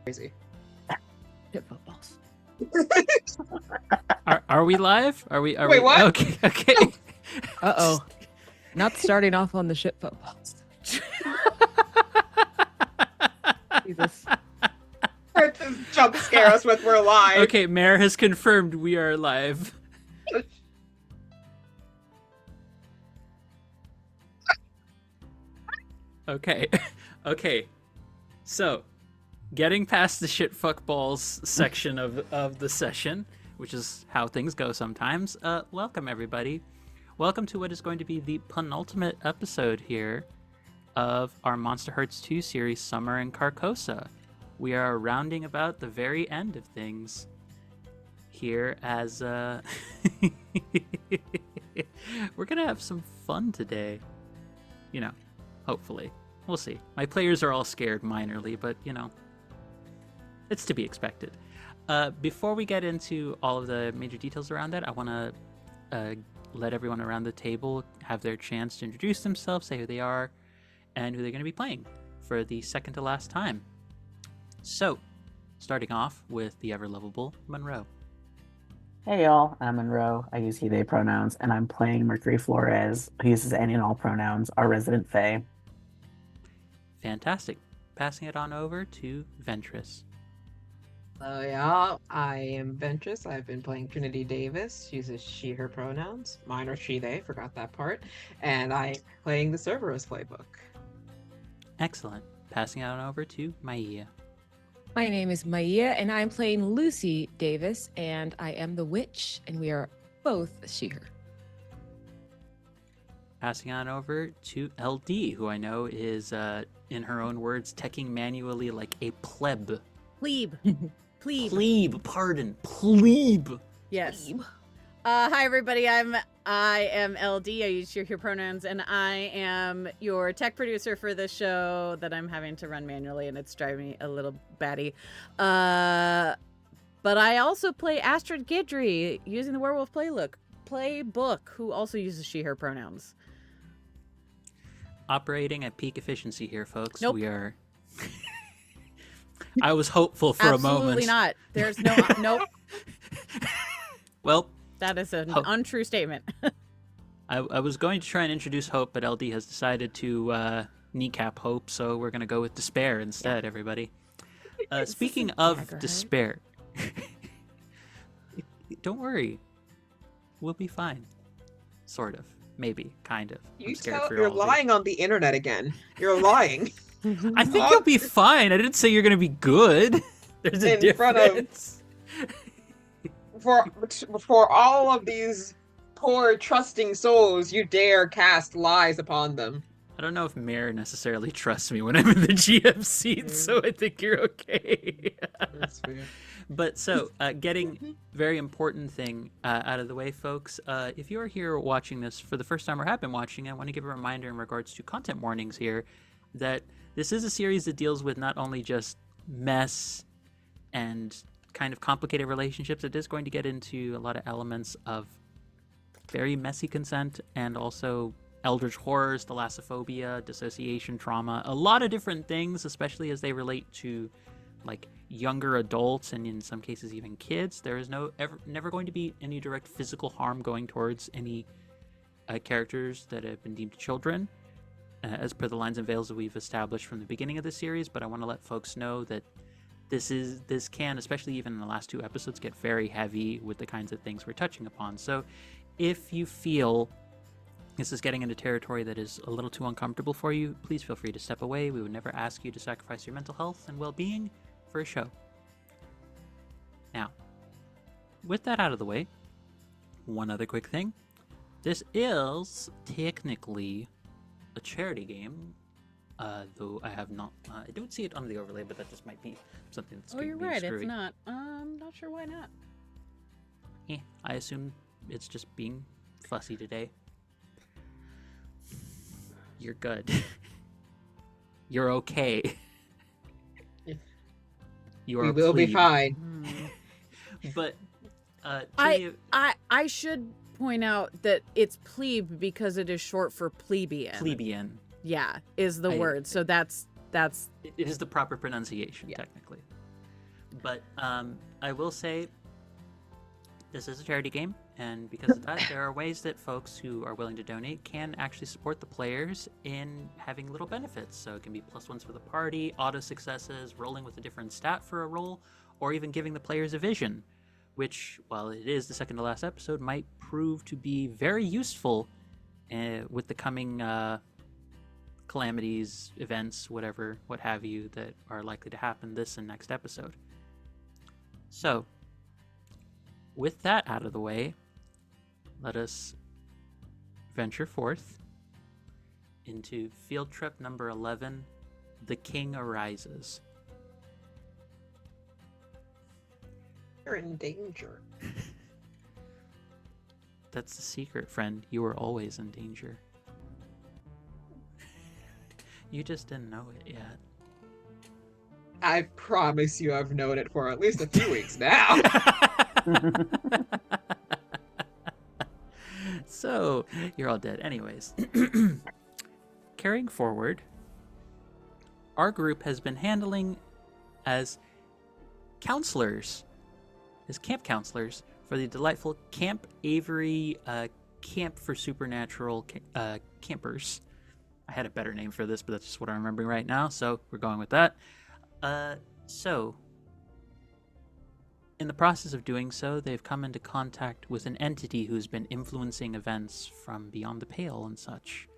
Crazy. Shit footballs. Are we live? Are we? Wait, what? Okay. Okay. Uh-oh. Not starting off on the shit footballs. Jesus. To jump scare us with we're live. Okay, Mayor has confirmed we are live. Okay. Okay. So, getting past the shit fuckballs section of the session, which is how things go sometimes. Welcome everybody. Welcome to what is going to be the penultimate episode here of our Monsterhearts 2 series, Summer in Carcosa. We are rounding about the very end of things here as we're gonna have some fun today. You know, hopefully. We'll see. My players are all scared minorly, but you know, it's to be expected. Before we get into all of the major details around that, I want to let everyone around the table have their chance to introduce themselves, say who they are, and who they're going to be playing for the second to last time. So, starting off with the ever-lovable Monroe. Hey y'all, I'm Monroe. I use he, they pronouns, and I'm playing Mercury Florez, who uses any and all pronouns, our resident fae. Fantastic. Passing it on over to Ventris. Hello, y'all. I am Ventris. I've been playing Trinity Davis. Uses she, her pronouns. Mine are she, they. Forgot that part. And I'm playing the Cerberus playbook. Excellent. Passing it on over to Maia. My name is Maia, and I'm playing Lucy Davis, and I am the witch, and we are both she, her. Passing on over to LD, who I know is, in her own words, teching manually like a pleb. Plebe. Plebe. Plebe, pardon. Plebe. Yes. Hi, everybody. I am LD. I use your pronouns, and I am your tech producer for this show that I'm having to run manually, and it's driving me a little batty. But I also play Astrid Guidry using the Werewolf Playbook, who also uses she, her pronouns. Operating at peak efficiency here, folks. Nope. We are... I was hopeful for a moment. Absolutely not. There's no... Nope. Well... That is an untrue statement. I was going to try and introduce hope, but LD has decided to kneecap hope, so we're going to go with despair instead, everybody. Speaking of despair... Don't worry. We'll be fine. Sort of. Maybe. Kind of. You're lying on the internet again. You're lying. I think you'll be fine. I didn't say you're going to be good. There's a difference. For all of these poor trusting souls, you dare cast lies upon them. I don't know if Mayor necessarily trusts me when I'm in the GM seat, so I think you're okay. That's weird. But so, getting very important thing out of the way, folks. If you're here watching this for the first time or have been watching, I want to give a reminder in regards to content warnings here that this is a series that deals with not only just mess and kind of complicated relationships. It is going to get into a lot of elements of very messy consent and also eldritch horrors, thalassophobia, dissociation, trauma, a lot of different things, especially as they relate to like younger adults and in some cases even kids. There is never going to be any direct physical harm going towards any characters that have been deemed children, as per the lines and veils that we've established from the beginning of the series. But I want to let folks know that this can, especially even in the last 2 episodes, get very heavy with the kinds of things we're touching upon. So if you feel this is getting into territory that is a little too uncomfortable for you, please feel free to step away. We would never ask you to sacrifice your mental health and well-being for a show. Now, with that out of the way, one other quick thing. This is technically a charity game, though I have not... I don't see it on the overlay, but that just might be something that's Oh, you're being right. screwy. It's not. I'm not sure why not. I assume it's just being fussy today. You're good. You're okay. You are We will be plebe. fine. But I should point out that it's plebe because it is short for plebeian. plebeian. Yeah, is the word. So that's It is the proper pronunciation, Yeah. technically. But I will say this is a charity game, and because of that, there are ways that folks who are willing to donate can actually support the players in having little benefits. So it can be +1s for the party, auto successes, rolling with a different stat for a roll, or even giving the players a vision, which, while it is the second to last episode, might prove to be very useful with the coming calamities, events, whatever, what have you, that are likely to happen this and next episode. So, with that out of the way, let us venture forth into field trip number 11, The King Arises. You're in danger. That's the secret, friend. You are always in danger. You just didn't know it yet. I promise you I've known it for at least a few weeks now. So, you're all dead. Anyways. Carrying forward, our group has been handling as counselors, as camp counselors, for the delightful Camp Avery Camp for Supernatural Campers. I had a better name for this, but that's just what I'm remembering right now, so we're going with that. So, in the process of doing so, they've come into contact with an entity who's been influencing events from beyond the pale and such.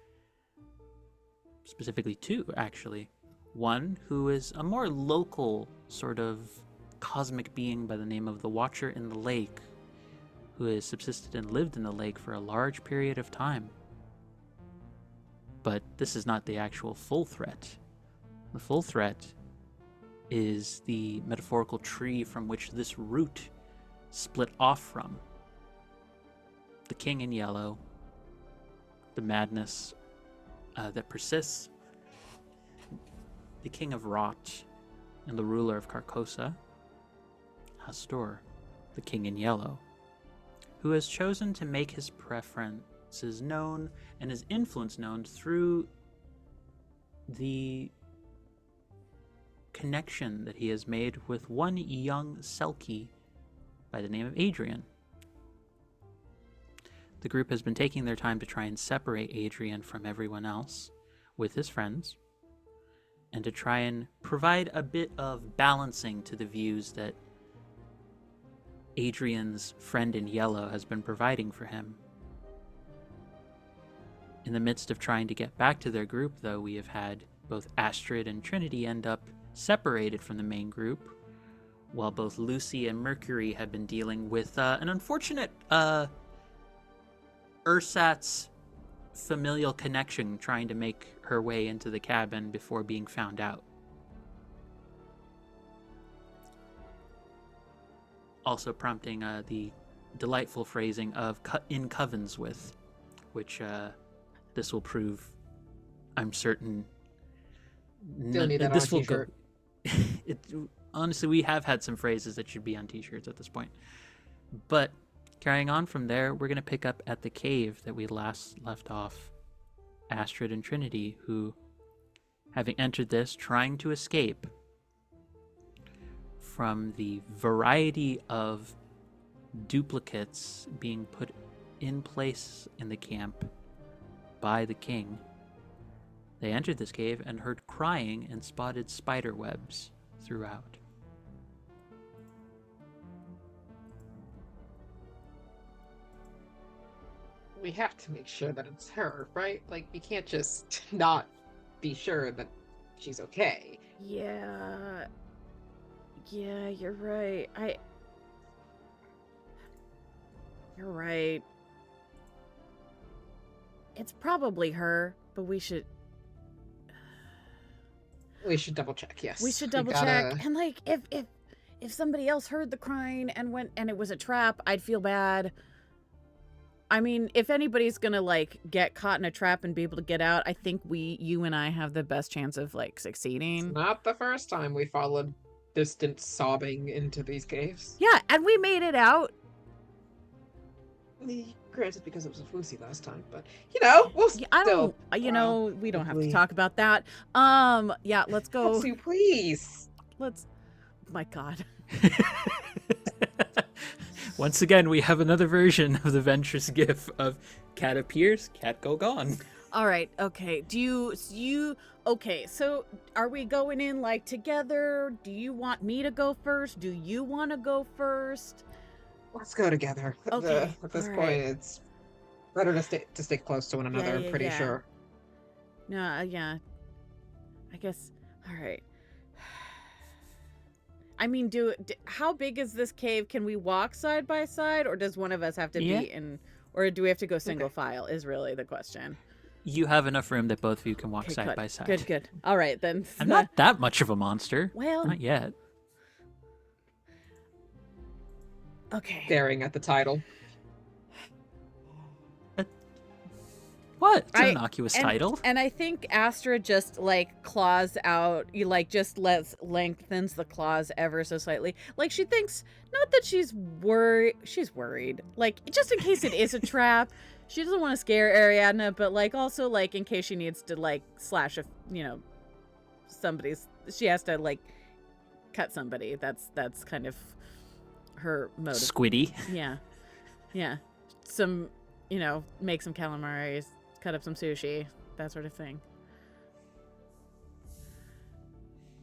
Specifically two, actually. One who is a more local sort of cosmic being by the name of the Watcher in the Lake, who has subsisted and lived in the lake for a large period of time. But this is not the actual full threat. The full threat is the metaphorical tree from which this root split off from. The King in Yellow, the madness that persists, the King of Rot, and the ruler of Carcosa, Hastur, the King in Yellow, who has chosen to make his preferences known and his influence known through the connection that he has made with one young Selkie by the name of Adrian. The group has been taking their time to try and separate Adrian from everyone else with his friends, and to try and provide a bit of balancing to the views that Adrian's friend in yellow has been providing for him. In the midst of trying to get back to their group, though, we have had both Astrid and Trinity end up separated from the main group, while both Lucy and Mercury have been dealing with an unfortunate Ursat's familial connection trying to make her way into the cabin before being found out. Also prompting the delightful phrasing of in covens with, which this will prove, I'm certain, Still need that on a this will t-shirt. go. Honestly, we have had some phrases that should be on t-shirts at this point. But carrying on from there, we're going to pick up at the cave that we last left off. Astrid and Trinity, who, having entered this, trying to escape from the variety of duplicates being put in place in the camp by the king. They entered this cave and heard crying and spotted spider webs throughout. We have to make sure that it's her, right? Like, we can't just not be sure that she's okay. Yeah, you're right. You're right. It's probably her, but we should double check, yes. We should We double check. And like, if somebody else heard the crying and went and it was a trap, I'd feel bad. I mean, if anybody's gonna like get caught in a trap and be able to get out, I think you and I have the best chance of like succeeding. It's not the first time we followed distant sobbing into these caves. Yeah, and we made it out. Granted, because it was a Lucy last time, but we'll still. I don't. We don't have to talk about that. Yeah, let's go. Lucy, please. Let's. My God. Once again, we have another version of the Ventris gif of cat appears, cat go gone. All right. Okay. Okay. So are we going in like together? Do you want me to go first? Do you want to go first? Let's go together. Okay, At this all point, right. it's better to stay close to one another. Yeah, I'm pretty yeah. sure. No. Yeah. I guess. All right. I mean, how big is this cave? Can we walk side by side, or does one of us have to Yeah. be in, or do we have to go single file? Is really the question. You have enough room that both of you can walk Okay, side good. by side. Good. All right then. I'm not that much of a monster. Well. Not yet. Okay. Staring at the title. What? It's an innocuous title. And I think Astrid just like claws out, just lengthens the claws ever so slightly. Like she thinks not that she's worried. Like just in case it is a trap. She doesn't want to scare Ariadne, but like also like in case she needs to like slash she has to like cut somebody. That's kind of her motive. Squiddy. Yeah. Make some calamaris, cut up some sushi, that sort of thing.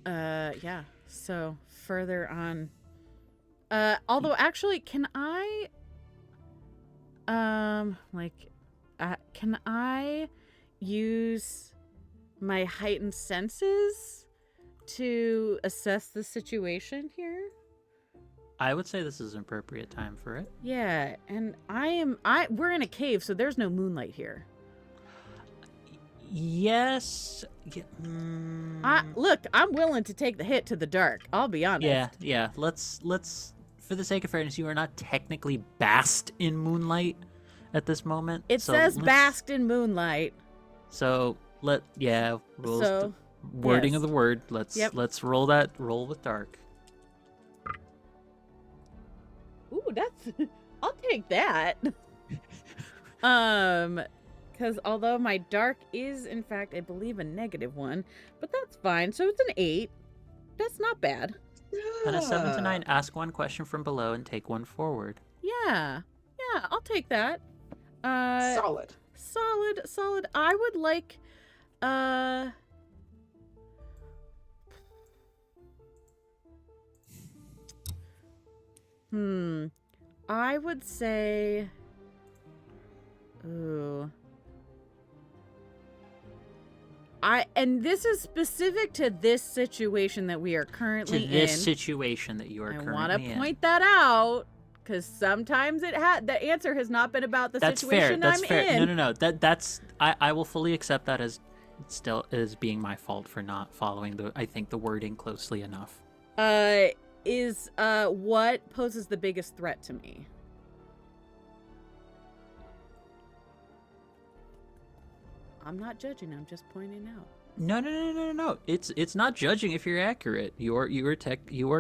Yeah. So further on, although actually, can I use my heightened senses to assess the situation here? I would say this is an appropriate time for it. Yeah, and we're in a cave, so there's no moonlight here. Yes. Look, I'm willing to take the hit to the dark. I'll be honest. Yeah. Let's for the sake of fairness, you are not technically basked in moonlight at this moment. It says basked in moonlight. So rules, So, wording yes. of the word. Let's roll with dark. Ooh, I'll take that. Because although my dark is in fact, I believe, a -1, but that's fine. So it's an 8. That's not bad. On a 7 to 9, ask one question from below and take one forward. Yeah, I'll take that. Solid. Solid. I would like, I would say, and this is specific to this situation that we are currently in. Situation that you are currently in. I want to point that out because sometimes the answer has not been about the situation That's I'm fair. in. No. I will fully accept that as still as being my fault for not following the wording closely enough. Is what poses the biggest threat to me? I'm not judging. I'm just pointing out. No. It's not judging if you're accurate. You are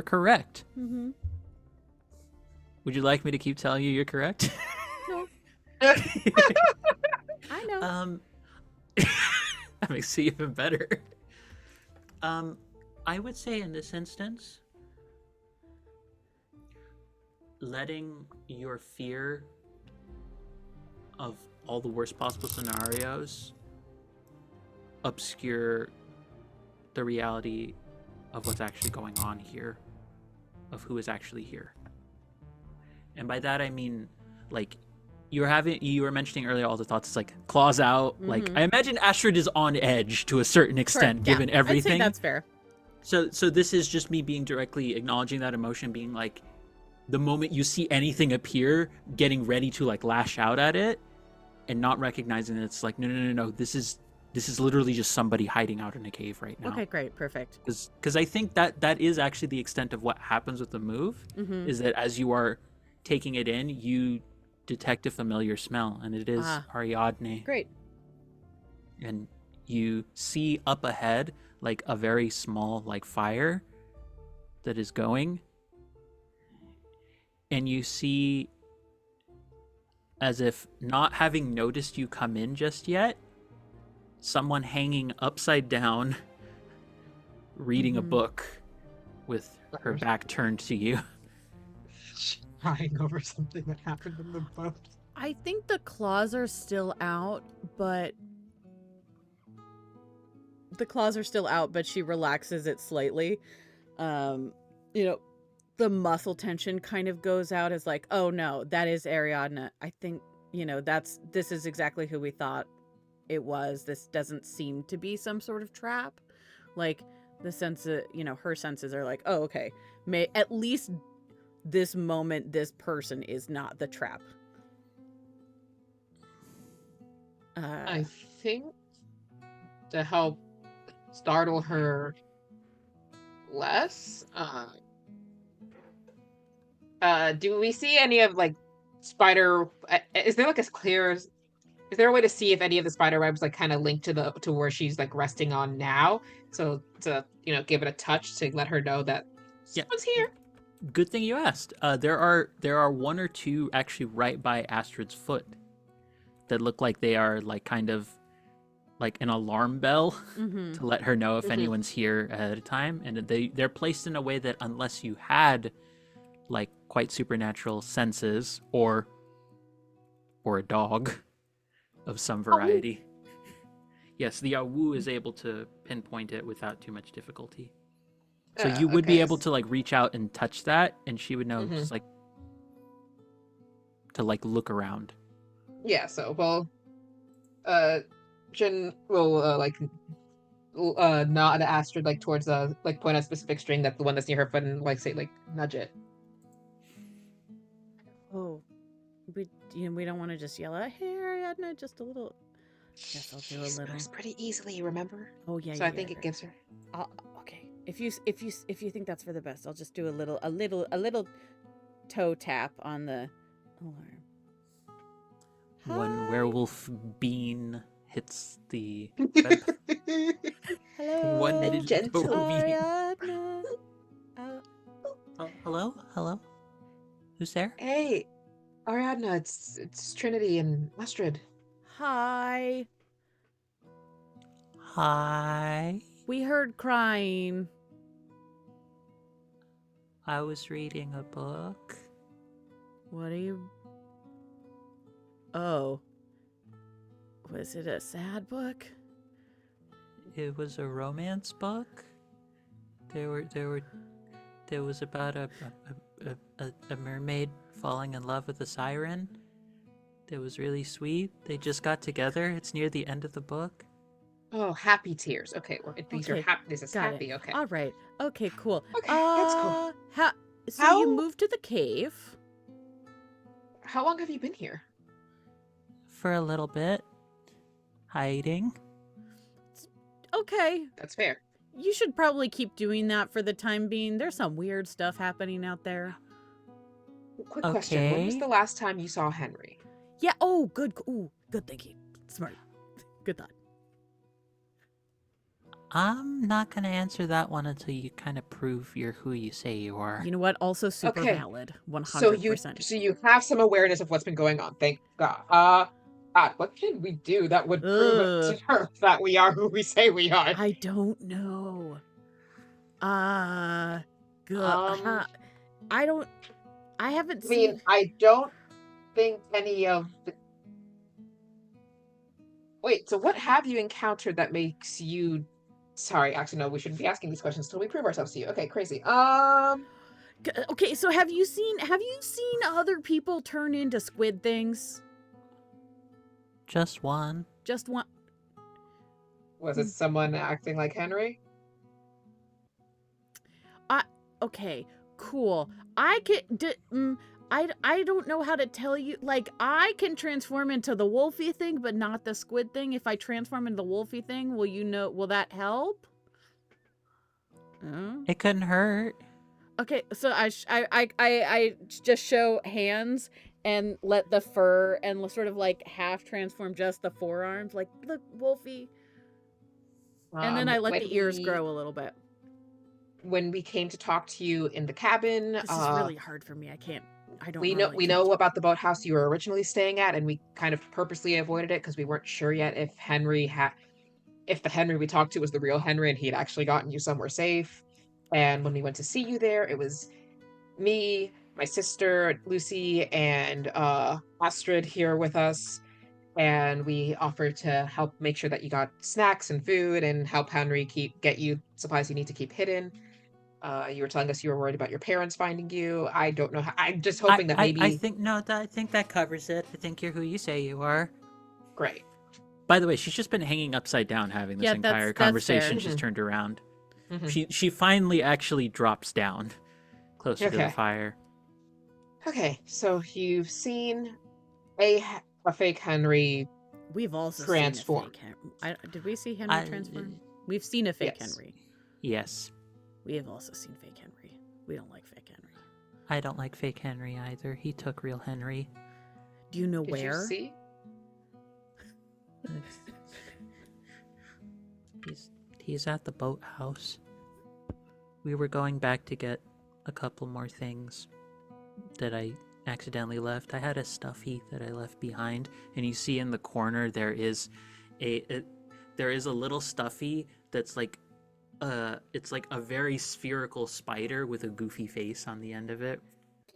correct. Mm-hmm. Would you like me to keep telling you you're correct? No. I know. That makes it even better. I would say in this instance, letting your fear of all the worst possible scenarios obscure the reality of what's actually going on here, of who is actually here. And by that I mean, like, you were mentioning earlier all the thoughts. It's like claws out. Mm-hmm. Like I imagine Astrid is on edge to a certain extent, given everything. I'd say that's fair. So this is just me being directly acknowledging that emotion, being like, the moment you see anything appear, getting ready to like lash out at it, and not recognizing that it's like no. This is literally just somebody hiding out in a cave right now. Okay, great, perfect. Because I think that is actually the extent of what happens with the move. Mm-hmm. Is that as you are taking it in, you detect a familiar smell, and it is Ariadne. Great. And you see up ahead like a very small like fire that is going, and you see, as if not having noticed you come in just yet, someone hanging upside down reading a book with her back turned to you. Crying over something that happened in the boat. I think the claws are still out, but she relaxes it slightly. The muscle tension kind of goes out as like, oh no, that is Ariadne. I think, this is exactly who we thought it was. This doesn't seem to be some sort of trap. Like the sense of, her senses are like, oh, okay, at least this moment, this person is not the trap. I think to help startle her less, do we see any of like spider? Is there like as clear? Is there a way to see if any of the spider webs like kind of linked to where she's like resting on now? So to give it a touch to let her know that someone's here. Good thing you asked. There are one or two actually right by Astrid's foot that look like they are like kind of like an alarm bell to let her know if anyone's here ahead of time, and they're placed in a way that unless you had like quite supernatural senses or a dog of some variety. Yes, the Awu is able to pinpoint it without too much difficulty. So you would be able to like reach out and touch that, and she would know just like to like look around. Yeah. So Jin will nod at Astrid like towards like point at a specific string that the one that's near her foot and like say like nudge it. Oh, we don't want to just yell at, hey Ariadne, just a little. Guess I'll do a little. Moves pretty easily, remember? Oh yeah. So I think it gives her. Okay. If you think that's for the best, I'll just do a little toe tap on the alarm. When werewolf bean hits the Hello. one gentle toe bean. Ariadne. Hello. Who's there? Hey, Ariadne, it's Trinity and Astrid. Hi. We heard crying. I was reading a book. What are you? Oh. Was it a sad book? It was a romance book. There was about a mermaid falling in love with a siren. It was really sweet. They just got together. It's near the end of the book. Oh, happy tears. Okay, these are happy. This is Got happy. it. Okay. All right. Okay, cool. Okay, that's cool. So you moved to the cave? How long have you been here? For a little bit. Hiding. Okay. That's fair. You should probably keep doing that for the time being. There's some weird stuff happening out there. Quick question. When was the last time you saw Henry? Yeah. Oh, good. Ooh, good thinking. Smart. Good thought. I'm not going to answer that one until you kind of prove you're who you say you are. You know what? Also super valid. 100%. So you have some awareness of what's been going on. Thank God. God, what can we do that would prove it to her that we are who we say we are? I don't know. Good. I haven't seen. I don't think any of the. Wait, so what have you encountered that makes you? Sorry, actually, no. We shouldn't be asking these questions until we prove ourselves to you. Okay, crazy. Okay, so have you seen other people turn into squid things? Just one. Just one. Was it someone acting like Henry? Okay, cool. I don't know how to tell you. Like, I can transform into the wolfy thing, but not the squid thing. If I transform into the wolfy thing, will that help? It couldn't hurt. Okay, so I just show hands and let the fur and sort of like half transform just the forearms, like, look, wolfy. And then I let the ears grow a little bit. When we came to talk to you in the cabin, this is really hard for me. We know about the boathouse you were originally staying at, and we kind of purposely avoided it because we weren't sure yet if the Henry we talked to was the real Henry and he had actually gotten you somewhere safe. And when we went to see you there, it was me, my sister, Lucy, and Astrid here with us. And we offered to help make sure that you got snacks and food and help Henry get you supplies you need to keep hidden. You were telling us you were worried about your parents finding you. I don't know how, I'm just hoping that I maybe... think no, I think that covers it. I think you're who you say you are. Great. By the way, she's just been hanging upside down having this Yeah, entire that's conversation. fair. She's turned around. Mhm. She finally actually drops down closer to the Okay. fire. Okay, so you've seen a fake Henry We've also transform. seen a fake Henry. Did we see Henry transform? We've seen a fake Yes. Henry. Yes. We have also seen fake Henry. We don't like fake Henry. I don't like fake Henry either. He took real Henry. Do you know Did where? you see? He's at the boathouse. We were going back to get a couple more things that I accidentally left. I had a stuffy that I left behind, and you see in the corner there is a little stuffy that's like it's like a very spherical spider with a goofy face on the end of it.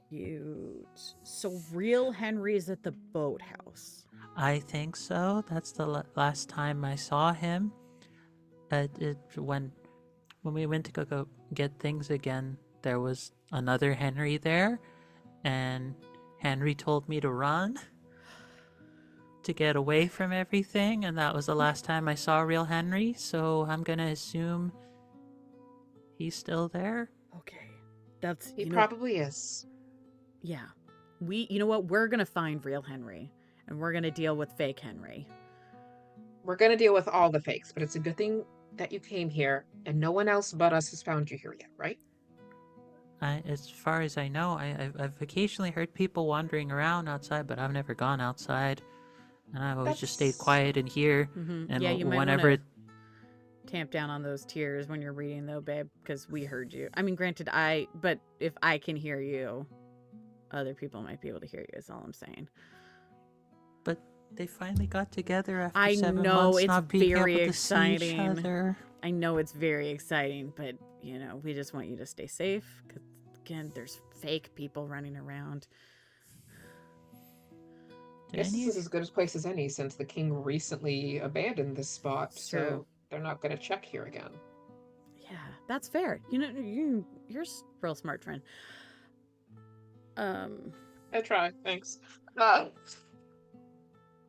Cute. So real Henry's at the boathouse. I think so. That's the last time I saw him. When we went to go get things again, there was another Henry there, and Henry told me to run to get away from everything, and that was the last time I saw real Henry, so I'm gonna assume he's still there. Okay. That's He probably is. Yeah. You know what? We're gonna find real Henry, and we're gonna deal with fake Henry. We're gonna deal with all the fakes, but it's a good thing that you came here, and no one else but us has found you here yet, right? As far as I know, I've occasionally heard people wandering around outside, but I've never gone outside, and I've always just stayed That's- quiet in here. Mm-hmm. And Yeah, you might whenever wanna tamp down on those tears when you're reading, though, babe, because we heard you. I mean, granted, but if I can hear you, other people might be able to hear you. Is all I'm saying. But they finally got together after I 7 know, months it's not being very able to see each exciting. other. I know it's very exciting, but we just want you to stay safe. Because again, there's fake people running around. Did Guess any this is of- as good a place as any since the king recently abandoned this spot, It's so true. they're not gonna check here again. Yeah, that's fair. You're real smart, Trin. I try, thanks.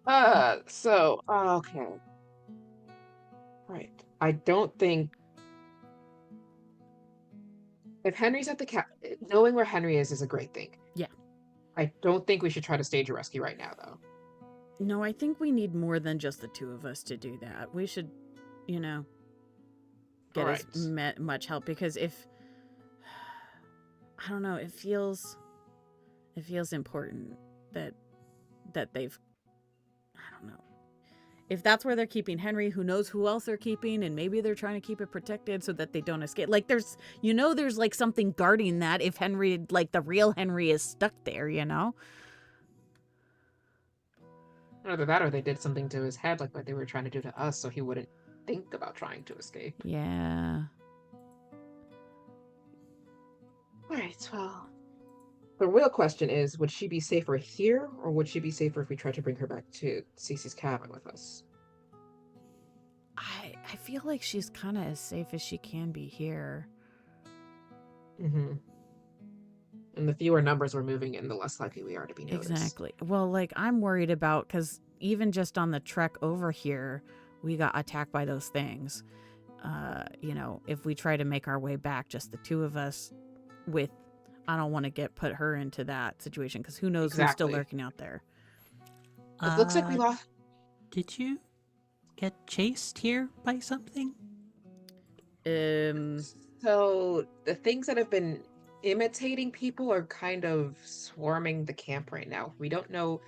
Okay. Right. I don't think if Henry's at the knowing where Henry is a great thing. Yeah. I don't think we should try to stage a rescue right now, though. No, I think we need more than just the two of us to do that. We should, get as much help, because if I don't know, it feels important that they've, I don't know. If that's where they're keeping Henry, who knows who else they're keeping, and maybe they're trying to keep it protected so that they don't escape. Like there's like something guarding that if Henry, like the real Henry, is stuck there, Either that or they did something to his head like what they were trying to do to us so he wouldn't think about trying to escape. Yeah. Alright, well. The real question is, would she be safer here, or would she be safer if we tried to bring her back to Cece's cabin with us? I feel like she's kind of as safe as she can be here. Mm-hmm. And the fewer numbers we're moving in, the less likely we are to be noticed. Exactly. Well, like I'm worried about, because even just on the trek over here, we got attacked by those things. If we try to make our way back, just the two of us, I don't want to put her into that situation, because who knows who's still lurking out there. It looks like we lost. Did you get chased here by something? So the things that have been imitating people are kind of swarming the camp right now. We don't know.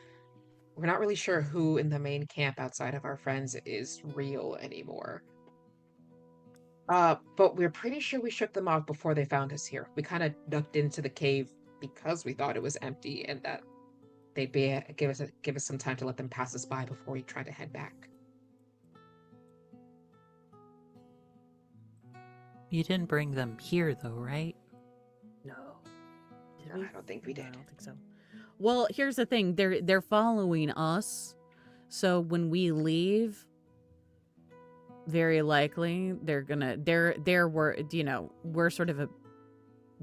We're not really sure who in the main camp outside of our friends is real anymore. But we're pretty sure we shook them off before they found us here. We kind of ducked into the cave because we thought it was empty and that they'd give us some time to let them pass us by before we try to head back. You didn't bring them here, though, right? No. Did No, we? I don't think we No, did. I don't think so. Well, here's the thing. They're following us. So when we leave, very likely we're sort of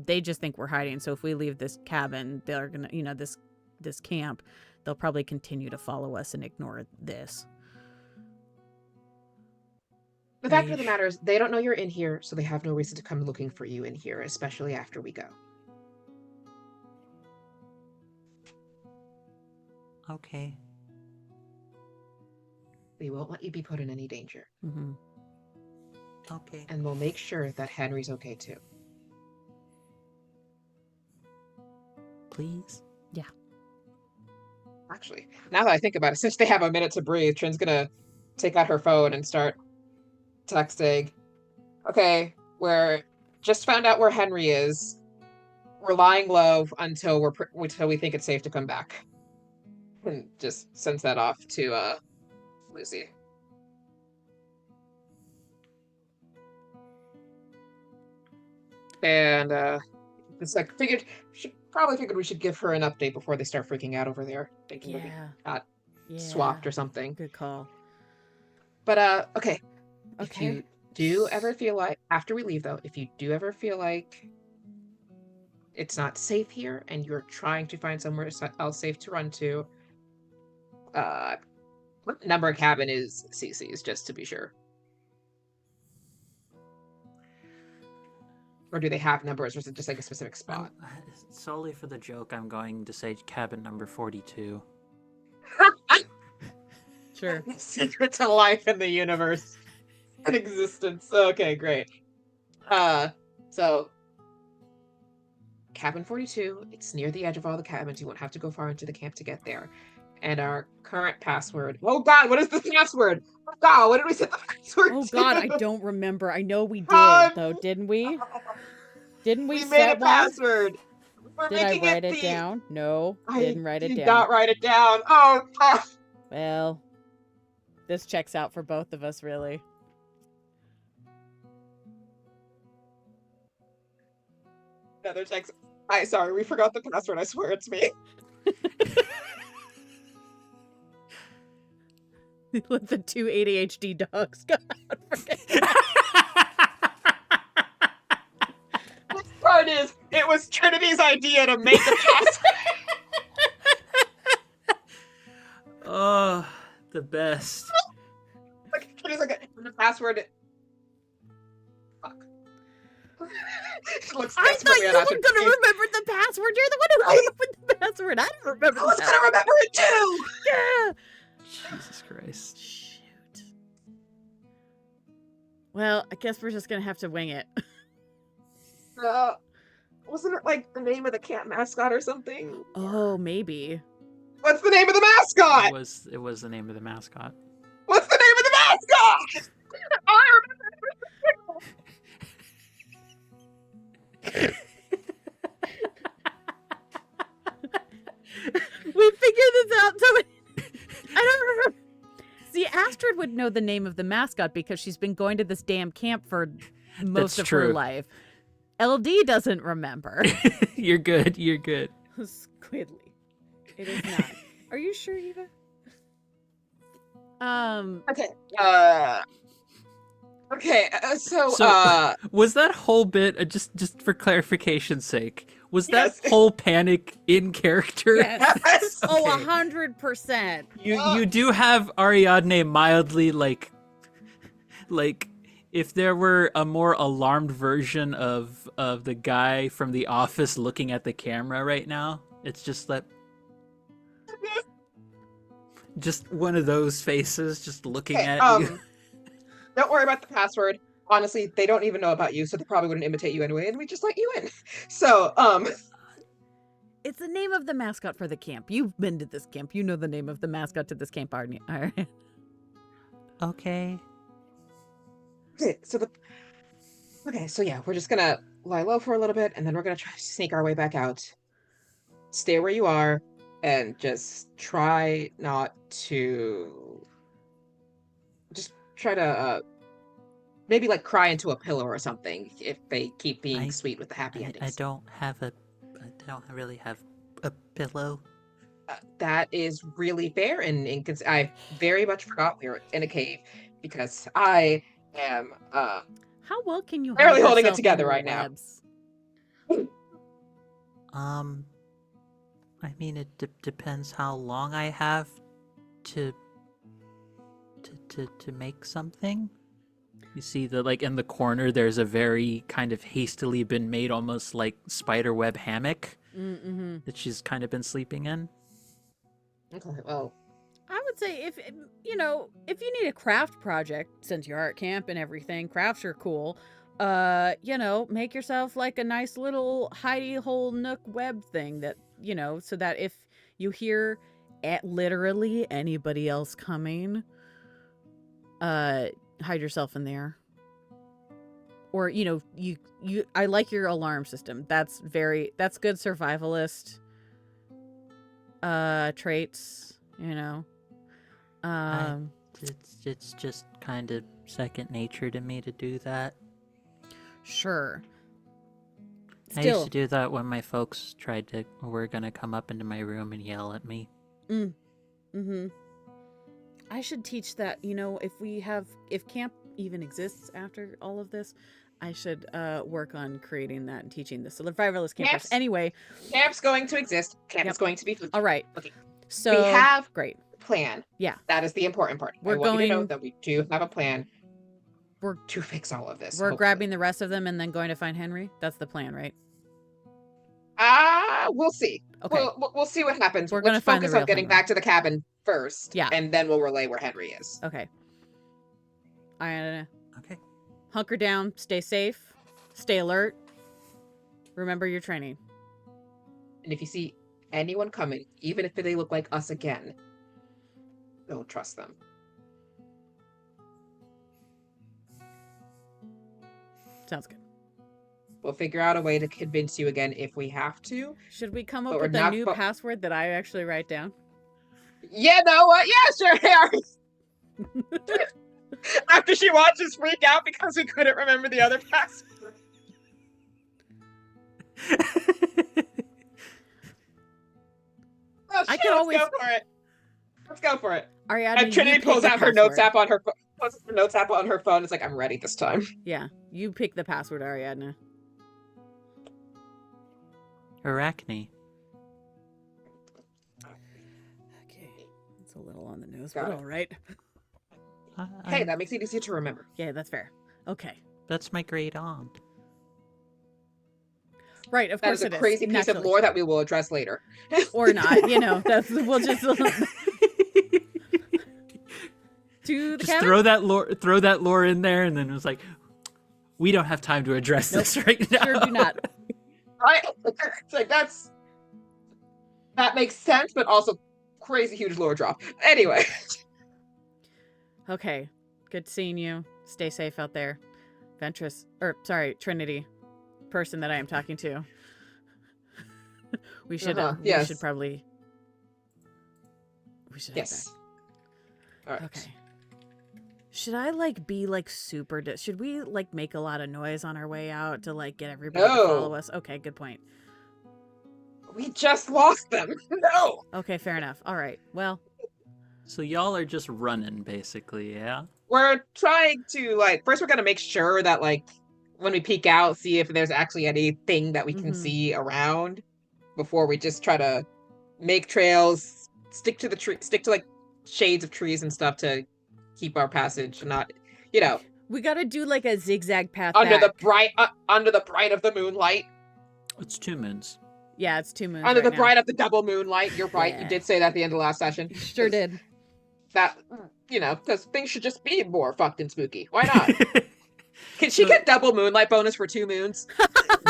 they just think we're hiding. So if we leave this cabin, they're gonna, this camp, they'll probably continue to follow us and ignore this. The fact of the matter is, they don't know you're in here, so they have no reason to come looking for you in here, especially after we go. Okay. We won't let you be put in any danger. Mm-hmm. Okay. And we'll make sure that Henry's okay too. Please? Yeah. Actually, now that I think about it, since they have a minute to breathe, Trin's gonna take out her phone and start texting. Okay, we're just found out where Henry is. We're lying low until we think it's safe to come back. And just sends that off to Lucy. And it's like probably figured we should give her an update before they start freaking out over there, thinking that we got swapped or something. Good call. But okay. If Okay. you do ever feel like, after we leave though, if you do ever feel like it's not safe here and you're trying to find somewhere else safe to run to, what number cabin is Cece's, just to be sure? Or do they have numbers, or is it just like a specific spot? Solely for the joke, I'm going to say cabin number 42. Sure. Secret to life in the universe. In existence. Okay, great. So cabin 42, it's near the edge of all the cabins. You won't have to go far into the camp to get there. And our current password. Oh God, what is the password? Oh God, what did we set the password Oh to? God, I don't remember. I know we did though, didn't we? Didn't we We made set a one? password. We're Did I making write it the... down? No, I didn't write it did down. not write it down. Oh God. Well, this checks out for both of us, really. Another text. Sorry, we forgot the password. I swear it's me. Let the two ADHD dogs go out for it. The part is, it was Trinity's idea to make a password. Oh, the best. Like, Trinity's like, the password. Fuck. Looks I thought desperately you at were Astrid. going to remember the password. You're the one who came up with the password. I don't remember I was the gonna remember it too. Yeah. Jesus Christ. Shoot. Well, I guess we're just going to have to wing it. Wasn't it like the name of the camp mascot or something? Oh, maybe. What's the name of the mascot? It was the name of the mascot. What's the name of the mascot? I We figured this out. So I don't remember. See, Astrid would know the name of the mascot because she's been going to this damn camp for most of her true. life. LD doesn't remember. You're good. You're good. Squidly. It is not. Are you sure, Eva? Okay. Okay. So, was that whole bit just for clarification's sake? Was Yes. that whole panic in character? Yes. Oh, Okay. 100%. You do have Ariadne mildly like if there were a more alarmed version of the guy from The Office looking at the camera right now, it's just that. Just one of those faces just looking Okay, at you. Don't worry about the password. Honestly, they don't even know about you, so they probably wouldn't imitate you anyway, and we just let you in. So, It's the name of the mascot for the camp. You've been to this camp. You know the name of the mascot to this camp, aren't you? All right. Okay. Okay, so yeah, we're just gonna lie low for a little bit, and then we're gonna try to sneak our way back out. Stay where you are, and just try not to... Just try to maybe like cry into a pillow or something if they keep being I- sweet with the happy I endings. don't really have a pillow. That is really fair, and I very much forgot we were in a cave because I am How well can you barely hide holding it yourself together under right now. webs? I mean, it depends how long I have to make something. You see like in the corner, there's a very kind of hastily been made, almost like spiderweb hammock Mm-hmm. that she's kind of been sleeping in. Okay, well, I would say if you need a craft project, since you're at camp and everything, crafts are cool. Make yourself like a nice little hidey hole nook web thing that, so that if you hear literally anybody else coming, hide yourself in there. Or, I like your alarm system. That's good survivalist traits, It's just kind of second nature to me to do that. Sure. I used to do that when my folks were gonna come up into my room and yell at me. Mm-hmm. I should teach that, if camp even exists after all of this, I should work on creating that and teaching this. So survivalist campers. Anyway. Camp's going to exist. Camp is going to be food. All right. Okay. So we have great plan. Yeah. That is the important part. I want you to know that we do have a plan to fix all of this. We're grabbing the rest of them and then going to find Henry. That's the plan, right? We'll see. Okay. We'll see what happens. We're going to focus on getting back to the cabin first. Yeah. And then we'll relay where Henry is. Okay. Okay. Hunker down, stay safe, stay alert. Remember your training. And if you see anyone coming, even if they look like us again, don't trust them. Sounds good. We'll figure out a way to convince you again if we have to. Should we come up with a new password that I actually write down? Yeah, no, what? Yeah, sure, Harry. After she watches freak out because we couldn't remember the other password. I can always go for it. Let's go for it. Ariadne, and Trinity pulls out her notes app on her phone. It's like, I'm ready this time. Yeah, you pick the password, Ariadne. Arachne. Okay, it's a little on the nose, but all right. Hey, that makes it easier to remember. Yeah, that's fair. Okay. That's my great aunt. Right, of course it is. That is a crazy piece of lore that we will address later. Or not, we'll just to the just cabin? throw that lore in there, and then it was like, we don't have time to address this right now. Sure do not. Right? It's like that makes sense, but also crazy huge lore drop. Anyway. Okay. Good seeing you. Stay safe out there. Trinity. Person that I am talking to. We should probably head back. All right. Okay. Should I be super should we make a lot of noise on our way out to get everybody to follow us? Okay, good point. We just lost them. No. Okay, fair enough. All right. Well, so y'all are just running basically, yeah? We're trying to first we're going to make sure that when we peek out, see if there's actually anything that we can see around before we just try to make trails, stick to shades of trees and stuff to keep our passage, not, we got to do a zigzag path under back. under the bright of the moonlight. It's 2 moons. Yeah, it's 2 moons. Under the now. bright of the double moonlight. You're right. Yeah. You did say that at the end of last session. Sure did. That, because things should just be more fucked and spooky. Why not? Can she get double moonlight bonus for 2 moons?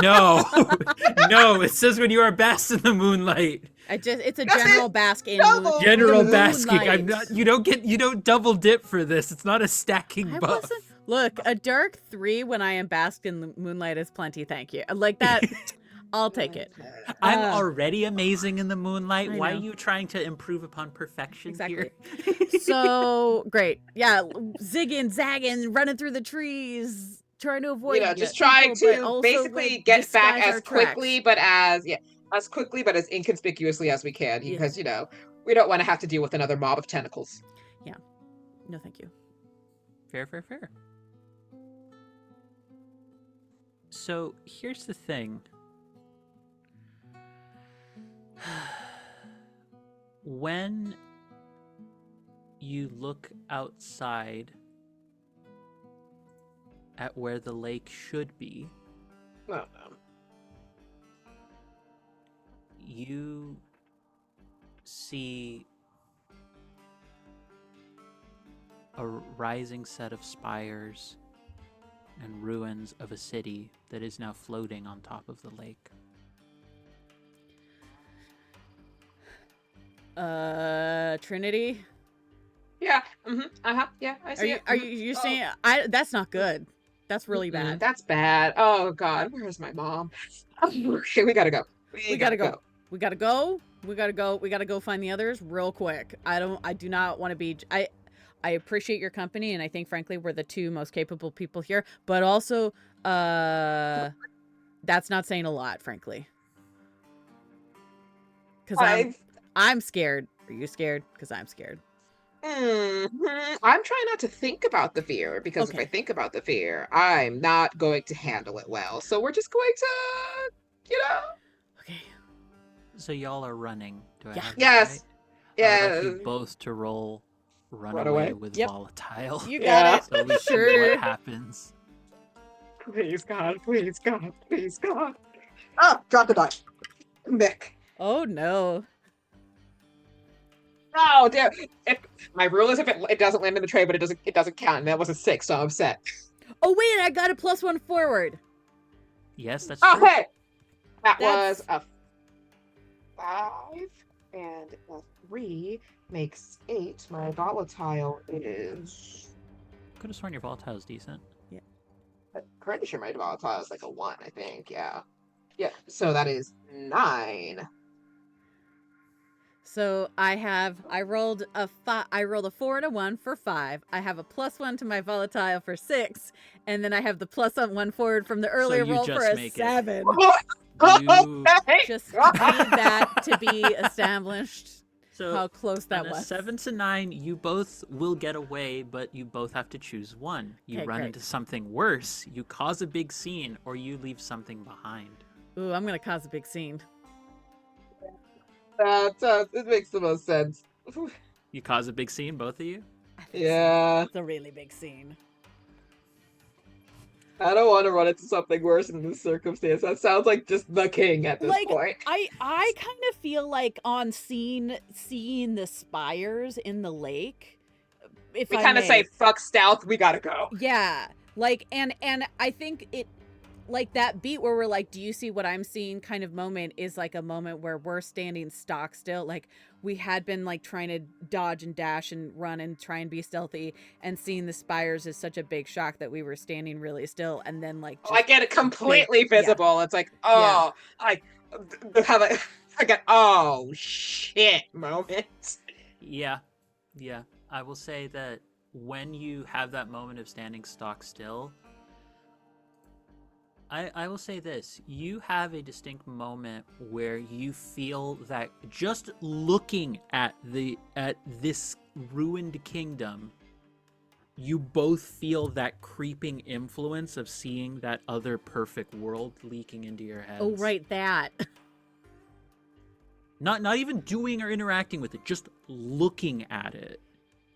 No. No, it says when you are basked in the moonlight. It's a general bask in General moonlight. basking. I'm not you don't double dip for this. It's not a stacking buff. Look, a dark 3 when I am basked in the moonlight is plenty, thank you. Like that I'll take it. I'm Uh, already amazing in the moonlight. I Why are know. you trying to improve upon perfection Exactly. here? So great. Yeah, zigging, zagging, running through the trees, trying to avoid Just people, trying but to also basically like get back disguise as our tracks. quickly, as quickly but as inconspicuously as we can, Yeah. because we don't want to have to deal with another mob of tentacles. No, thank you. Fair. So here's the thing. When you look outside at where the lake should be, Oh, no. you see a rising set of spires and ruins of a city that is now floating on top of the lake. Trinity? Yeah. Yeah, I see Are it. you Oh. saying that's not good. That's really bad. That's bad. Oh God, where's my mom? Okay, we gotta go. We gotta go. We gotta go. We gotta go find the others real quick. I do not want to be. I appreciate your company, and I think frankly we're the two most capable people here. But also, that's not saying a lot, frankly. Because I'm scared. Are you scared? Because I'm scared. I'm trying not to think about the fear, because if I Okay. think about the fear, I'm not going to handle it well. So we're just going to, Okay. So y'all are running. Do I Yeah. have this Yes. right? Yeah. I would like you both to roll run away? away with Yep. volatile. You Yeah. got So we it. see Sure. what happens. Please God, please God, please God. Ah, drop the die. Mick. Oh no. Oh damn! My rule is if it doesn't land in the tray, but it doesn't count, and that was a 6, so I'm upset. Oh wait, I got a +1 forward. Yes, that's Oh true. hey, that That's- was a 5, and a 3 makes 8. My volatile is. Could have sworn your volatile is decent. I'm pretty sure my volatile is like a 1. I think, yeah. So that is 9. So I rolled a 4 and a 1 for 5. I have a +1 to my volatile for 6, and then I have the +1 forward from the earlier you roll for just a make it. 7. You- Just need that to be established. So How close that on a was. 7 to 9, you both will get away, but you both have to choose one. You Okay, run great. into something worse, you cause a big scene, or you leave something behind. Ooh, I'm gonna cause a big scene. It makes the most sense. You cause a big scene, both of you? I think Yeah. so. It's a really big scene. I don't want to run into something worse in this circumstance. That sounds like just the king at this point. I kind of feel like on seeing the spires in the lake. If We I kind of say, may. fuck stealth, we gotta go. Yeah, like and I think it, like that beat where we're like, do you see what I'm seeing kind of moment is like a moment where we're standing stock still. Like we had been like trying to dodge and dash and run and try and be stealthy, and seeing the spires is such a big shock that we were standing really still, and then like I get it completely big- yeah. visible. It's like, oh, I have I get oh shit moment. Yeah. I will say that when you have that moment of standing stock still, I will say this. You have a distinct moment where you feel that just looking at this ruined kingdom, you both feel that creeping influence of seeing that other perfect world leaking into your heads. Oh right, that. Not even doing or interacting with it, just looking at it.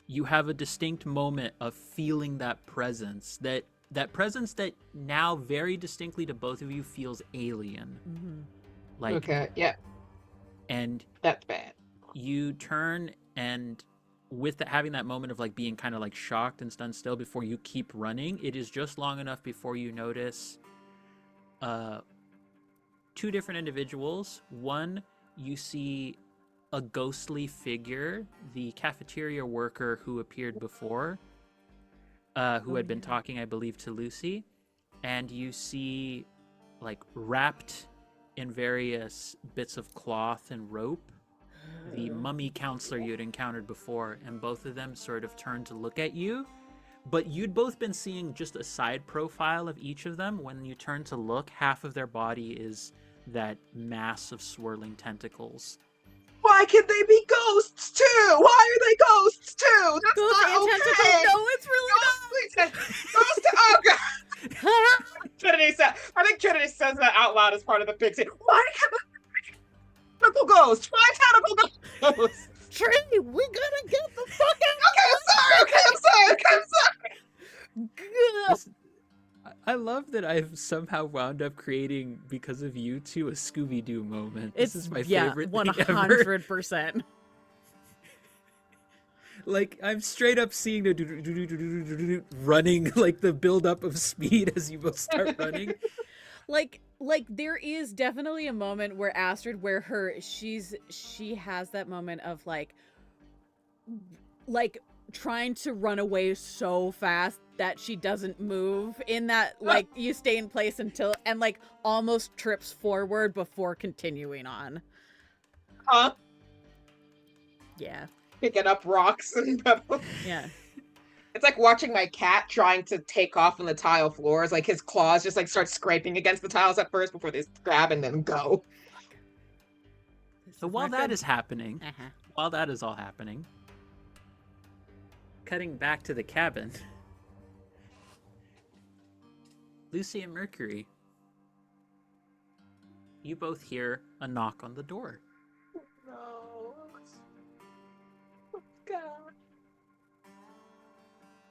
You have a distinct moment of feeling that presence, that presence that now very distinctly to both of you feels alien. Mm-hmm. Like, Okay, yeah, and that's bad. you turn, and with having that moment of like being kind of like shocked and stunned still before you keep running, it is just long enough before you notice two different individuals. One, you see a ghostly figure, the cafeteria worker who appeared before, who had been talking, I believe, to Lucy, and you see, like, wrapped in various bits of cloth and rope the mummy counselor you'd encountered before, and both of them sort of turned to look at you. But you'd both been seeing just a side profile of each of them. When you turn to look, half of their body is that mass of swirling tentacles. Why can they be ghosts too? Why are they ghosts too? That's Ghost not and okay. tentacles? No, it's really not. Ghost. Oh god. Trinity said. I think Trinity says that out loud as part of the big scene. Why can the tentacle ghost? Why tentacle ghost? Trinity, we gotta get the fuck Okay, I'm sorry. Listen, I love that I've somehow wound up creating, because of you two, a Scooby-Doo moment. This is my favorite thing ever. 100%. Like, I'm straight up seeing the running, like the build-up of speed as you both start running. Like there is definitely a moment where Astrid, where she has that moment of like trying to run away so fast that she doesn't move, in that like you stay in place until, and like almost trips forward before continuing on. Huh? Yeah. Picking up rocks and pebbles. Yeah. It's like watching my cat trying to take off on the tile floors. Like his claws just like start scraping against the tiles at first before they grab and then go. So while that is happening, Uh-huh. while that is all happening, cutting back to the cabin, Lucy and Mercury, you both hear a knock on the door. No. Oh, God.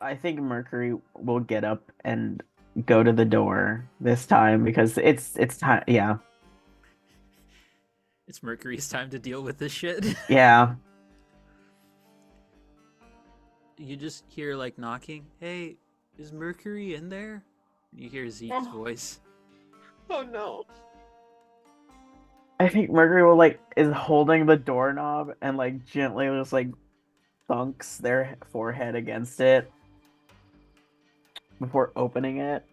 I think Mercury will get up and go to the door this time because it's time. Yeah, It's Mercury's time to deal with this shit. yeah. You just hear like knocking. Hey, is Mercury in there? You hear Zeke's voice. Oh no. I think Mercury will is holding the doorknob and gently just thunks their forehead against it before opening it.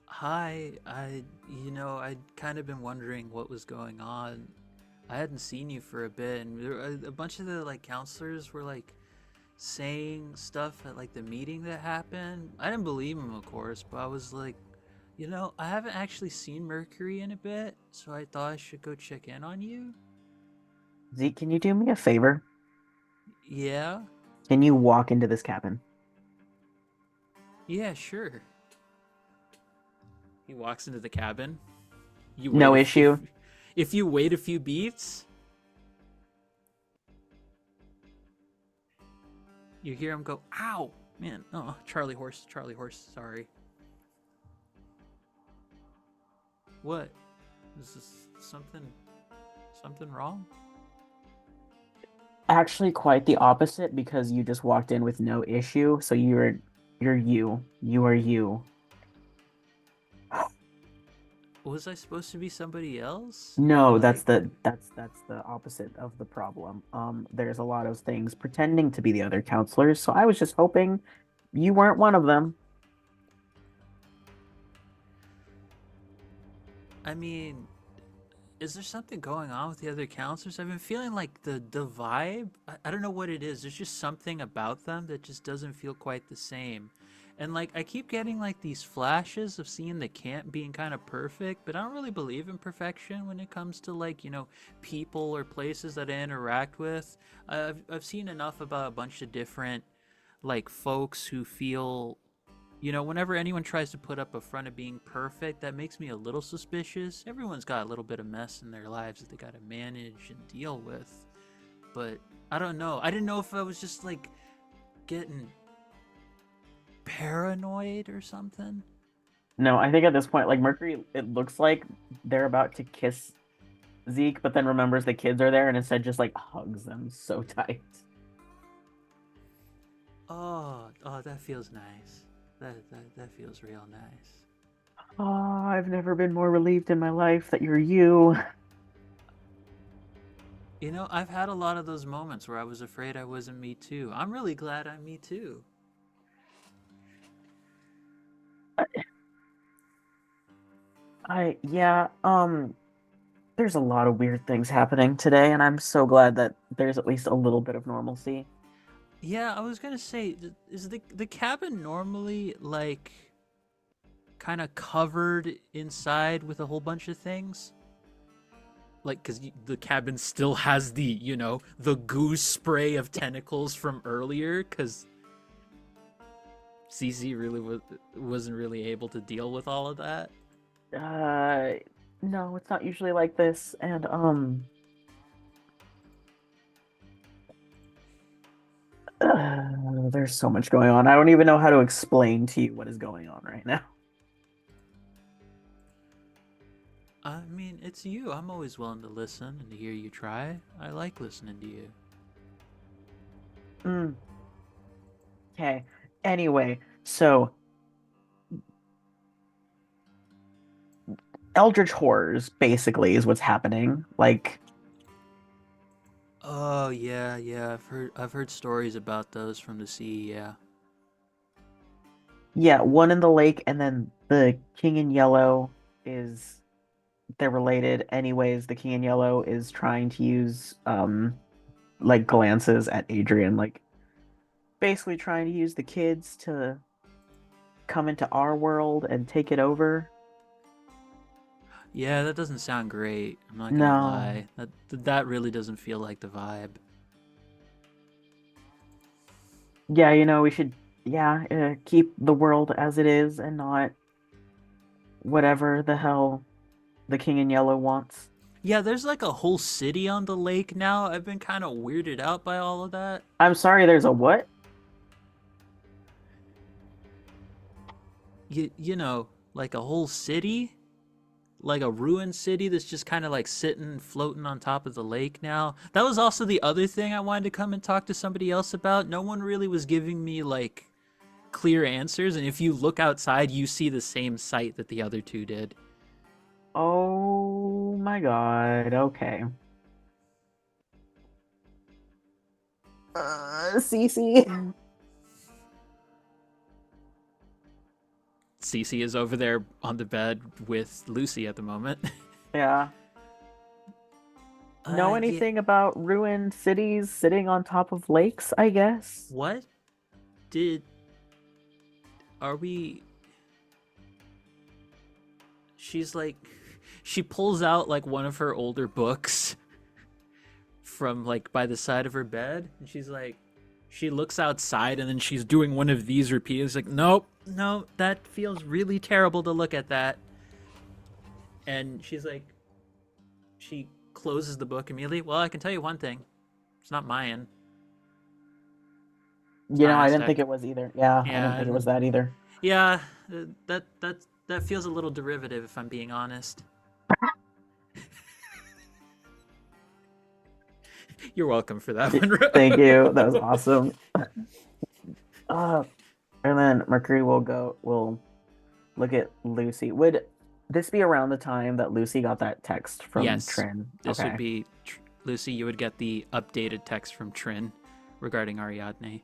Hi, I'd kind of been wondering what was going on. I hadn't seen you for a bit, and a bunch of the counselors were saying stuff at the meeting that happened. I didn't believe them, of course, but I was like, I haven't actually seen Mercury in a bit, so I thought I should go check in on you. Zeke, can you do me a favor? Yeah? Can you walk into this cabin? Yeah, sure. He walks into the cabin. No issue. If you wait a few beats, you hear him go, ow! Man, oh, Charlie horse, sorry. What? Is this something wrong? Actually, quite the opposite, because you just walked in with no issue, so you're you. You are you. Was I supposed to be somebody else? No, that's the opposite of the problem. There's a lot of things pretending to be the other counselors, so I was just hoping you weren't one of them. I mean, is there something going on with the other counselors? I've been feeling like the vibe, I don't know what it is. There's just something about them that just doesn't feel quite the same. And I keep getting these flashes of seeing the camp being kind of perfect, but I don't really believe in perfection when it comes to people or places that I interact with. I've seen enough about a bunch of different folks who feel, whenever anyone tries to put up a front of being perfect, that makes me a little suspicious. Everyone's got a little bit of mess in their lives that they got to manage and deal with. But I don't know. I didn't know if I was just getting paranoid or something. No, I think at this point, Mercury, it looks like they're about to kiss Zeke, but then remembers the kids are there and instead just hugs them so tight. Oh, that feels nice. That feels real nice. Oh, I've never been more relieved in my life that you're you. I've had a lot of those moments where I was afraid I wasn't me too. I'm really glad I'm me too. There's a lot of weird things happening today, and I'm so glad that there's at least a little bit of normalcy. Yeah, I was gonna say, is the cabin normally like kind of covered inside with a whole bunch of things? Like, because the cabin still has the, the goose spray of tentacles from earlier, because CC really wasn't really able to deal with all of that. No, it's not usually like this, and there's so much going on. I don't even know how to explain to you what is going on right now. I mean, it's you. I'm always willing to listen and to hear you try. I like listening to you. Okay. Anyway, so Eldritch horrors basically is what's happening. Like, Oh yeah, I've heard stories about those from the sea. Yeah. yeah, one in the lake, and then the King in Yellow is they're related. Anyways, the King in Yellow is trying to use like glances at Adrian, like basically trying to use the kids to come into our world and take it over. Yeah, that doesn't sound great. I'm not gonna No. lie. That really doesn't feel like the vibe. Yeah, we should keep the world as it is and not whatever the hell the King in Yellow wants. Yeah, there's like a whole city on the lake now. I've been kind of weirded out by all of that. I'm sorry, there's a what? Like a whole city? Like a ruined city that's just kind of like sitting, floating on top of the lake now. That was also the other thing I wanted to come and talk to somebody else about. No one really was giving me like clear answers, and if you look outside, you see the same sight that the other two did. Oh my god, okay. Cece. Cece is over there on the bed with Lucy at the moment. Yeah. Know Yeah. anything about ruined cities sitting on top of lakes, I guess? What are we? She's like, she pulls out like one of her older books from like by the side of her bed, and she's like, she looks outside, and then she's doing one of these repeated. It's like, nope, no, that feels really terrible to look at that. And she's like, she closes the book immediately. Well, I can tell you one thing, it's not Mayan. I didn't think it was either. Yeah, I didn't think it was that either. Yeah, that feels a little derivative, if I'm being honest. You're welcome for that, Monroe. Thank you. That was awesome. And then Mercury will look at Lucy. Would this be around the time that Lucy got that text from Yes. Trin? This would be Lucy. You would get the updated text from Trin regarding Ariadne.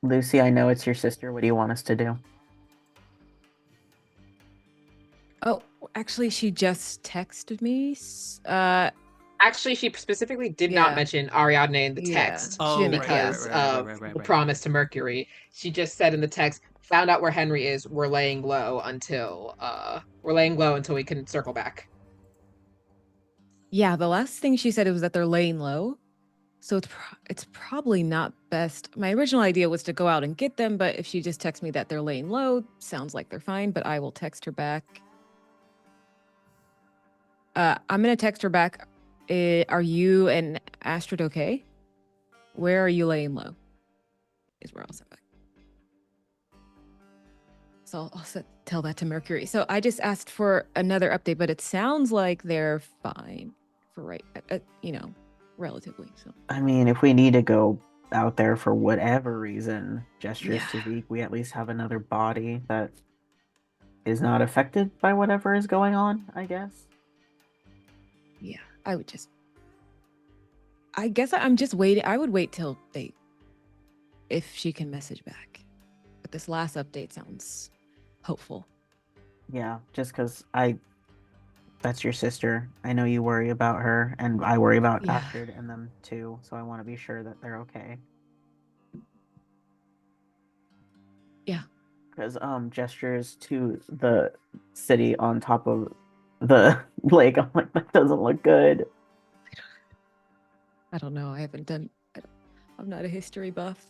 Lucy, I know it's your sister. What do you want us to do? Oh, actually, she just texted me. Actually, she specifically did not Yeah. mention Ariadne in the Yeah. text Oh, She didn't because of right. the promise to Mercury. She just said in the text, "Found out where Henry is. We're laying low until we can circle back." Yeah, the last thing she said was that they're laying low. So it's probably not best. My original idea was to go out and get them, but if she just texts me that they're laying low, sounds like they're fine, but I will text her back. I'm going to text her back. Are you and Astrid okay? Where are you laying low? Is where I'll send back. So I'll tell that to Mercury. So I just asked for another update, but it sounds like they're fine for relatively. So I mean, if we need to go out there for whatever reason, gestures to Zeke, we at least have another body that is not affected by whatever is going on, I guess. Yeah, I guess I'm just waiting. I would wait till if she can message back. But this last update sounds hopeful. Yeah, just because that's your sister. I know you worry about her, and I worry about Yeah. Astrid and them too, so I want to be sure that they're okay. Yeah. Because gestures to the city on top of the lake. I'm like, that doesn't look good. I don't know. I'm not a history buff.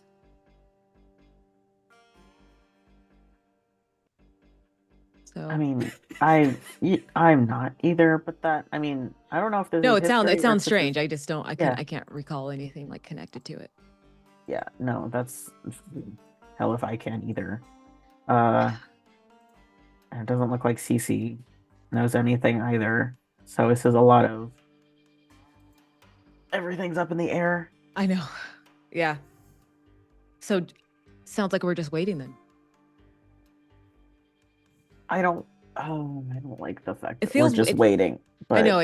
So I mean, I'm not either, but I mean, I don't know if this no, is it sounds history or if this strange. is- I just don't. Yeah. I can't recall anything like connected to it. Yeah, no, that's hell if I can either. And it doesn't look like Cece knows anything either. So this is a lot of everything's up in the air. I know. Yeah. So sounds like we're just waiting then. I don't like the fact It that we're feels- just it- waiting. But I know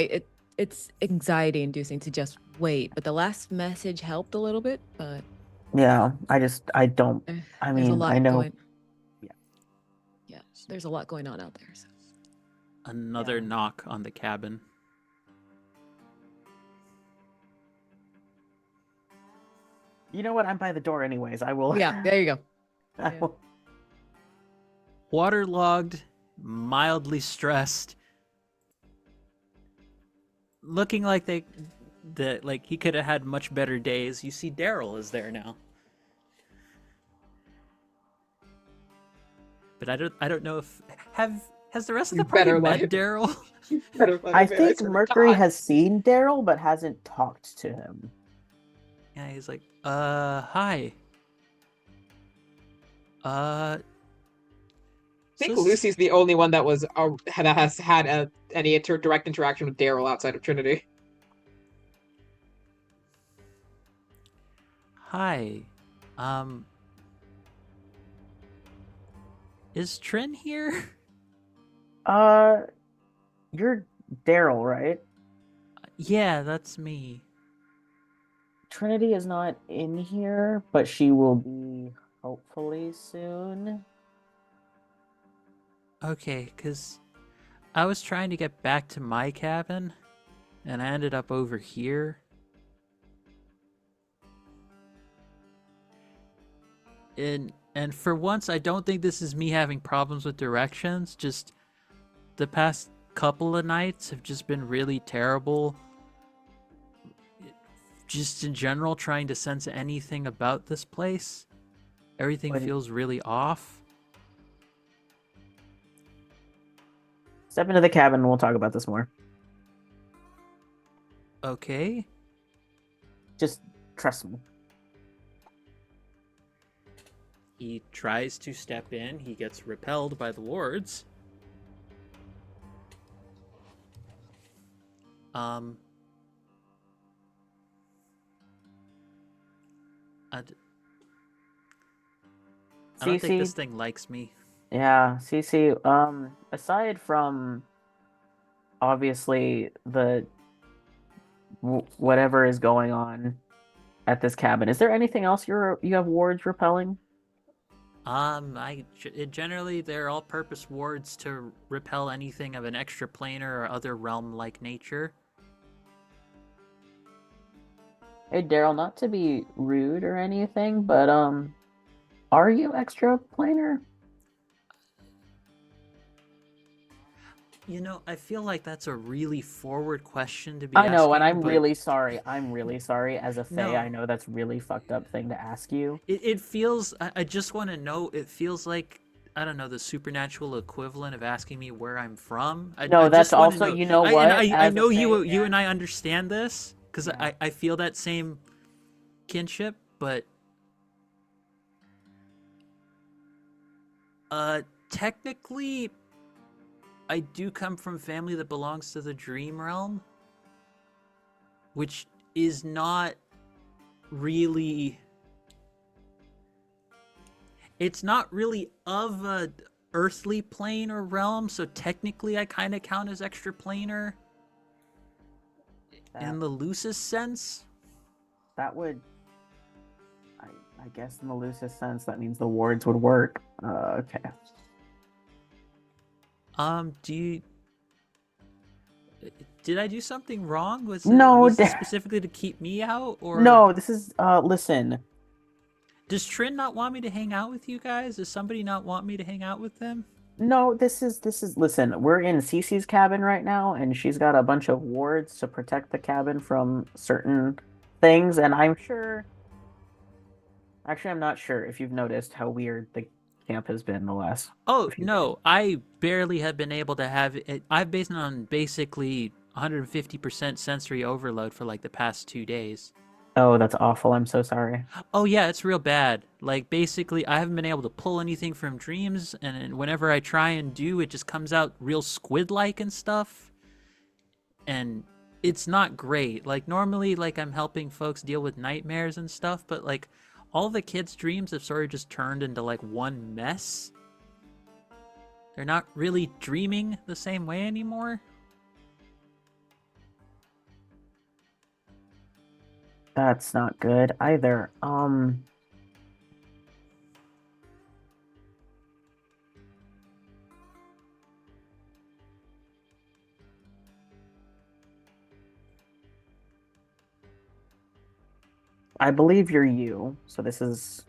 it's anxiety inducing to just wait, but the last message helped a little bit, but yeah, I don't I there's a mean, lot I know going. Yeah. Yeah, there's a lot going on out there. So. Another Yeah. knock on the cabin. You know what? I'm by the door anyways. I will Yeah, there you go. I Yeah. will- Waterlogged, mildly stressed, looking like like he could have had much better days. You see Daryl is there now. But I don't know if has the rest of You the party better met let- Daryl? I think Mercury has seen Daryl but hasn't talked to him. Yeah, he's like, hi. I think so- Lucy's the only one that has had any direct interaction with Daryl outside of Trinity. Hi. Is Trin here? You're Daryl, right? Yeah, that's me. Trinity is not in here, but she will be hopefully soon. Okay, because I was trying to get back to my cabin, and I ended up over here. And for once, I don't think this is me having problems with directions. Just the past couple of nights have just been really terrible. Just in general, trying to sense anything about this place. Everything What- feels really off. Step into the cabin and we'll talk about this more. Okay. Just trust me. He tries to step in. He gets repelled by the wards. I don't think this Cece, thing likes me. yeah, Cece, aside from obviously the whatever is going on at this cabin, is there anything else you have wards repelling? Generally they're all-purpose wards to repel anything of an extraplanar or other realm-like nature. Hey Daryl, not to be rude or anything, but are you extra planar? You know, I feel like that's a really forward question to be I know, and asking, I'm but really sorry. I'm really sorry. As a Fae, No. I know that's really fucked up thing to ask you. It feels. I just want to know. It feels like, I don't know, the supernatural equivalent of asking me where I'm from. No, I that's just wanna also- know. you know I, what? and I As a know Fae, you yeah. and I understand this because Yeah. I feel that same kinship, but technically, I do come from family that belongs to the dream realm, which is not really. It's not really of a earthly plane or realm, so technically I kind of count as extraplanar in the loosest sense. That would, I guess, in the loosest sense, that means the wards would work. Okay. Do you? Did I do something wrong? No, Was this specifically to keep me out, or no, this is listen. does Trin not want me to hang out with you guys? Does somebody not want me to hang out with them? No, this is listen, we're in Cece's cabin right now, and she's got a bunch of wards to protect the cabin from certain things, and I'm sure actually I'm not sure if you've noticed how weird the camp has been the last Oh few days. no, I barely have been able to have it. I've been on basically 150% sensory overload for like the past 2 days. Oh, that's awful. I'm so sorry. Oh yeah, it's real bad. Like basically, I haven't been able to pull anything from dreams, and whenever I try and do, it just comes out real squid-like and stuff. And it's not great. Like normally, like I'm helping folks deal with nightmares and stuff, but like all the kids' dreams have sort of just turned into like one mess. They're not really dreaming the same way anymore. That's not good either. I believe you're you, so this is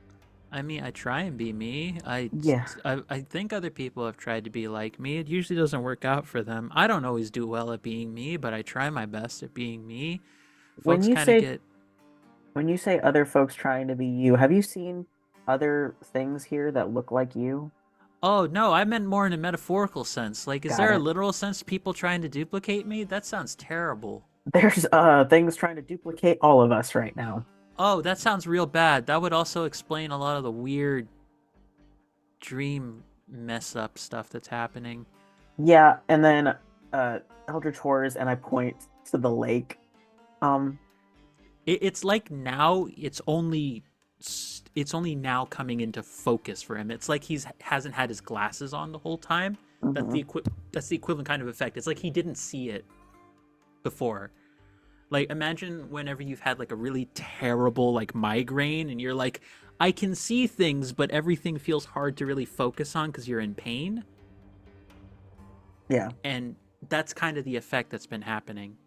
I mean, I try and be me. yeah. I think other people have tried to be like me. It usually doesn't work out for them. I don't always do well at being me, but I try my best at being me. When Folks you kind of say get. when you say other folks trying to be you, have you seen other things here that look like you? Oh no, I meant more in a metaphorical sense. Like, is Got there a it. literal sense people trying to duplicate me? That sounds terrible. There's things trying to duplicate all of us right now. Oh, that sounds real bad. That would also explain a lot of the weird dream mess up stuff that's happening. Yeah, and then Eldritch Horrors, and I point to the lake. Um, It's like now it's only now coming into focus for him. It's like he's hasn't had his glasses on the whole time. mhm. That's the equivalent kind of effect. It's like he didn't see it before. Like imagine whenever you've had like a really terrible like migraine and you're like I can see things but everything feels hard to really focus on cuz you're in pain, Yeah. and that's kind of the effect that's been happening,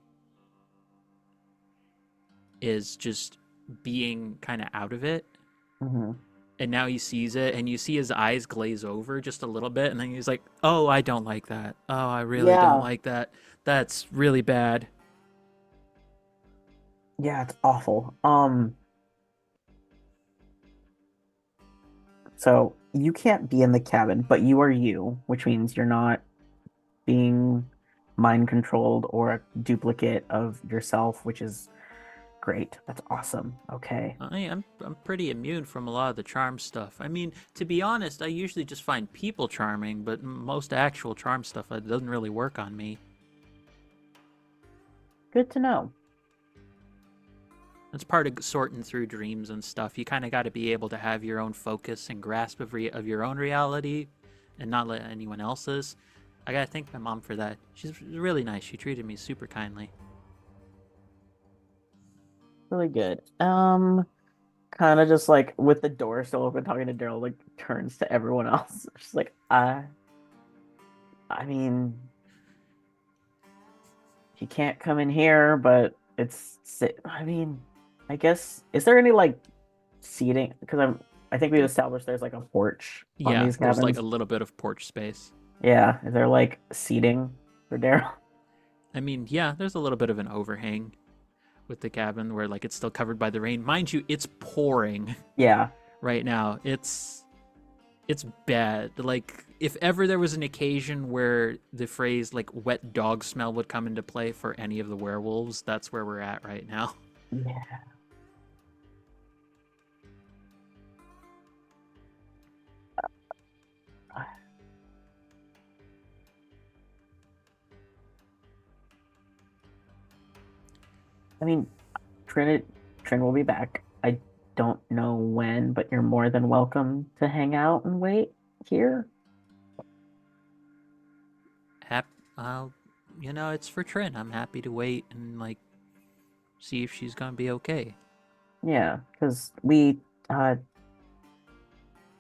is just being kind of out of it. hmm And now he sees it and you see his eyes glaze over just a little bit and then he's like, oh, I don't like that. Oh, I really don't Yeah. like that. That's really bad. Yeah, it's awful. So you can't be in the cabin, but you are you, which means you're not being mind controlled or a duplicate of yourself, which is great. That's awesome. Okay. I'm pretty immune from a lot of the charm stuff. I mean, to be honest, I usually just find people charming, but most actual charm stuff doesn't really work on me. Good to know. That's part of sorting through dreams and stuff. You kind of got to be able to have your own focus and grasp of your own reality and not let anyone else's. I got to thank my mom for that. She's really nice. She treated me super kindly. Really good. Kind of just like with the door still open, talking to Daryl, like turns to everyone else. She's like, I mean, he can't come in here, but I mean, I guess, is there any like seating? Because I think we've established there's like a porch on Yeah, these there's like cabins. a little bit of porch space. Yeah, is there like seating for Daryl? I mean, yeah, there's a little bit of an overhang with the cabin where like it's still covered by the rain. Mind you, it's pouring Yeah. right now. It's bad. Like if ever there was an occasion where the phrase like wet dog smell would come into play for any of the werewolves, that's where we're at right now. Yeah. I mean, Trin will be back. I don't know when, but you're more than welcome to hang out and wait here. Hap it's for Trin. I'm happy to wait and like see if she's gonna be okay. Yeah, because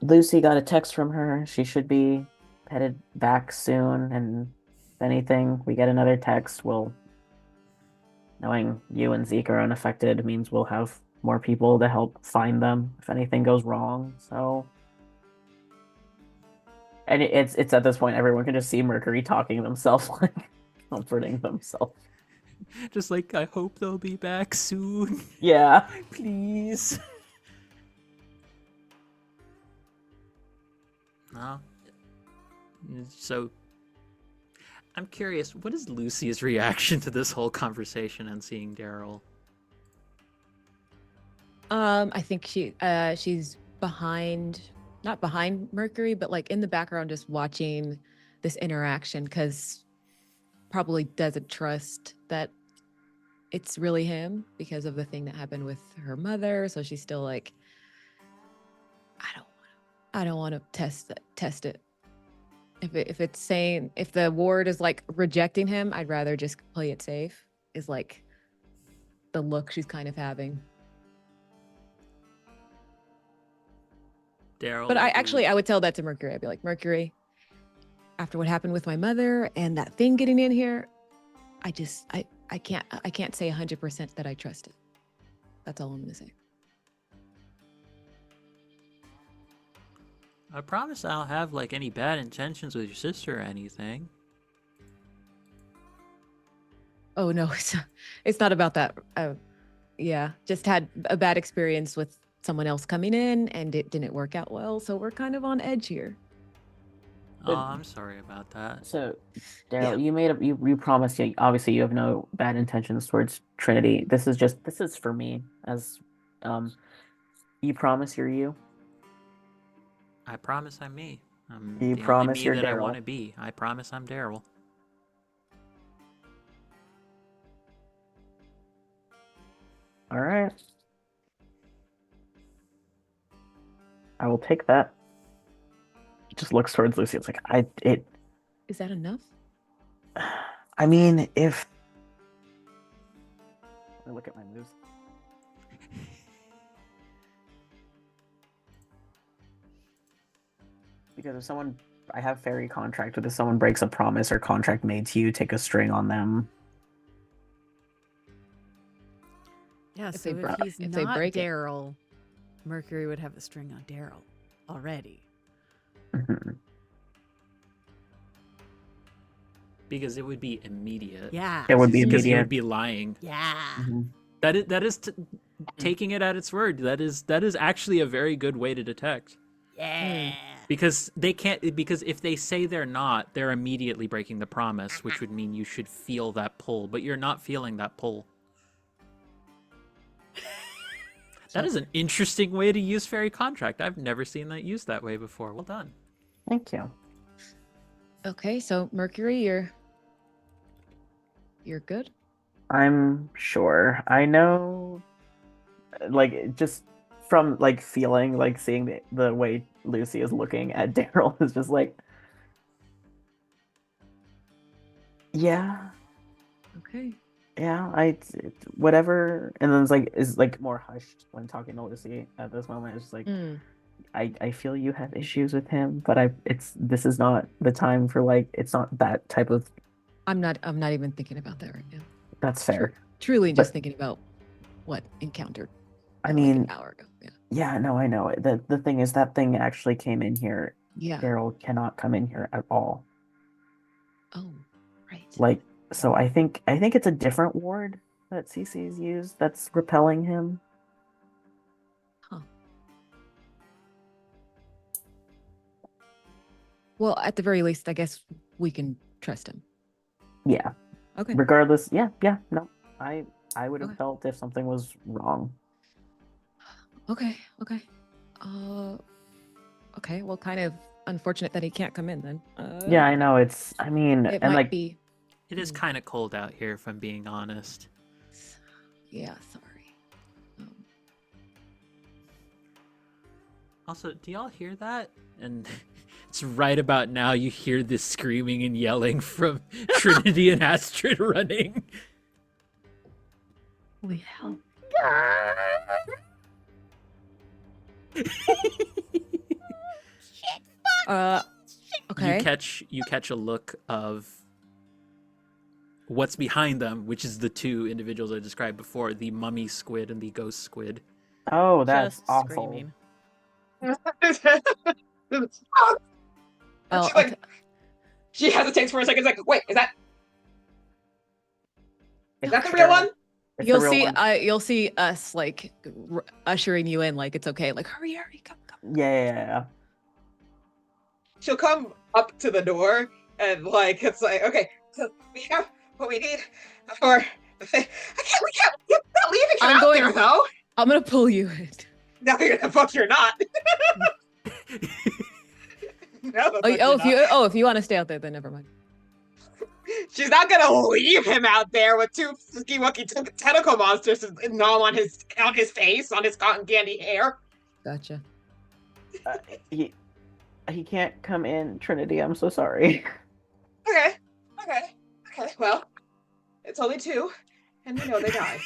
Lucy got a text from her. She should be headed back soon, and if anything, we get another text, knowing you and Zeke are unaffected means we'll have more people to help find them if anything goes wrong. So, and it's at this point everyone can just see Mercury talking to themselves, like comforting themselves. Just like, I hope they'll be back soon. Yeah. Please. No. So, I'm curious, what is Lucy's reaction to this whole conversation and seeing Daryl? I think she's not behind Mercury, but like in the background, just watching this interaction, because probably doesn't trust that it's really him because of the thing that happened with her mother. So she's still like, I don't want to test it. If the ward is like rejecting him, I'd rather just play it safe. Is like the look she's kind of having. Daryl. But I would tell that to Mercury. I'd be like, Mercury, after what happened with my mother and that thing getting in here, I can't say 100% that I trust it. That's all I'm gonna say. I promise I don't have like any bad intentions with your sister or anything. Oh no, it's not about that. Yeah, just had a bad experience with someone else coming in, and it didn't work out well. So we're kind of on edge here. Oh, I'm sorry about that. So, Daryl, you promised. Obviously, you have no bad intentions towards Trinity. This is for me as, you promise you're you. I promise I'm me. I'm You the promise only me you're that I Daryl. want to be. I promise I'm Daryl. All right. I will take that. Just looks towards Lucy. It's like Is that enough? I mean, if let me look at my moves. Because I have fairy contract with, if someone breaks a promise or contract made to you, take a string on them. Yeah, If so they break- if he's if they not break it. Daryl, Mercury would have a string on Daryl already. Mhm. Because it would be immediate. Yeah. It would be Because he immediate. would be lying. Yeah. Mhm. That is taking it at its word. That is actually a very good way to detect. Yeah. Because they can't. Because if they say they're not, they're immediately breaking the promise, which would mean you should feel that pull. But you're not feeling that pull. That is an interesting way to use fairy contract. I've never seen that used that way before. Well done. Thank you. Okay, so Mercury, you're good. I'm sure. I know, like, just from like feeling, like seeing the way Lucy is looking at Daryl is just like, yeah, Okay. yeah, whatever. And then is like more hushed when talking to Lucy at this moment. It's just like, I feel you have issues with him, but this is not the time for, like, it's not that type of. I'm not even thinking about that right now. That's fair. Truly But- just thinking about what encountered. I like mean, an hour ago. Yeah. yeah, no, I know. The thing is, that thing actually came in here. Yeah. Daryl cannot come in here at all. Oh, right. Like, so I think it's a different ward that CC's used that's repelling him. Huh. Well, at the very least, I guess we can trust him. Yeah. Okay. Regardless, yeah, no. I would have Okay. felt if something was wrong. Okay. Okay. Well, kind of unfortunate that he can't come in then. Yeah, I know. I mean, It and might like, be. It is kind of cold out here, if I'm being honest. Yeah. Sorry. Also, do y'all hear that? And it's right about now you hear this screaming and yelling from Trinity and Astrid running. Holy hell. Okay. you catch a look of what's behind them, which is the two individuals I described before, the mummy squid and the ghost squid. Oh, that's Just awful. screaming. Oh, She's like, she hesitates for a second. She's like, wait, is that the real one? It's the you'll real see. one. You'll see us like ushering you in, like it's okay. Like hurry, come. Yeah. She'll come up to the door and like it's like, okay, so we have what we need for the thing. We can't not leaving it out there though. I'm gonna pull you in. No, the fuck you're not. No, the fuck you're not. If you want to stay out there, then never mind. She's not gonna leave him out there with two flicky wucky tentacle monsters gnawing on his face, on his cotton candy hair. Gotcha. He can't come in, Trinity. I'm so sorry. Okay. Well, it's only two, and we know they die.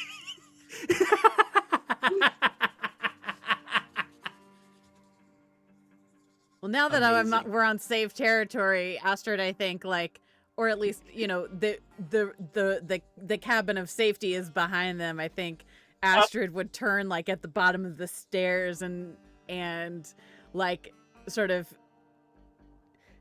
Well, now that Amazing. we're on safe territory, Astrid, I think, like, or at least, you know, the cabin of safety is behind them. I think Astrid would turn like at the bottom of the stairs and like sort of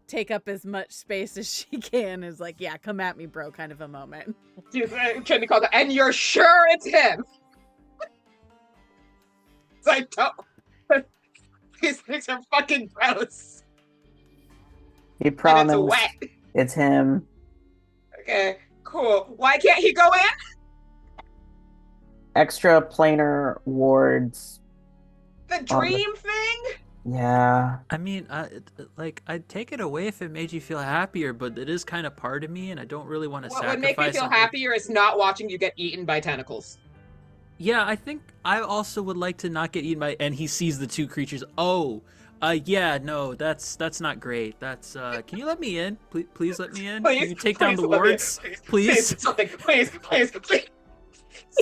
take up as much space as she can. Is like, yeah, come at me, bro, kind of a moment. She's trying to call that, and you're sure it's him? It's like, don't. These things are fucking gross. He And it's promised. wet. It's him. Okay, cool. Why can't he go in? Extra planar wards. The dream thing? Yeah. I mean, like, I'd take it away if it made you feel happier, but it is kind of part of me, and I don't really want to What sacrifice. would make me feel something. happier is not watching you get eaten by tentacles. Yeah, I think I also would like to not get eaten by. And he sees the two creatures. Oh, yeah, no, that's not great. That's can you let me in? Please let me in. Please, can you take down the let me in. wards, please? Something, please. Can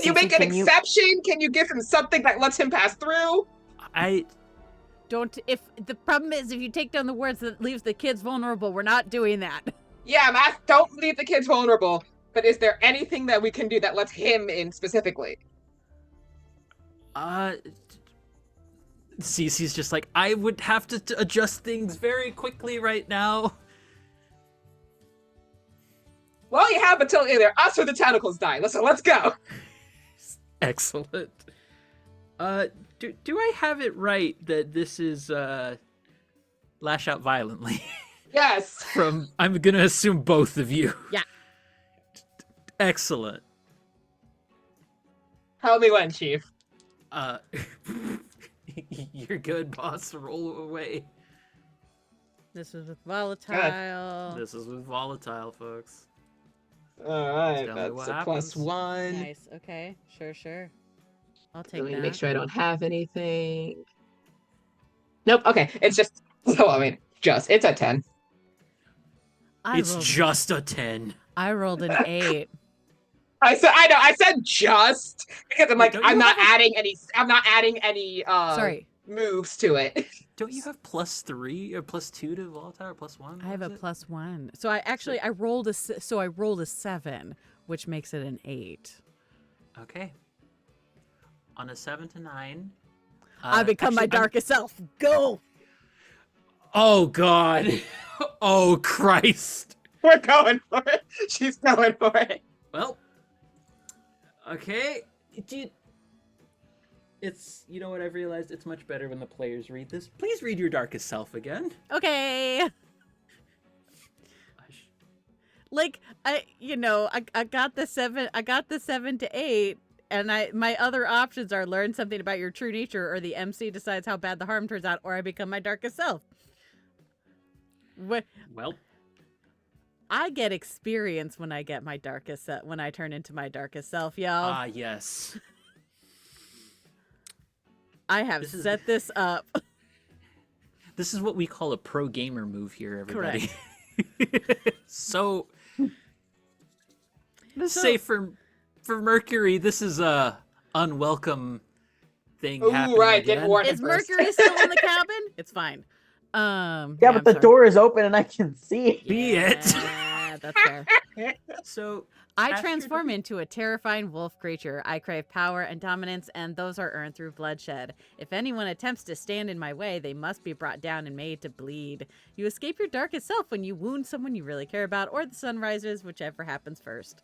you make an exception? Can you give him something that lets him pass through? Don't. If the problem is, if you take down the words that leaves the kids vulnerable, we're not doing that. Yeah, Matt, don't leave the kids vulnerable. But is there anything that we can do that lets him in specifically? Cece's just like, I would have to adjust things very quickly right now. Well, you have until either us or the tentacles die. So let's go. Excellent. Do I have it right that this is lash out violently? Yes. From, I'm gonna assume both of you. Yeah. Excellent. Tell me when, Chief. You're good, boss. Roll away. This is with volatile. This is with volatile, folks. Alright, Tell me that's what a happens. +1. Nice. Okay. Sure. I'll take Let me that. make sure I don't have anything. Nope, okay. It's just, so I mean, it's at 10. It's just a 10. I rolled an 8. I said just because I'm like, Don't I'm you not have adding any Sorry. moves to it. Don't you have +3 or +2 to volatile or +1? I have a What was it? +1. So I rolled a 7, which makes it an 8. Okay. On a 7 to 9. I become my darkest self. Go. Oh God. Oh Christ. We're going for it. She's going for it. Well. Okay. It's, you know what, I've realized it's much better when the players read this. Please read your darkest self again. Okay. Like I got the 7. I got the 7 to 8, and my other options are learn something about your true nature, or the MC decides how bad the harm turns out, or I become my darkest self. Well. I get experience when I get my darkest when I turn into my darkest self, y'all. Ah, yes. I have set this up. This is what we call a pro gamer move here, everybody. Correct. So, let's say for Mercury, this is a unwelcome thing happening Ooh, right, again. didn't warn him Is first. Mercury still in the cabin? It's fine. Yeah, I'm but the sorry. door is open and I can see. Be it. Yeah, that's fair. So I Astrid- transform into a terrifying wolf creature. I crave power and dominance, and those are earned through bloodshed. If anyone attempts to stand in my way, they must be brought down and made to bleed. You escape your darkest self when you wound someone you really care about, or the sun rises, whichever happens first.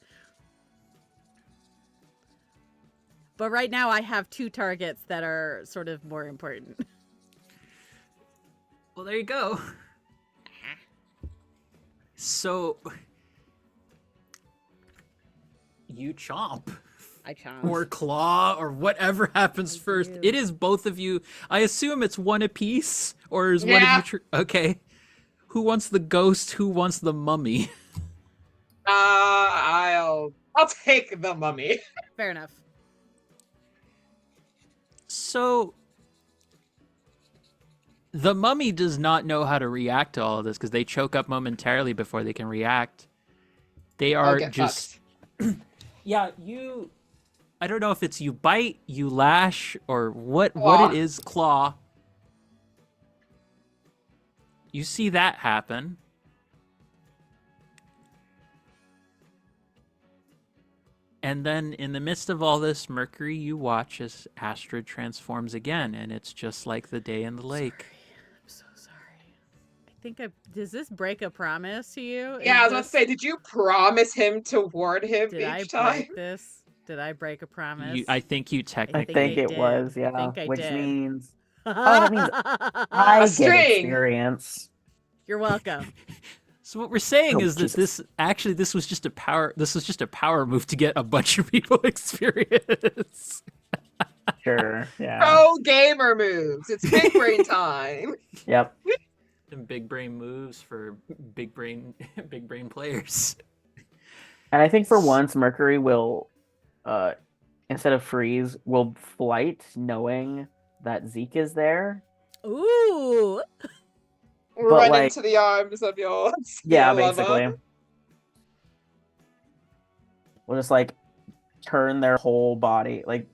But right now, I have 2 targets that are sort of more important. Well, there you go. So you chomp I chomp. or claw or whatever happens first. do. It is both of you. I assume it's one apiece, or is one Yeah. of you? Okay. Who wants the ghost? Who wants the mummy? I'll take the mummy. Fair enough. So the mummy does not know how to react to all of this because they choke up momentarily before they can react. They I'll are get just fucked. yeah, you I don't know if it's you bite, you lash, or what Claw. it is, claw. You see that happen. And then in the midst of all this, Mercury, you watch as Astrid transforms again, and it's just like the day in the lake. I'm so sorry. I think does this break a promise to you? Yeah, I was about to say, did you promise him to warn him Did I each time? break this? Did I break a promise? I think you I technically think I it did. was, I yeah. think I Which did. means that means I A get string. experience. You're welcome. So what we're saying Oh, is that Jesus. this was just a power move to get a bunch of people experience. Sure, yeah. Pro gamer moves. It's big brain time. Yep. And big brain moves for big brain players. And I think for once, Mercury will, instead of freeze, will flight, knowing that Zeke is there. Ooh. Run like- into the arms of your Yeah, lover. basically. We'll just like turn their whole body, like,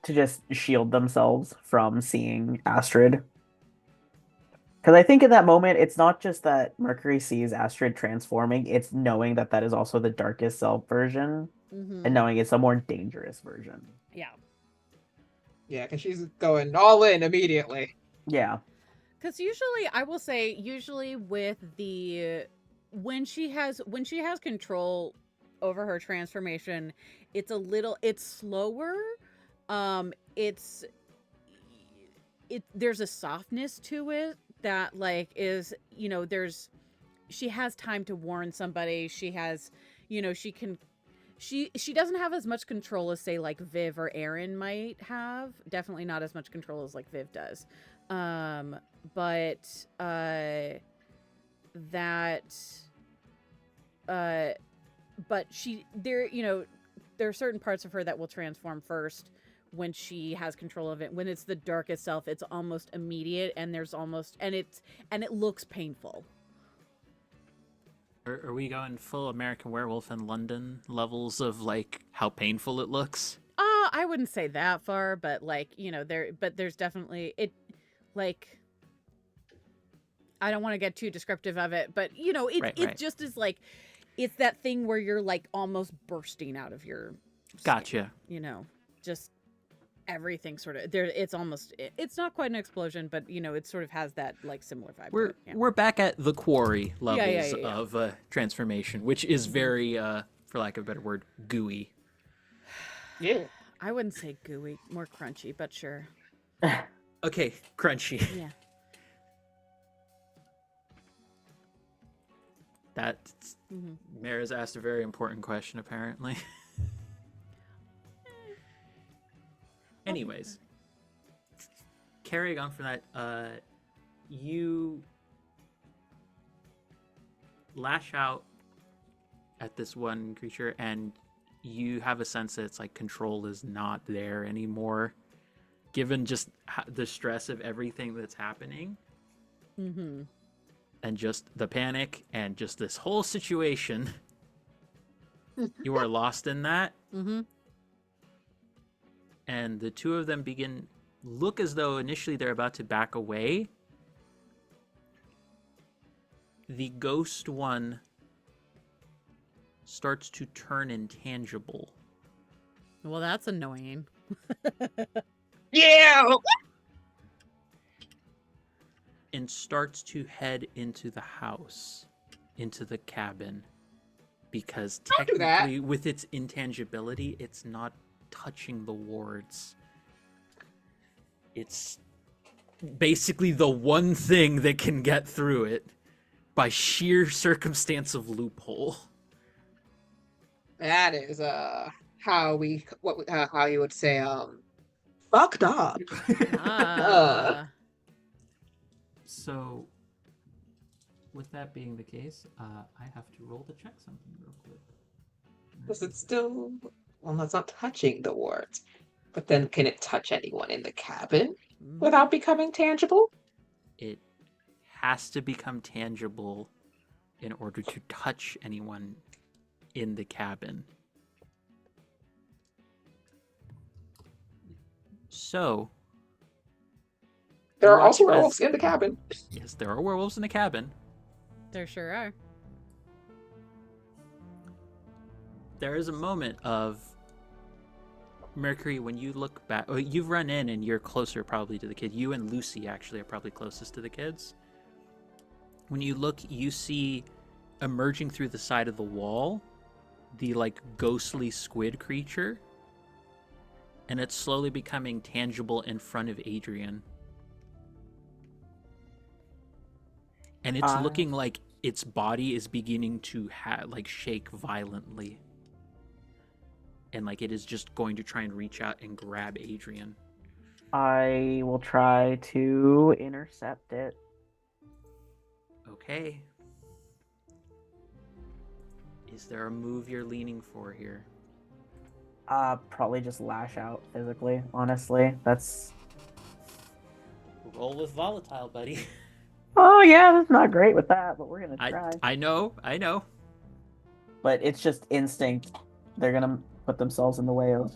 to just shield themselves from seeing Astrid. Because I think in that moment, it's not just that Mercury sees Astrid transforming, it's knowing that that is also the darkest self version, Mhm. and knowing it's a more dangerous version. Yeah. Yeah, because she's going all in immediately. Yeah. Because usually, I will say, usually with when she has control over her transformation, it's slower. There's a softness to it that like is, she has time to warn somebody. She has, she doesn't have as much control as say like Viv or Aaron might have. Definitely not as much control as like Viv does. But there are certain parts of her that will transform first when she has control of it. When it's the darkest self, it's almost immediate, and it looks painful. Are we going full American Werewolf in London levels of like how painful it looks? I wouldn't say that far, but like, there's definitely it, like, I don't want to get too descriptive of it, but it just is like, it's that thing where you're like almost bursting out of your skin, Gotcha. Just everything sort of there. It's not quite an explosion, but it sort of has that like similar vibe. to it, yeah. We're back at the quarry levels yeah. of transformation, which is very, for lack of a better word, gooey. Yeah. I wouldn't say gooey, more crunchy, but sure. Okay, crunchy. Yeah. That Mm-hmm. Mara's asked a very important question, apparently. Anyways, carrying on from that, you lash out at this one creature, and you have a sense that it's like control is not there anymore, given just the stress of everything that's happening. Mm-hmm. And just the panic and just this whole situation. You are lost in that. Mm-hmm. And the two of them begin look as though initially they're about to back away, the ghost one starts to turn intangible Well, that's annoying. Yeah. and starts to head into the house, into the cabin, because Don't do that. technically with its intangibility, it's not touching the wards. It's basically the one thing that can get through it by sheer circumstance of loophole. That is how you would say fucked up. Ah. So, with that being the case, I have to roll to check something real quick. Because it's still, well, it's not touching the wards. But then can it touch anyone in the cabin without becoming tangible? It has to become tangible in order to touch anyone in the cabin. So, There are watch also as- werewolves in the cabin. yes, there are werewolves in the cabin. There sure are. There is a moment of Mercury when you look back. Oh, you've run in and you're closer probably to the kid. You and Lucy actually are probably closest to the kids. When you look, you see emerging through the side of the wall the like ghostly squid creature, and it's slowly becoming tangible in front of Adrian. And it's looking like its body is beginning to like shake violently. And like it is just going to try and reach out and grab Adrian. I will try to intercept it. Okay. Is there a move you're leaning for here? Probably just lash out physically, honestly. That's... Roll with volatile, buddy. Oh yeah, that's not great with that, but we're gonna try. I know. But it's just instinct. They're gonna put themselves in the way of...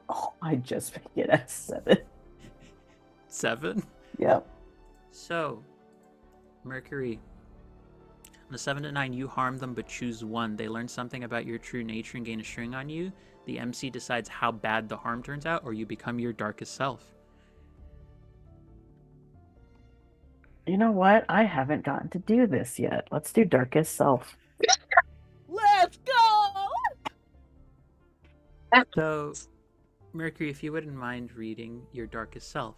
Oh, I just make it at 7. 7? Yep. So, Mercury, on the 7 to 9, you harm them but choose one. They learn something about your true nature and gain a string on you. The MC decides how bad the harm turns out, or you become your darkest self. You know what? I haven't gotten to do this yet. Let's do Darkest Self. Let's go! So, Mercury, if you wouldn't mind reading your darkest self.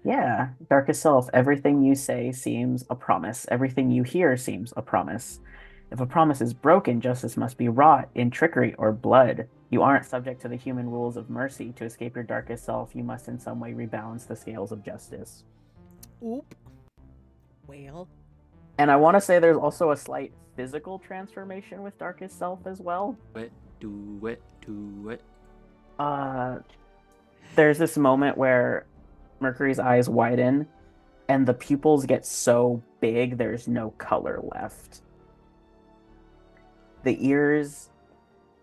Yeah, Darkest Self. Everything you say seems a promise. Everything you hear seems a promise. If a promise is broken, justice must be wrought in trickery or blood. You aren't subject to the human rules of mercy. To escape your darkest self, you must in some way rebalance the scales of justice. Oop. Well. And I want to say there's also a slight physical transformation with Darkest Self as well. Do it. There's this moment where Mercury's eyes widen and the pupils get so big there's no color left. The ears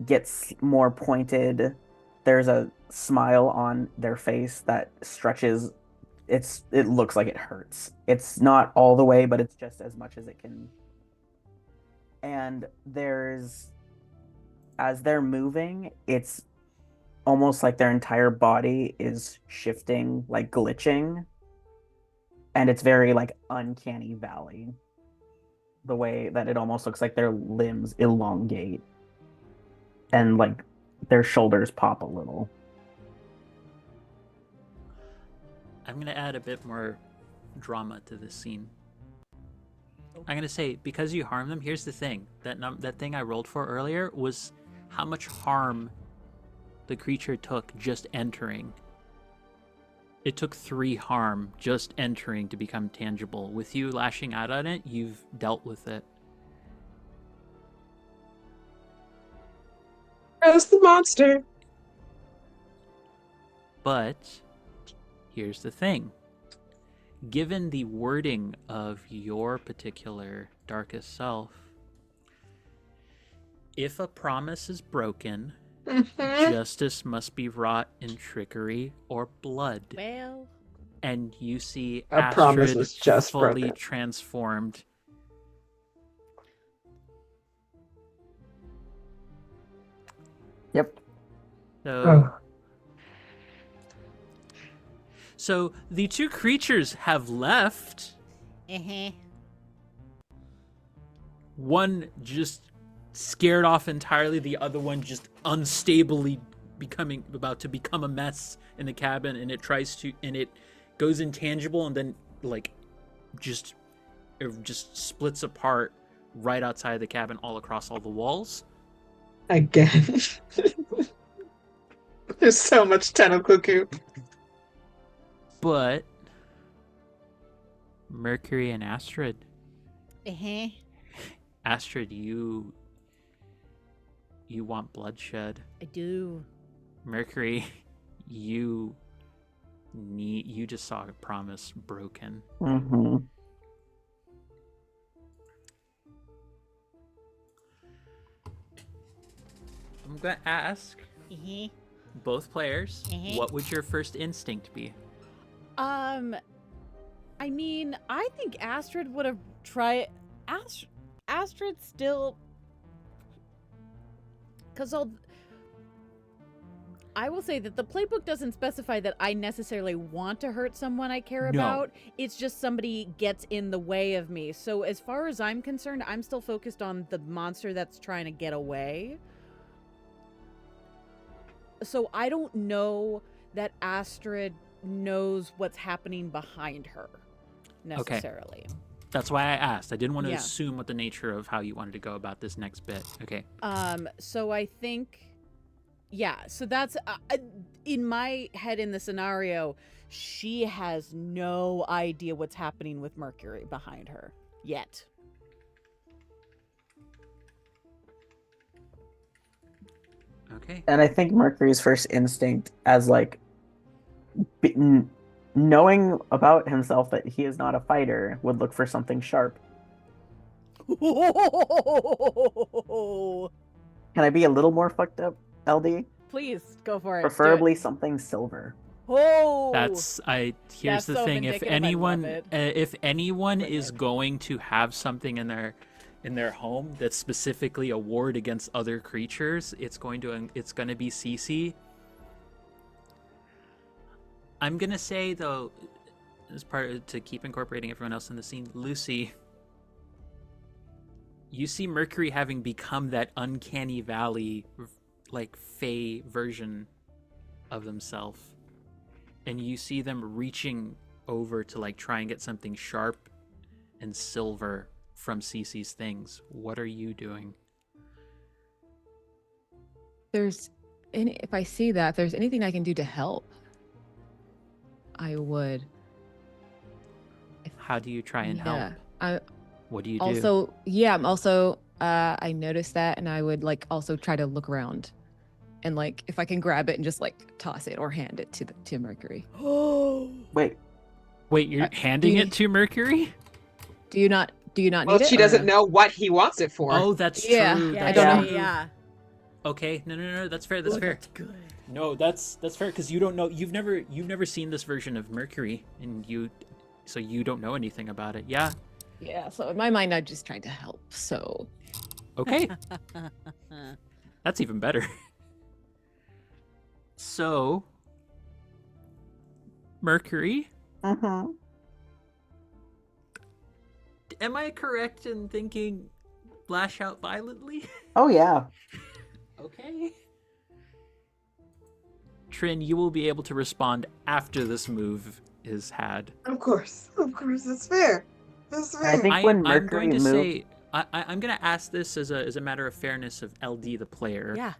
get more pointed. There's a smile on their face that stretches. It looks like it hurts. It's not all the way, but it's just as much as it can. And as they're moving, it's almost like their entire body is shifting, like glitching. And it's very like uncanny valley. The way that it almost looks like their limbs elongate. And like their shoulders pop a little. I'm going to add a bit more drama to this scene. I'm going to say, because you harm them, here's the thing. That thing I rolled for earlier was how much harm the creature took just entering. It took 3 harm just entering to become tangible. With you lashing out on it, you've dealt with it. As the monster. But here's the thing. Given the wording of your particular darkest self, if a promise is broken, Mhm. Justice must be wrought in trickery or blood. Well, And you see A promise Astrid was just fully broken. transformed. Yep. So, so the two creatures have left. uh-huh. One just scared off entirely, the other one just unstably about to become a mess in the cabin, and it goes intangible and then like it just splits apart right outside the cabin, all across all the walls. Again. There's so much tentacle goop. But Mercury and Astrid. Uh-huh. Astrid, you want bloodshed. I do. Mercury, you just saw a promise broken. Mm-hmm. I'm gonna ask Uh-huh. both players, Mhm. what would your first instinct be? I mean, I think Astrid would have tried. Astrid still, because I will say that the playbook doesn't specify that I necessarily want to hurt someone I care No. about. It's just somebody gets in the way of me. So as far as I'm concerned, I'm still focused on the monster that's trying to get away. So I don't know that Astrid knows what's happening behind her necessarily. That's why I asked. I didn't want to Yeah. assume what the nature of how you wanted to go about this next bit. Okay. So I think, yeah, so that's in my head in the scenario, she has no idea what's happening with Mercury behind her yet. Okay. And I think Mercury's first instinct, as like knowing about himself that he is not a fighter, would look for something sharp. Can I be a little more fucked up, LD? Please go for it. Preferably something silver. Oh, Here's That's the so thing. If vindictive, I love anyone it. is going to have something in their home that's specifically a ward against other creatures, it's going to be Cece. I'm gonna say though, as to keep incorporating everyone else in the scene, Lucy, you see Mercury having become that uncanny valley, like Fey version of themselves, and you see them reaching over to like try and get something sharp and silver from Cece's things. What are you doing? If I see that, if there's anything I can do to help, I would. How do you try and help? What do you do? Also, I noticed that, and I would like also try to look around, and like if I can grab it and just like toss it or hand it to Mercury. Wait, you're handing you- it to Mercury? Do you not Well, need it? she or doesn't no? know what he wants it for. Oh, that's Yeah. true. yeah, I That's don't true. know. Yeah. Okay, no, that's fair. That's Oh, fair. That's good. No, that's fair because you don't know. You've never seen this version of Mercury, and so you don't know anything about it. Yeah. Yeah. So in my mind, I'm just trying to help. So Okay. That's even better. So, Mercury, mm-hmm. am I correct in thinking lash out violently? Oh yeah. Okay. Trin, you will be able to respond after this move is had. Of course, that's fair. That's I think when I'm going Mercury to moved, say I'm going to ask this as a matter of fairness of LD the player. Yeah.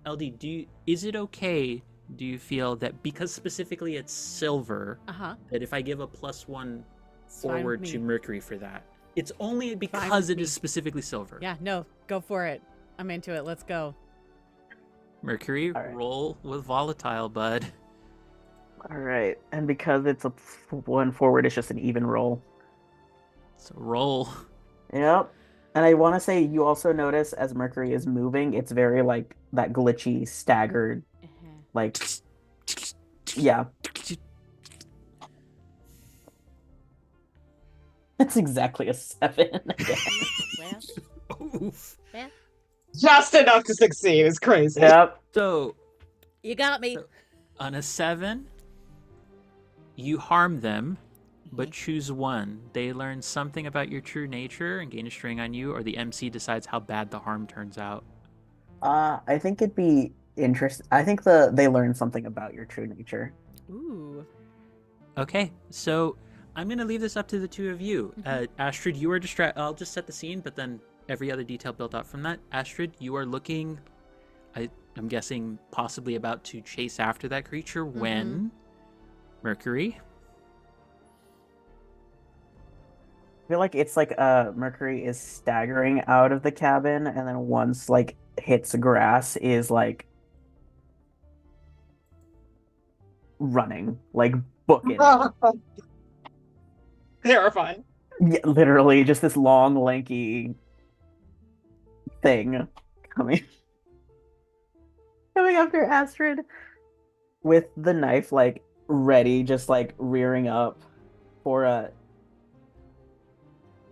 LD, is it okay? Do you feel that because specifically it's silver, Uh-huh. that if I give a +1 fine forward with to me. Mercury for that, it's only because with it me. is specifically silver? Yeah, no, go for it. I'm into it. Let's go. Mercury, All right. roll with volatile, bud. all right, and because it's a 1 forward, it's just an even roll. So roll. Yep. And I want to say you also notice as Mercury is moving, it's very like that glitchy, staggered, like yeah. That's exactly a 7 again. Well, Oof. Just enough to succeed is crazy. Yep. So you got me. on a 7, you harm them, but choose one. They learn something about your true nature and gain a string on you, or the MC decides how bad the harm turns out. I think it'd be interesting. I think they learn something about your true nature. Ooh. Okay, so I'm gonna leave this up to the two of you. Astrid, you are distracted. I'll just set the scene, but then every other detail built out from that. Astrid, you are looking. I'm guessing possibly about to chase after that creature when Mercury. I feel like it's like Mercury is staggering out of the cabin, and then once like hits grass is like running, like booking it. Terrifying. Yeah, literally just this long, lanky thing coming coming after Astrid with the knife like ready, just like rearing up for a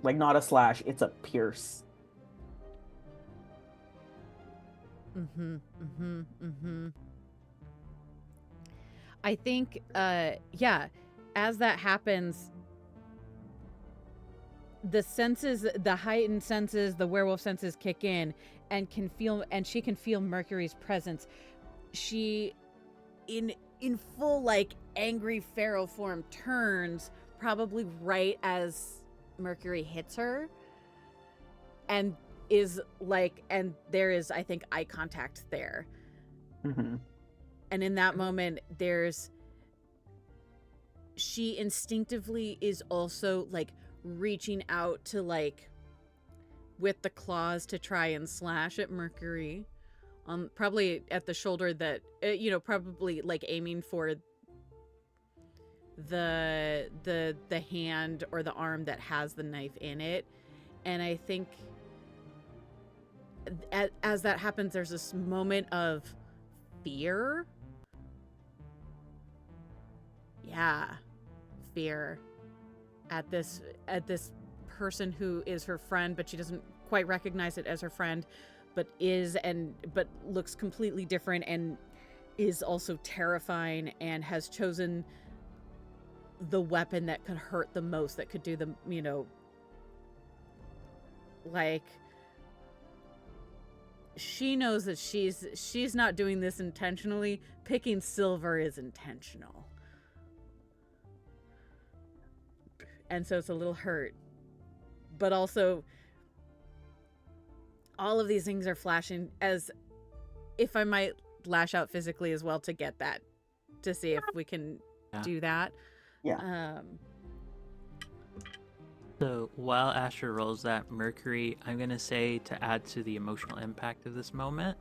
like not a slash, it's a pierce. I think, yeah, as that happens, the senses, the heightened senses, the werewolf senses kick in and she can feel Mercury's presence. She, in full, like, angry feral form, turns probably right as Mercury hits her and is like, and there is, I think, eye contact there. And in that moment, she instinctively is also like reaching out to like with the claws to try and slash at Mercury, probably at the shoulder that probably like aiming for the hand or the arm that has the knife in it. And I think as that happens, there's this moment of fear. Yeah, fear at this person who is her friend, but she doesn't quite recognize it as her friend, but looks completely different and is also terrifying and has chosen the weapon that could hurt the most, that could do the, like, she knows that she's not doing this intentionally. Picking silver is intentional. And so it's a little hurt. But also, all of these things are flashing, as if I might lash out physically as well to get that, to see if we can do that. Yeah. So while Astrid rolls that, Mercury, I'm going to say, to add to the emotional impact of this moment,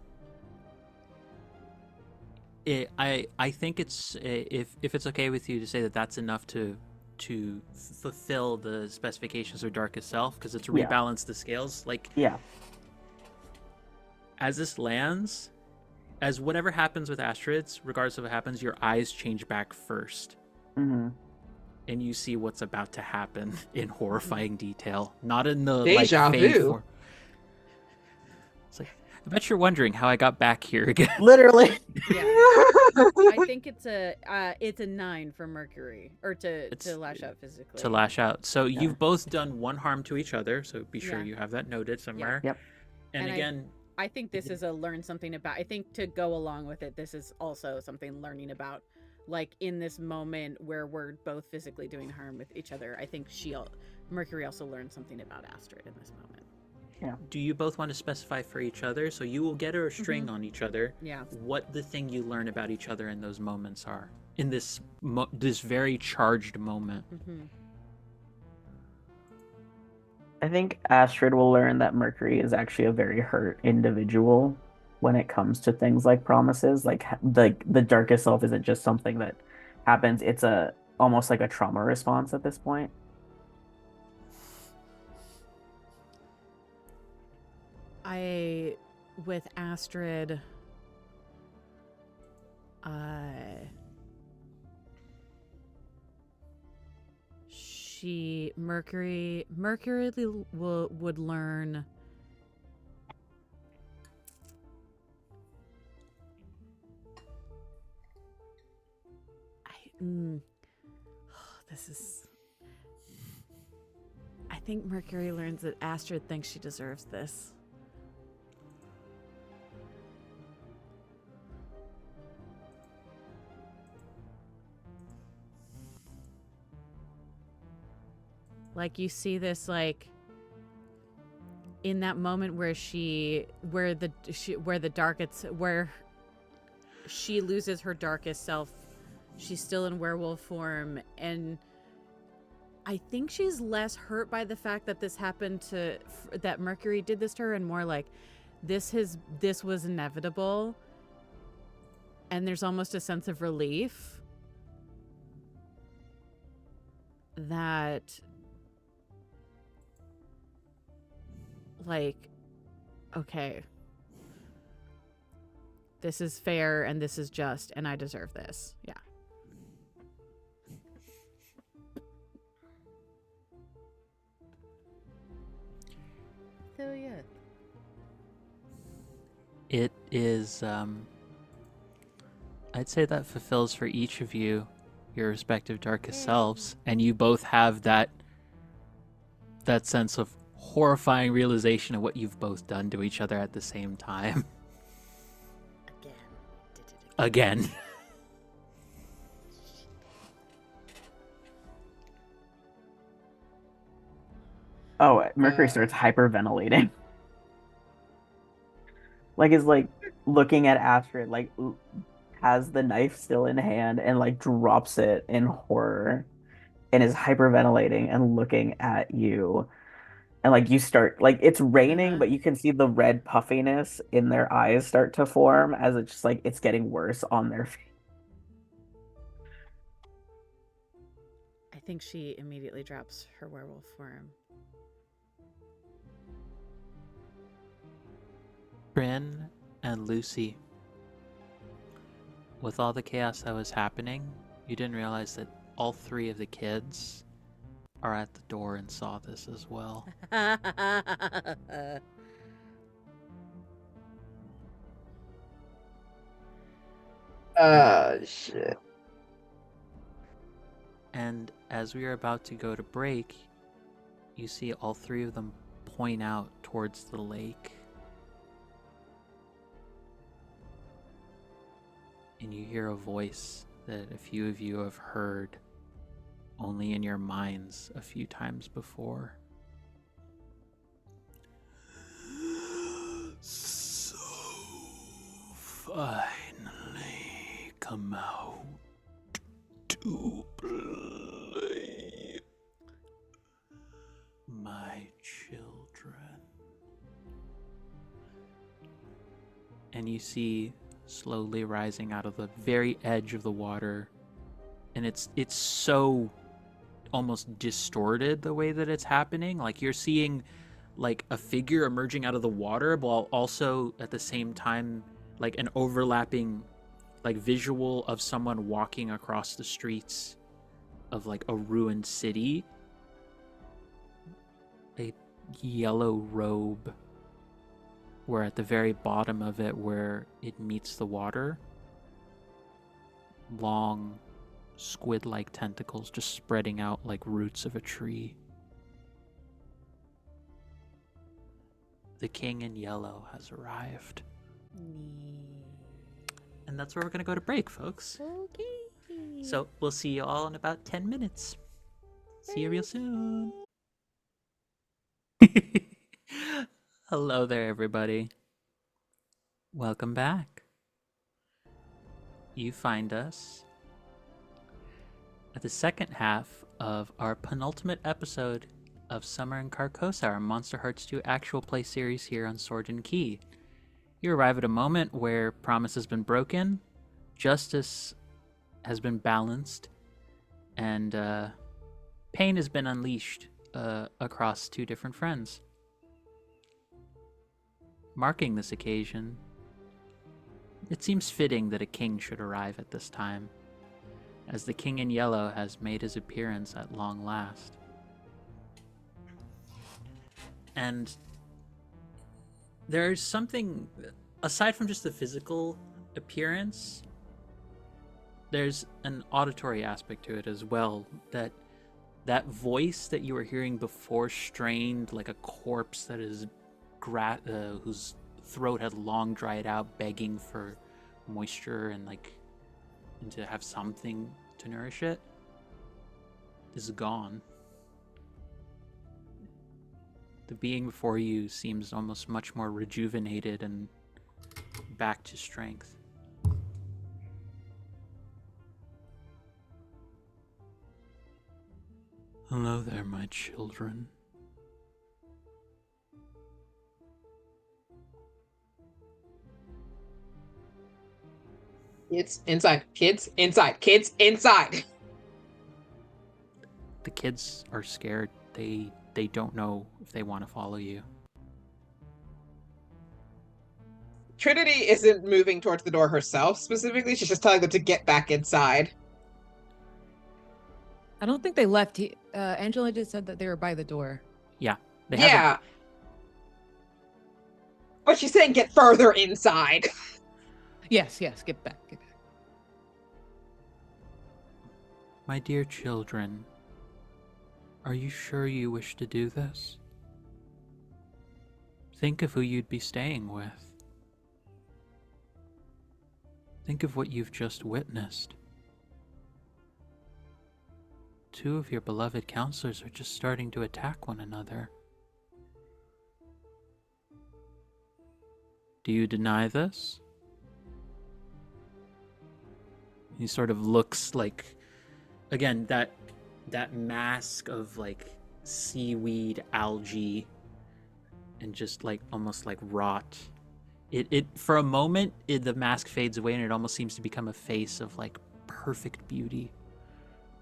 I think it's, if it's okay with you to say that that's enough to fulfill the specifications of Darkest Self, because it's rebalance the scales. Like, as this lands, as whatever happens with Astrid's, regardless of what happens, your eyes change back first. And you see what's about to happen in horrifying detail, not in the Deja like fey vu. form. It's like, I bet you're wondering how I got back here again. Literally. Yeah. I think it's a 9 for Mercury, or to lash out physically. To lash out. So you've both done one harm to each other, so be sure you have that noted somewhere. Yep. And again, I think this is a learn something about. I think to go along with it, this is also something learning about. Like, in this moment where we're both physically doing harm with each other, I think Mercury also learned something about Astrid in this moment. Yeah. Do you both want to specify for each other? So you will get her a string on each other. Yeah. What the thing you learn about each other in those moments are, in this this very charged moment. I think Astrid will learn that Mercury is actually a very hurt individual when it comes to things like promises. Like the Darkest Self isn't just something that happens. It's almost like a trauma response at this point. with Astrid, Mercury would learn. I think Mercury learns that Astrid thinks she deserves this. Like, you see this, like, in that moment where she loses her darkest self. She's still in werewolf form, and I think she's less hurt by the fact that this happened that Mercury did this to her, and more like this was inevitable, and there's almost a sense of relief that, like, okay, this is fair and this is just, and I deserve this. Yeah. So yeah. It is, I'd say that fulfills for each of you your respective darkest selves, and you both have that sense of horrifying realization of what you've both done to each other at the same time. Again. Oh, Mercury starts hyperventilating. Like, is like looking at Astrid, like has the knife still in hand and like drops it in horror and is hyperventilating and looking at you. And like you start, like, it's raining, but you can see the red puffiness in their eyes start to form as it's just like it's getting worse on their face. I think she immediately drops her werewolf form. Trin and Lucy, with all the chaos that was happening, you didn't realize that all three of the kids are at the door and saw this as well. Shit. And as we are about to go to break, you see all three of them point out towards the lake. And you hear a voice that a few of you have heard only in your minds a few times before. So finally come out to play, my children. And you see slowly rising out of the very edge of the water, and it's so almost distorted the way that it's happening. Like, you're seeing like a figure emerging out of the water, while also at the same time like an overlapping like visual of someone walking across the streets of like a ruined city. A yellow robe, where at the very bottom of it, where it meets the water, long squid-like tentacles just spreading out like roots of a tree. The king in yellow has arrived. And that's where we're gonna go to break, folks. Okay. So we'll see you all in about 10 minutes. See you real soon. Hello there, everybody. Welcome back. You find us at the second half of our penultimate episode of Summer in Carcosa, our Monsterhearts 2 actual play series here on Sword and Key. You arrive at a moment where promise has been broken, justice has been balanced, and pain has been unleashed across two different friends. marking this occasion, it seems fitting that a king should arrive at this time, as the King in Yellow has made his appearance at long last. And there's something, aside from just the physical appearance, there's an auditory aspect to it as well, that voice that you were hearing before, strained like a corpse that is whose throat had long dried out, begging for moisture and to have something to nourish it, is gone. The being before you seems almost much more rejuvenated and back to strength. Hello there, my children. Kids inside. Kids inside. Kids inside. The kids are scared. They don't know if they want to follow you. Trinity isn't moving towards the door herself specifically. She's just telling them to get back inside. I don't think they left. Angela just said that they were by the door. Yeah. Yeah. But she's saying get further inside. Yes, get back. My dear children, are you sure you wish to do this? Think of who you'd be staying with. Think of what you've just witnessed. 2 of your beloved counselors are just starting to attack one another. Do you deny this? He sort of looks like, again, that mask of seaweed, algae, and just almost like rot. It for a moment the mask fades away and it almost seems to become a face of perfect beauty.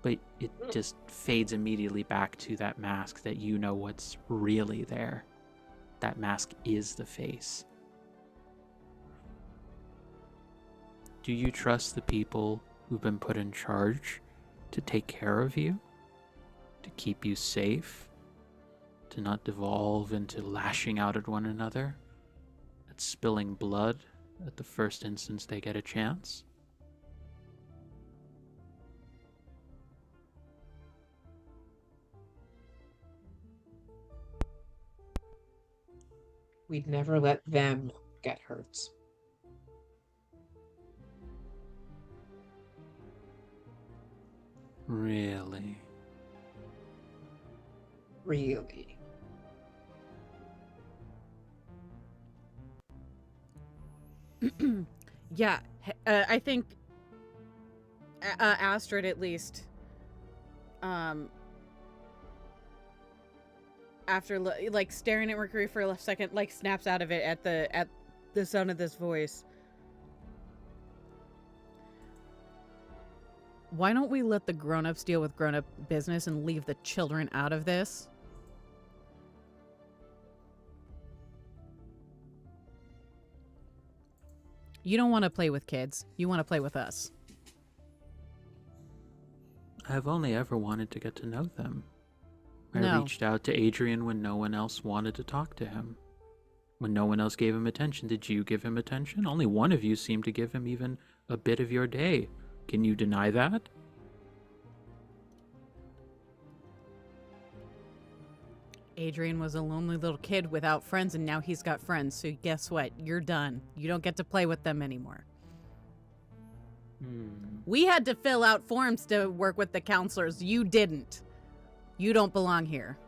But it just fades immediately back to that mask that you know what's really there. That mask is the face. Do you trust the people who've been put in charge to take care of you? To keep you safe? To not devolve into lashing out at one another? At spilling blood at the first instance they get a chance? We'd never let them get hurt. Really? Really. Yeah, I think Astrid at least, after staring at Mercury for a second, snaps out of it at the sound of this voice. Why don't we let the grown-ups deal with grown-up business and leave the children out of this? You don't want to play with kids. You want to play with us. I've only ever wanted to get to know them. I No. reached out to Adrian when no one else wanted to talk to him. When no one else gave him attention, did you give him attention? Only one of you seemed to give him even a bit of your day. Can you deny that? Adrian was a lonely little kid without friends, and now he's got friends. So guess what? You're done. You don't get to play with them anymore. We had to fill out forms to work with the counselors. You didn't. You don't belong here.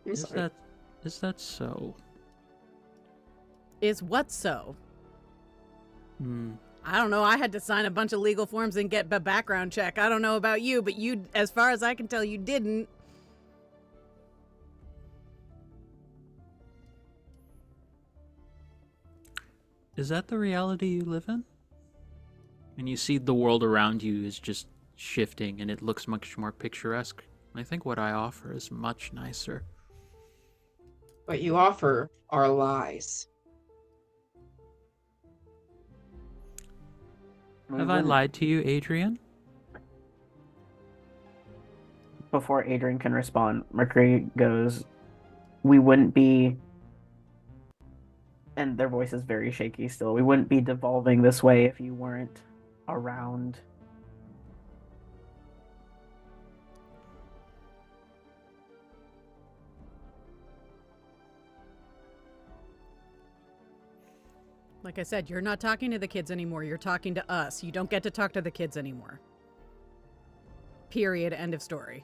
Is that so? Is what so? Hmm. I don't know. I had to sign a bunch of legal forms and get a background check. I don't know about you, but you, as far as I can tell, you didn't. Is that the reality you live in? And you see the world around you is just shifting and it looks much more picturesque. I think what I offer is much nicer. What you offer are lies. Have I lied to you, Adrian? Before Adrian can respond, Mercury goes, "We wouldn't be," and their voice is very shaky still, "we wouldn't be devolving this way if you weren't around." Like I said, you're not talking to the kids anymore. You're talking to us. You don't get to talk to the kids anymore. Period. End of story.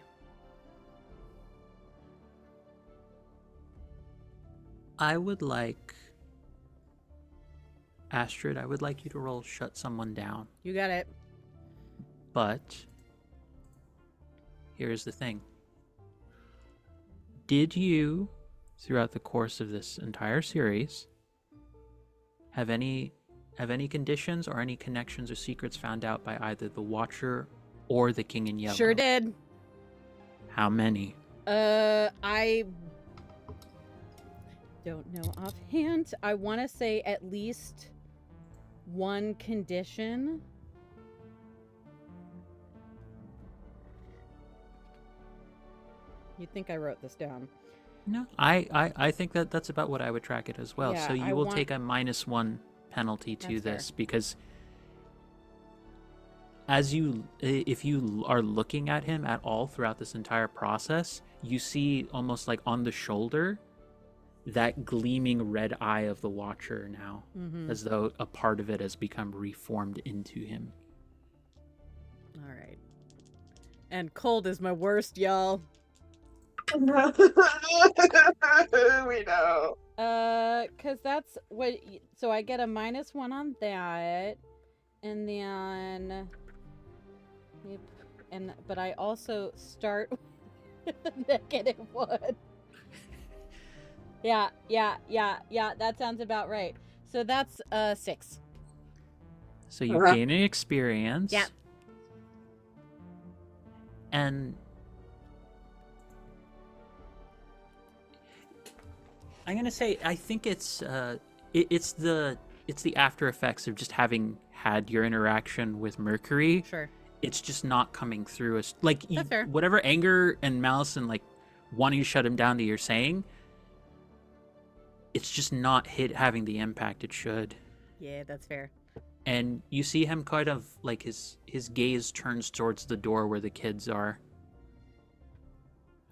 I would like... Astrid, I would like you to roll shut someone down. You got it. But here's the thing. Did you, throughout the course of this entire series, have any conditions or any connections or secrets found out by either the Watcher or the King in Yellow? Sure did. How many? I don't know offhand. I want to say at least one condition. You'd think I wrote this down. No, I think that's about what I would track it as well. Yeah, so you will take a -1 penalty to That's this because if you are looking at him at all throughout this entire process, you see almost like on the shoulder that gleaming red eye of the Watcher now, as though a part of it has become reformed into him. All right. And cold is my worst, y'all. We know. Cause that's what. So I get a -1 on that, and then, yep, but I also start with a -1. Yeah. That sounds about right. So that's 6. So you gain an experience. Yeah. And I'm gonna say I think it's the after effects of just having had your interaction with Mercury. Sure. It's just not coming through as like That's fair. whatever anger and malice and like wanting to shut him down that you're saying. It's just not having the impact it should. Yeah, that's fair. And you see him kind of like his gaze turns towards the door where the kids are.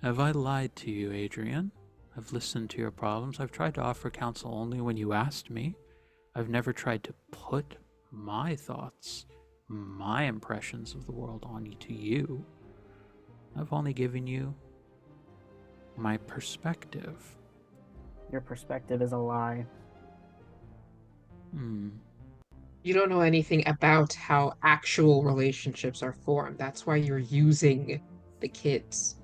Have I lied to you, Adrian? I've listened to your problems. I've tried to offer counsel only when you asked me. I've never tried to put my thoughts, my impressions of the world to you. I've only given you my perspective. Your perspective is a lie. You don't know anything about how actual relationships are formed. That's why you're using the kids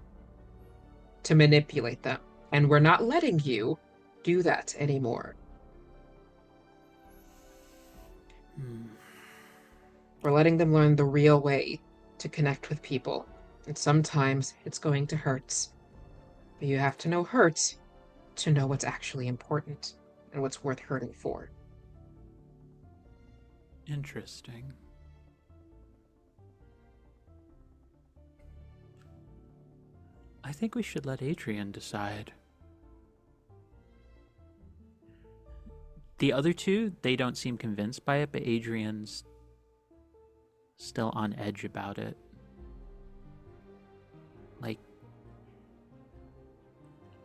to manipulate them. And we're not letting you do that anymore. We're letting them learn the real way to connect with people. And sometimes it's going to hurt. But you have to know hurt to know what's actually important and what's worth hurting for. Interesting. I think we should let Adrian decide. The other two, they don't seem convinced by it, but Adrian's still on edge about it. Like,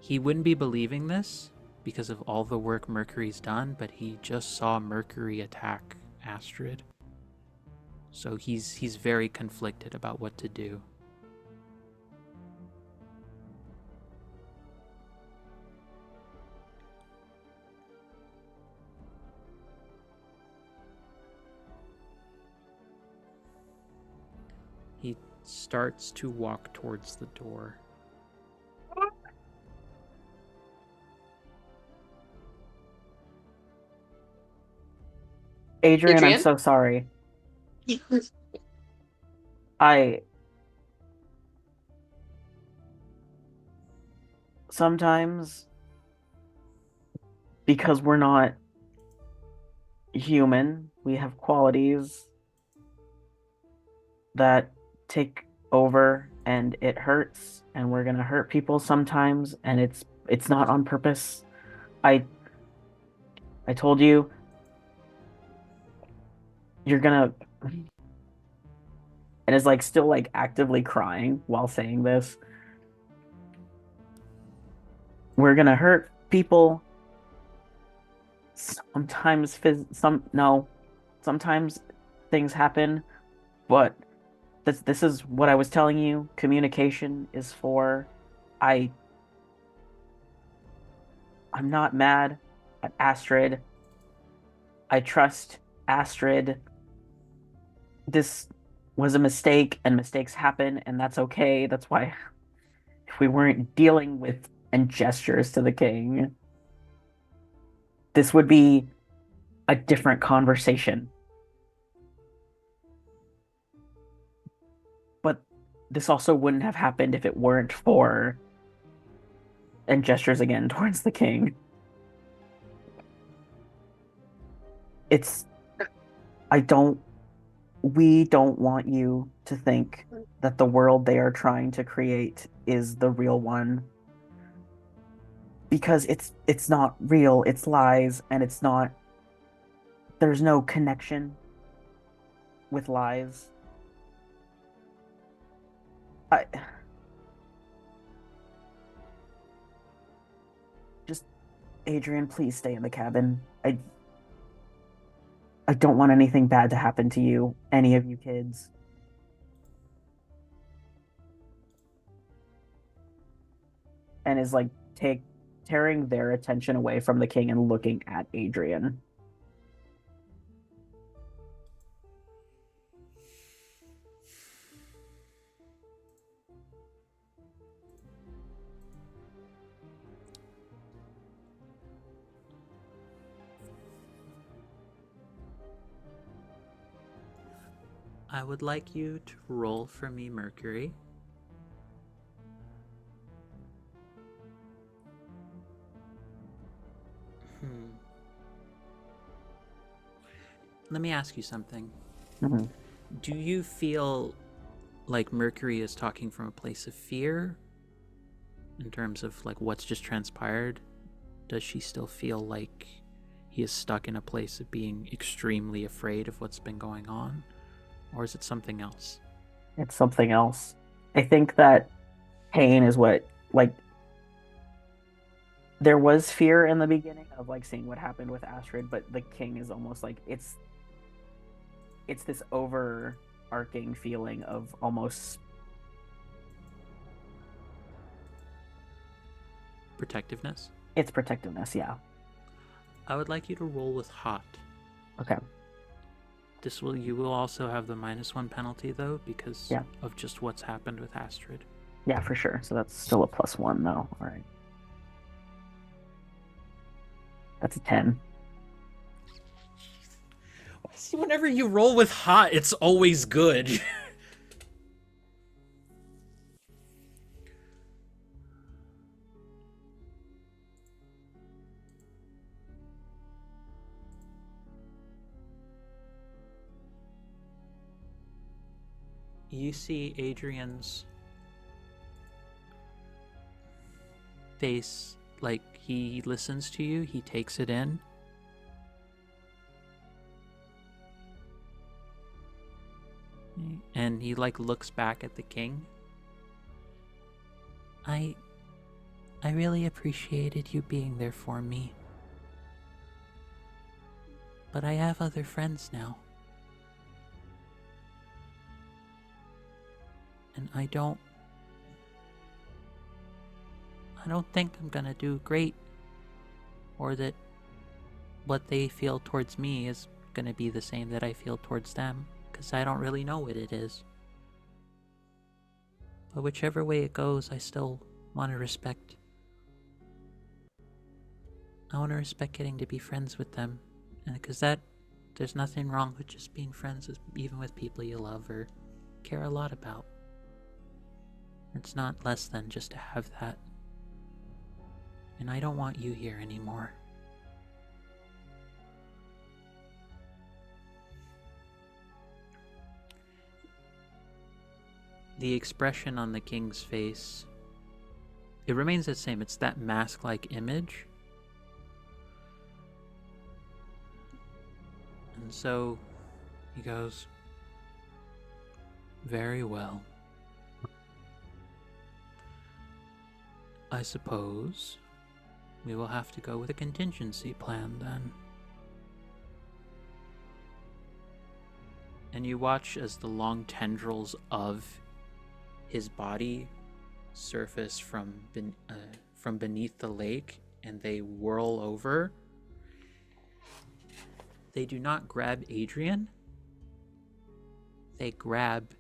he wouldn't be believing this because of all the work Mercury's done, but he just saw Mercury attack Astrid. So he's very conflicted about what to do. He starts to walk towards the door. Adrian, I'm so sorry. Sometimes because we're not human, we have qualities that take over, and it hurts, and we're gonna hurt people sometimes, and it's not on purpose. I I told you you're gonna, and is like still like actively crying while saying this. We're gonna hurt people. Sometimes sometimes things happen, but this is what I was telling you. Communication is for. I I'm not mad at Astrid. I trust Astrid. This was a mistake, and mistakes happen, and that's okay. That's why if we weren't dealing with and gestures to the king, this would be a different conversation. But this also wouldn't have happened if it weren't for and gestures again towards the king. It's I don't we don't want you to think that the world they are trying to create is the real one, because it's not real. It's lies, and it's not there's no connection with lies. I just Adrian, please stay in the cabin. I don't want anything bad to happen to you, any of you kids. And is like tearing their attention away from the king and looking at Adrian. I would like you to roll for me, Mercury. Let me ask you something. Mm-hmm. Do you feel like Mercury is talking from a place of fear in terms of like what's just transpired? Does she still feel like he is stuck in a place of being extremely afraid of what's been going on? Or is it something else? It's something else. I think that pain is what, like, there was fear in the beginning of like seeing what happened with Astrid, but the king is almost like it's this overarching feeling of almost Protectiveness? it's protectiveness, yeah. I would like you to roll with hot. Okay. You will also have the -1 penalty though, because Yeah. of just what's happened with Astrid. Yeah, for sure. So that's still a +1 though. All right. That's a 10. See, whenever you roll with hot, it's always good. You see Adrian's face, like he listens to you, he takes it in. And he like looks back at the king. I really appreciated you being there for me. But I have other friends now. And I don't think I'm gonna do great, or that what they feel towards me is gonna be the same that I feel towards them, because I don't really know what it is. But whichever way it goes, I still want to respect. I want to respect getting to be friends with them, and because there's nothing wrong with just being friends with, even with people you love or care a lot about. It's not less than just to have that. And I don't want you here anymore. the expression on the king's face, it remains the same. It's that mask-like image. And so he goes, "Very well. I suppose we will have to go with a contingency plan then." And you watch as the long tendrils of his body surface from beneath the lake, and they whirl over. They do not grab Adrian. They grab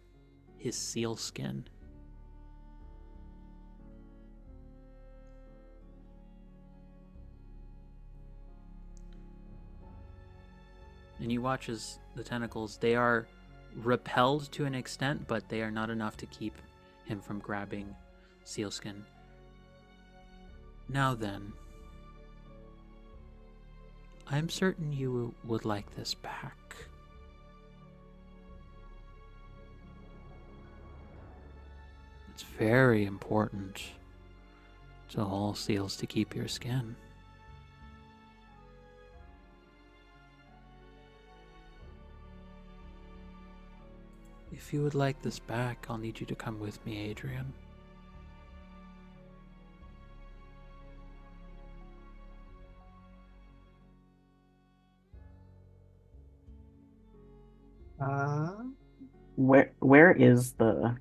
his seal skin. And you watch as the tentacles, they are repelled to an extent, but they are not enough to keep him from grabbing sealskin. Now then, I'm certain you would like this back. It's very important to all seals to keep your skin. If you would like this back, I'll need you to come with me, Adrian. Where is the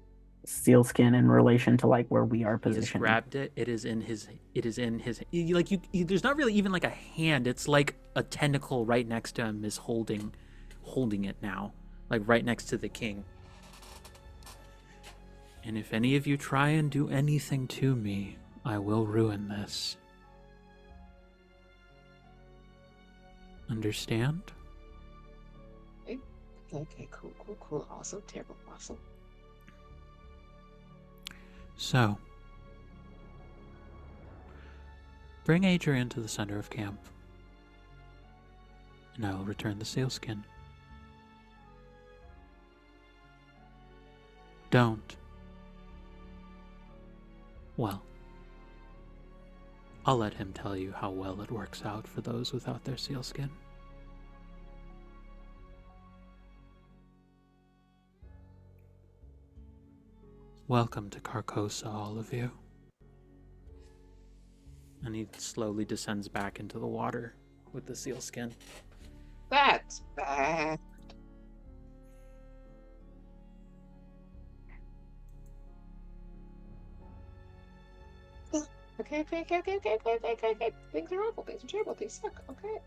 sealskin in relation to like where we are He has positioned? grabbed it. It is in his. There's not really even like a hand. It's like a tentacle right next to him is holding it now, like right next to the king. And if any of you try and do anything to me, I will ruin this. Understand? Okay, cool. Awesome, terrible, awesome. So, bring Adrian to the center of camp, and I will return the sealskin. Don't. Well, I'll let him tell you how well it works out for those without their sealskin. Welcome to Carcosa, all of you. And he slowly descends back into the water with the sealskin. That's bad. Okay. Things are awful. Things are terrible. Things suck. Okay.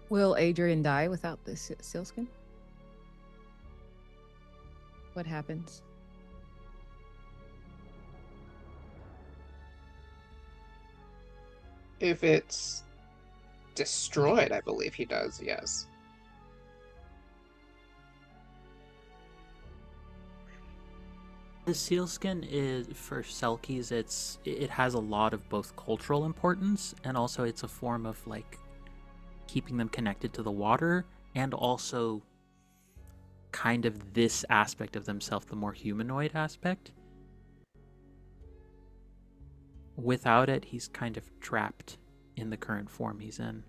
Will Adrian die without this sealskin? What happens? If it's destroyed, I believe he does. Yes. The sealskin is, for Selkies, it has a lot of both cultural importance, and also it's a form of like keeping them connected to the water, and also kind of this aspect of themselves, the more humanoid aspect. Without it, he's kind of trapped in the current form he's in.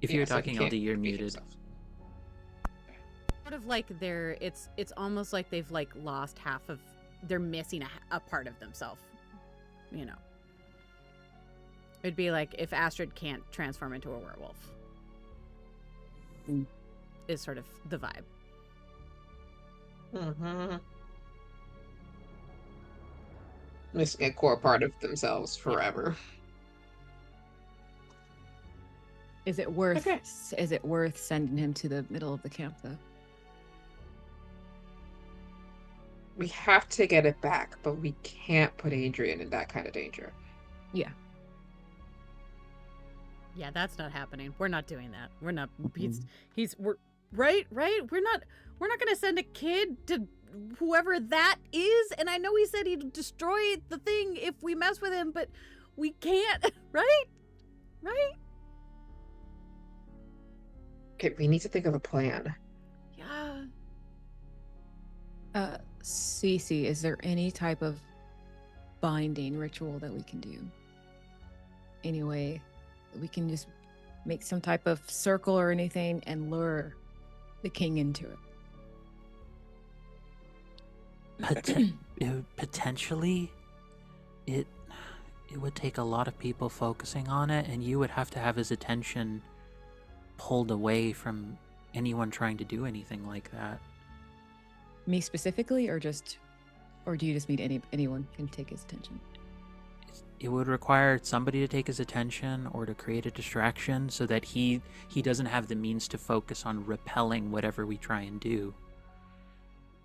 If you're so he talking can't LD, you're be muted. himself. Sort of like it's almost like they've like lost half of, they're missing a part of themselves, you know. It'd be like if Astrid can't transform into a werewolf. Is sort of the vibe. Mm-hmm. Missing a core part of themselves forever. Is it worth? Okay. Is it worth sending him to the middle of the camp though? We have to get it back, but we can't put Adrian in that kind of danger. Yeah. Yeah, that's not happening. We're not doing that. We're not. We're right. We're not gonna send a kid to whoever that is. And I know he said he'd destroy the thing if we mess with him, but We can't, right? Right? Okay, we need to think of a plan. Yeah. Cece, is there any type of binding ritual that we can do? Anyway, we can just make some type of circle or anything and lure the king into it. Potentially, it would take a lot of people focusing on it, and you would have to have his attention pulled away from anyone trying to do anything like that. Me specifically, or do you just mean anyone can take his attention? It would require somebody to take his attention or to create a distraction so that he doesn't have the means to focus on repelling whatever we try and do.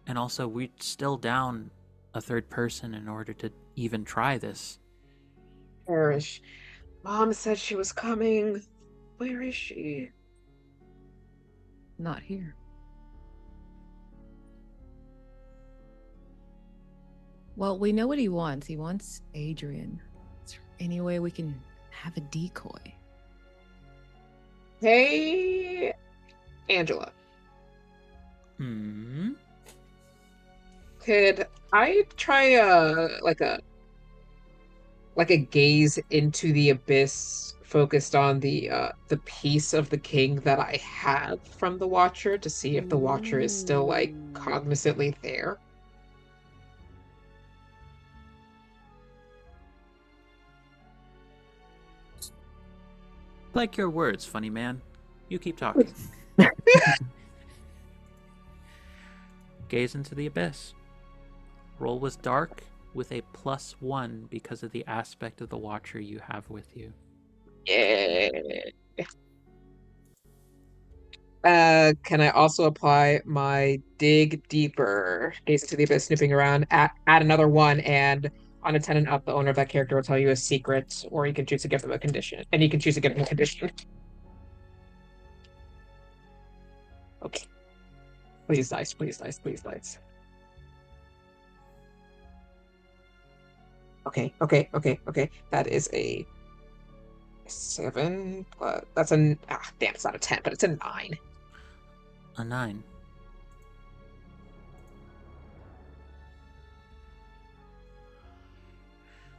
And also, we're still down a third person in order to even try this. Perish. Mom said she was coming. Where is she? Not here. Well, we know what he wants. He wants Adrian. Is there any way we can have a decoy? Hey, Angela. Could I try like a gaze into the abyss focused on the piece of the king that I had from the Watcher to see if the Watcher is still like cognizantly there? Like your words, funny man. You keep talking. Gaze into the abyss. Roll was dark with a +1 because of the aspect of the Watcher you have with you. Yeah. Can I also apply my dig deeper, gaze into the abyss, snooping around, add another one, and on a 10 and up, the owner of that character will tell you a secret, or you can choose to give them a condition. And you can choose to give them a condition. Okay. Please, dice, please, dice, please, dice. Okay. That is a 7 plus. That's damn, it's not a 10, but it's a 9. A 9.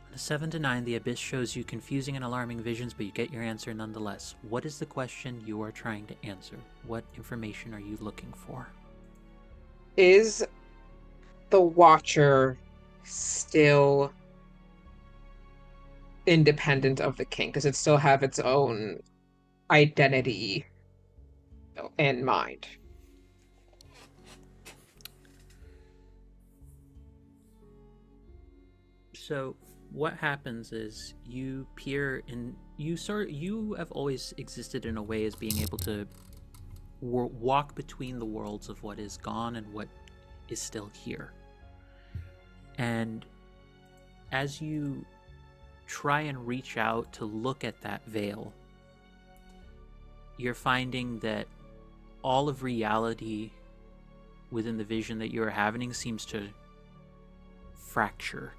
On a 7 to 9, the abyss shows you confusing and alarming visions, but you get your answer nonetheless. What is the question you are trying to answer? What information are you looking for? Is the Watcher still independent of the king? Does it still have its own identity in mind? So what happens is you peer in. You have always existed in a way as being able to walk between the worlds of what is gone and what is still here. And as you try and reach out to look at that veil, you're finding that all of reality within the vision that you're having seems to fracture.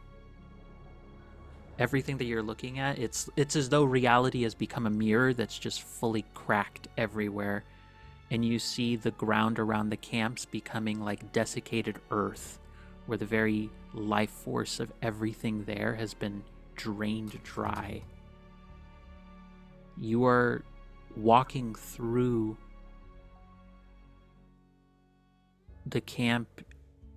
Everything that you're looking at, it's as though reality has become a mirror that's just fully cracked everywhere. And you see the ground around the camps becoming like desiccated earth, where the very life force of everything there has been drained dry. You are walking through the camp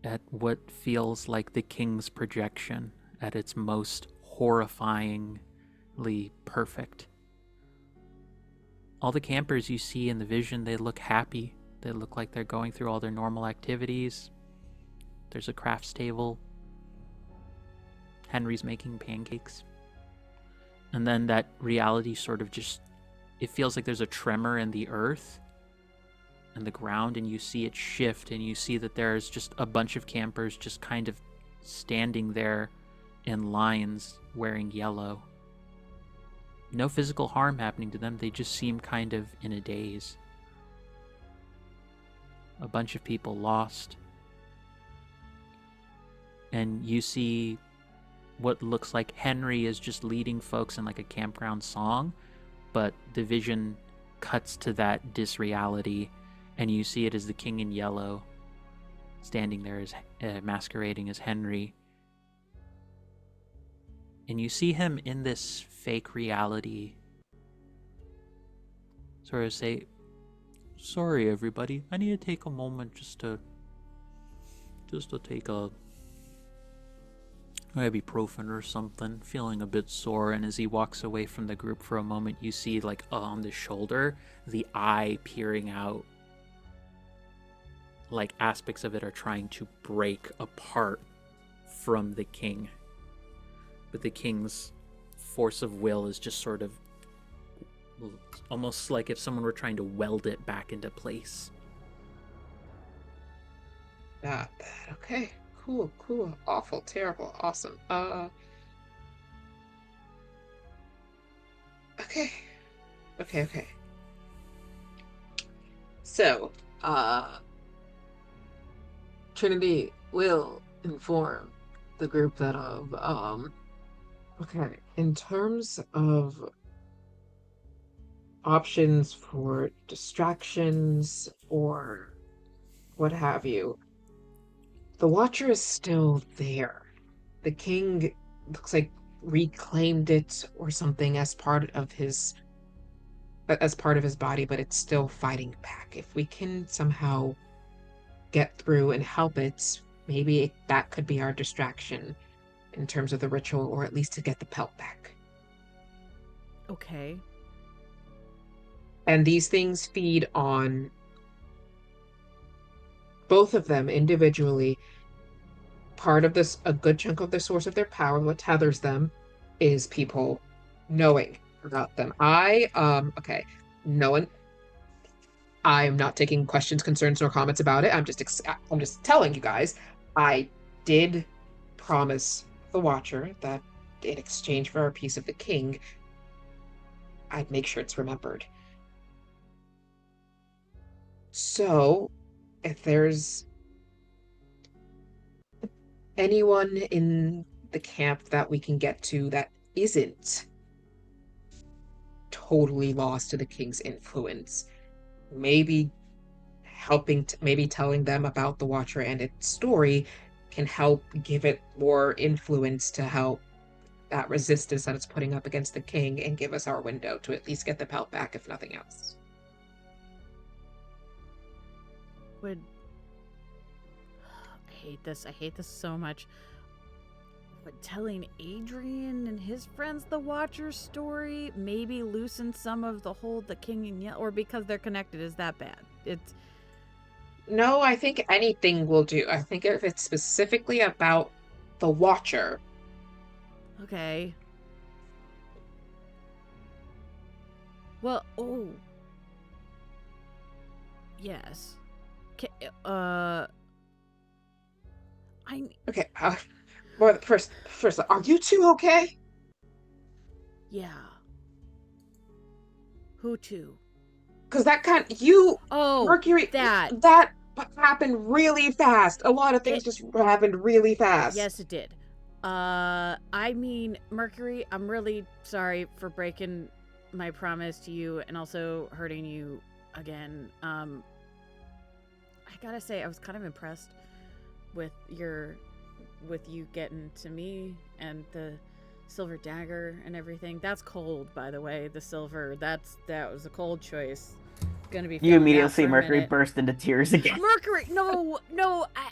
at what feels like the king's projection at its most horrifyingly perfect. All the campers you see in the vision, they look happy. They look like they're going through all their normal activities. There's a crafts table. Henry's making pancakes. And then that reality sort of just, it feels like there's a tremor in the earth and the ground, and you see it shift, and you see that there's just a bunch of campers just kind of standing there in lines wearing yellow. No physical harm happening to them, they just seem kind of in a daze. A bunch of people lost. And you see what looks like Henry is just leading folks in like a campground song, but the vision cuts to that disreality, and you see it as the King in Yellow standing there as masquerading as Henry. And you see him in this fake reality sort of say, "Sorry everybody, I need to take a moment just to take a ibuprofen or something, feeling a bit sore." And as he walks away from the group for a moment, you see like on the shoulder, the eye peering out, like aspects of it are trying to break apart from the king. But the king's force of will is just sort of almost like if someone were trying to weld it back into place. Got that. Okay. Cool. Awful. Terrible. Awesome. Okay. So, Trinity will inform the group that okay, in terms of options for distractions or what have you, the Watcher is still there. The king looks like reclaimed it or something as part of his body, but it's still fighting back. If we can somehow get through and help it, maybe that could be our distraction in terms of the ritual, or at least to get the pelt back. Okay. And these things feed on both of them individually. Part of this, a good chunk of the source of their power, what tethers them, is people knowing about them. No one. I'm not taking questions, concerns, nor comments about it. I'm just telling you guys. I did promise the Watcher that in exchange for a piece of the king, I'd make sure it's remembered. So, if there's anyone in the camp that we can get to that isn't totally lost to the king's influence, maybe maybe telling them about the Watcher and its story can help give it more influence to help that resistance that it's putting up against the king and give us our window to at least get the pelt back, if nothing else. I hate this so much. But telling Adrian and his friends the Watcher's story maybe loosen some of the hold the king and yell, or because they're connected, is that bad? No, I think anything will do. I think if it's specifically about the Watcher. Okay. Well, yes. Okay, well, first, are you two okay? Yeah. Who to? Because Mercury, that happened really fast. A lot of things just happened really fast. Yes, it did. I mean, Mercury, I'm really sorry for breaking my promise to you and also hurting you again. I gotta say, I was kind of impressed with you getting to me and the silver dagger and everything. That's cold, by the way. The silver, that was a cold choice. Gonna be. You immediately see Mercury burst into tears again. Mercury, no.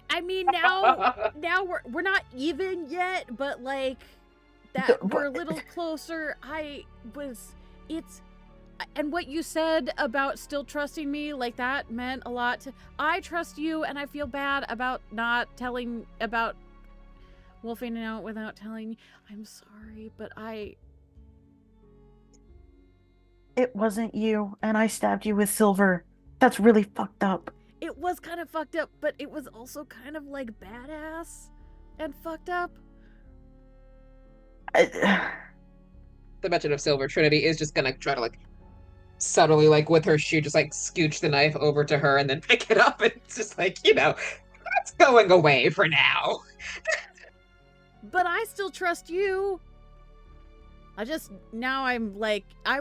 I mean, now we're not even yet, but like that we're a little closer. And what you said about still trusting me, like that meant a lot. I trust you, and I feel bad about not telling about wolfing out without telling you. I'm sorry, but It wasn't you, and I stabbed you with silver. That's really fucked up. It was kind of fucked up, but it was also kind of like badass and fucked up. The mention of silver, Trinity is just gonna try to like subtly, like with her shoe, just like scooch the knife over to her and then pick it up, and it's just like, that's going away for now. But I still trust you. Now I'm like, I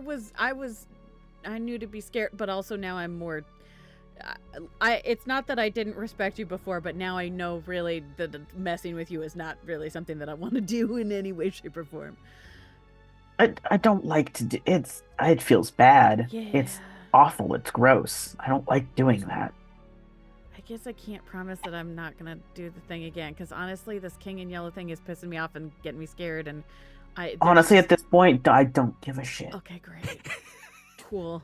knew to be scared, but also now I'm more, it's not that I didn't respect you before, but now I know really that messing with you is not really something that I want to do in any way, shape, or form. I don't like to do it feels bad. Yeah. It's awful. It's gross. I don't like doing that. I guess I can't promise that I'm not going to do the thing again, because honestly, this king in yellow thing is pissing me off and getting me scared, and Honestly, at this point, I don't give a shit. Okay, great. Cool.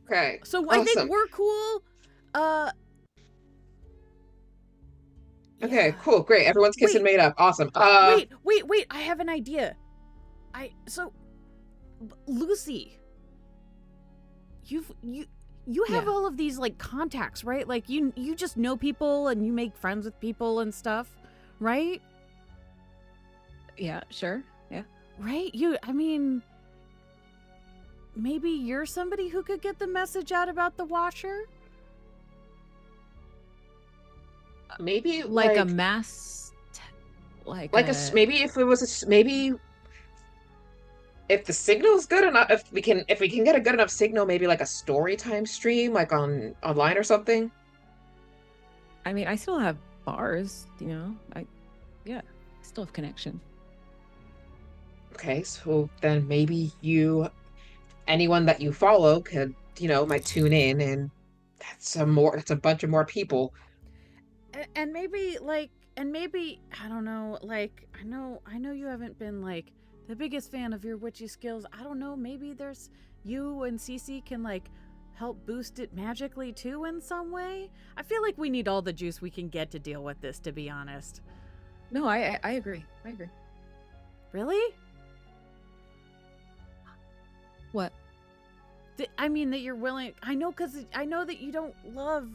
Okay. So awesome. I think we're cool. Okay, yeah. cool, great. Everyone's kissing made up. Awesome. Wait. I have an idea. Lucy, you have all of these like contacts, right? Like you just know people and you make friends with people and stuff, right? Yeah, sure. Yeah. Right? Maybe you're somebody who could get the message out about the washer? Maybe Like a mass, maybe if it was maybe if the signal's good enough, if we can get a good enough signal, maybe like a story time stream, like online or something. I mean, I still have bars, I still have connection. Okay, so then maybe anyone that you follow could, might tune in, and that's a bunch of more people. And maybe I don't know, like I know you haven't been like the biggest fan of your witchy skills. I don't know, maybe there's you and Cece can like help boost it magically too in some way. I feel like we need all the juice we can get to deal with this, to be honest. No, I agree. Really? What? I mean that you're willing. I know that you don't love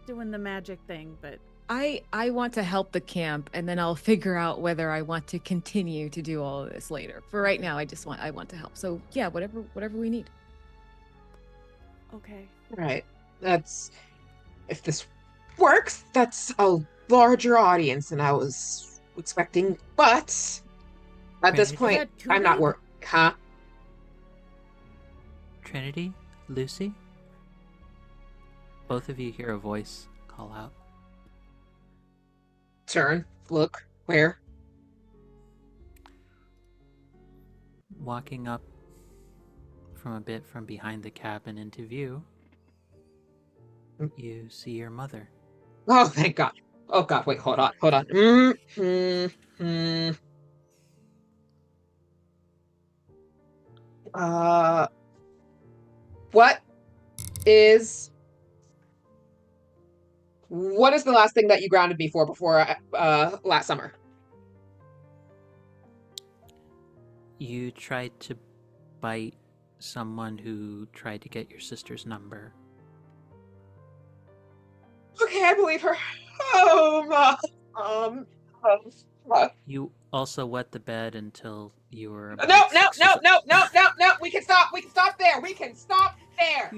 doing the magic thing, but I want to help the camp, and then I'll figure out whether I want to continue to do all of this later. For right now, I want to help. So yeah, whatever we need. Okay. Right. If this works, that's a larger audience than I was expecting. But at this point, I'm not worried. Huh? Trinity, Lucy, both of you hear a voice call out. Turn. Look. Where? Walking up from a bit from behind the cabin into view, you see your mother. Oh, thank God. Oh, God. Wait, hold on. What is the last thing that you grounded me for before last summer? You tried to bite someone who tried to get your sister's number. Okay, I believe her. Oh, Mom. You also wet the bed until you were about No. We can stop. We can stop there.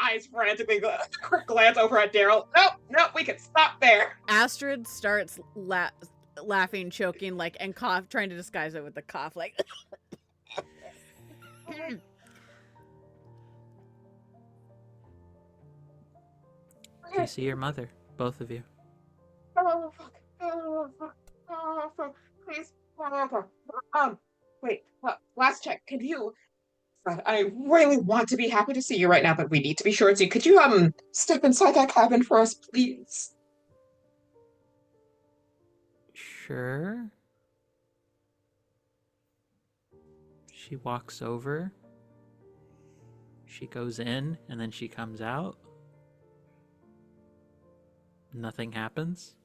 Eyes frantically glance over at Daryl. No, we can stop there. Astrid starts laughing, choking, like, and cough, trying to disguise it with the cough, like. You see your mother, both of you. Oh, fuck. Oh, fuck. Please. Wait. Last check. Can you? I really want to be happy to see you right now, but we need to be sure to. Could you step inside that cabin for us, please? Sure. She walks over. She goes in, and then she comes out. Nothing happens.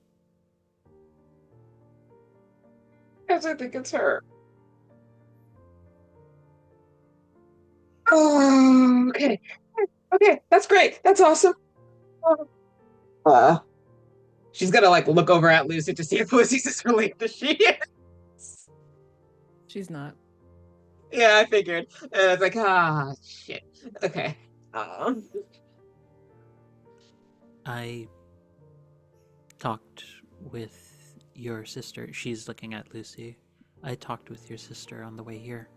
Because I think it's her. Oh, okay. Okay, that's great. That's awesome. She's gonna look over at Lucy to see if Lucy's as related as she is. She's not. Yeah, I figured. And it's shit. Okay. I talked with your sister. She's looking at Lucy. I talked with your sister on the way here.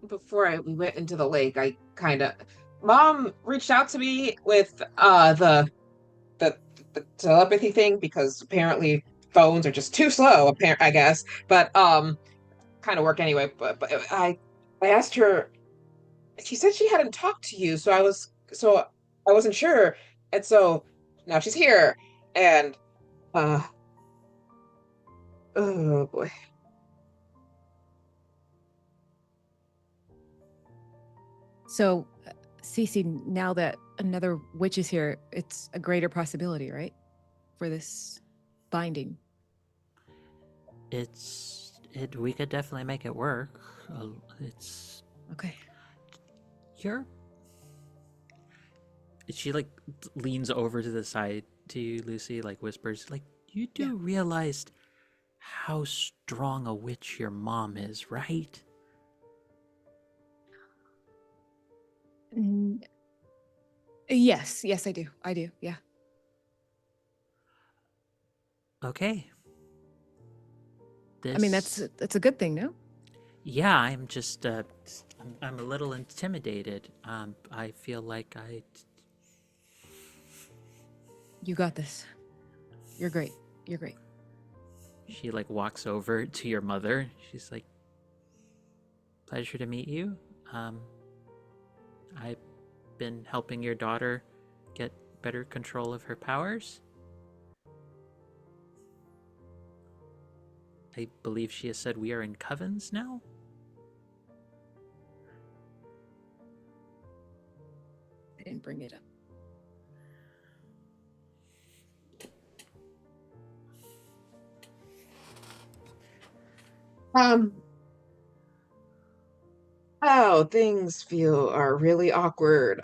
Before we went into the lake, I kind of Mom reached out to me with the telepathy thing because apparently phones are just too slow. I guess, but kind of work anyway. But I asked her. She said she hadn't talked to you, so I wasn't sure, and so now she's here, and uh oh boy. So, Cece, now that another witch is here, it's a greater possibility, right? For this binding. We could definitely make it work. It's Okay. She like leans over to the side to you, Lucy, like whispers, like, you do Yeah. realize how strong a witch your mom is, right? Yes, I do. Yeah. Okay. I mean, that's a good thing, no? Yeah, I'm just I'm a little intimidated. I feel like You got this. You're great. She like walks over to your mother. She's like, pleasure to meet you. I've been helping your daughter get better control of her powers. I believe she has said we are in covens now. I didn't bring it up. Oh, things are really awkward.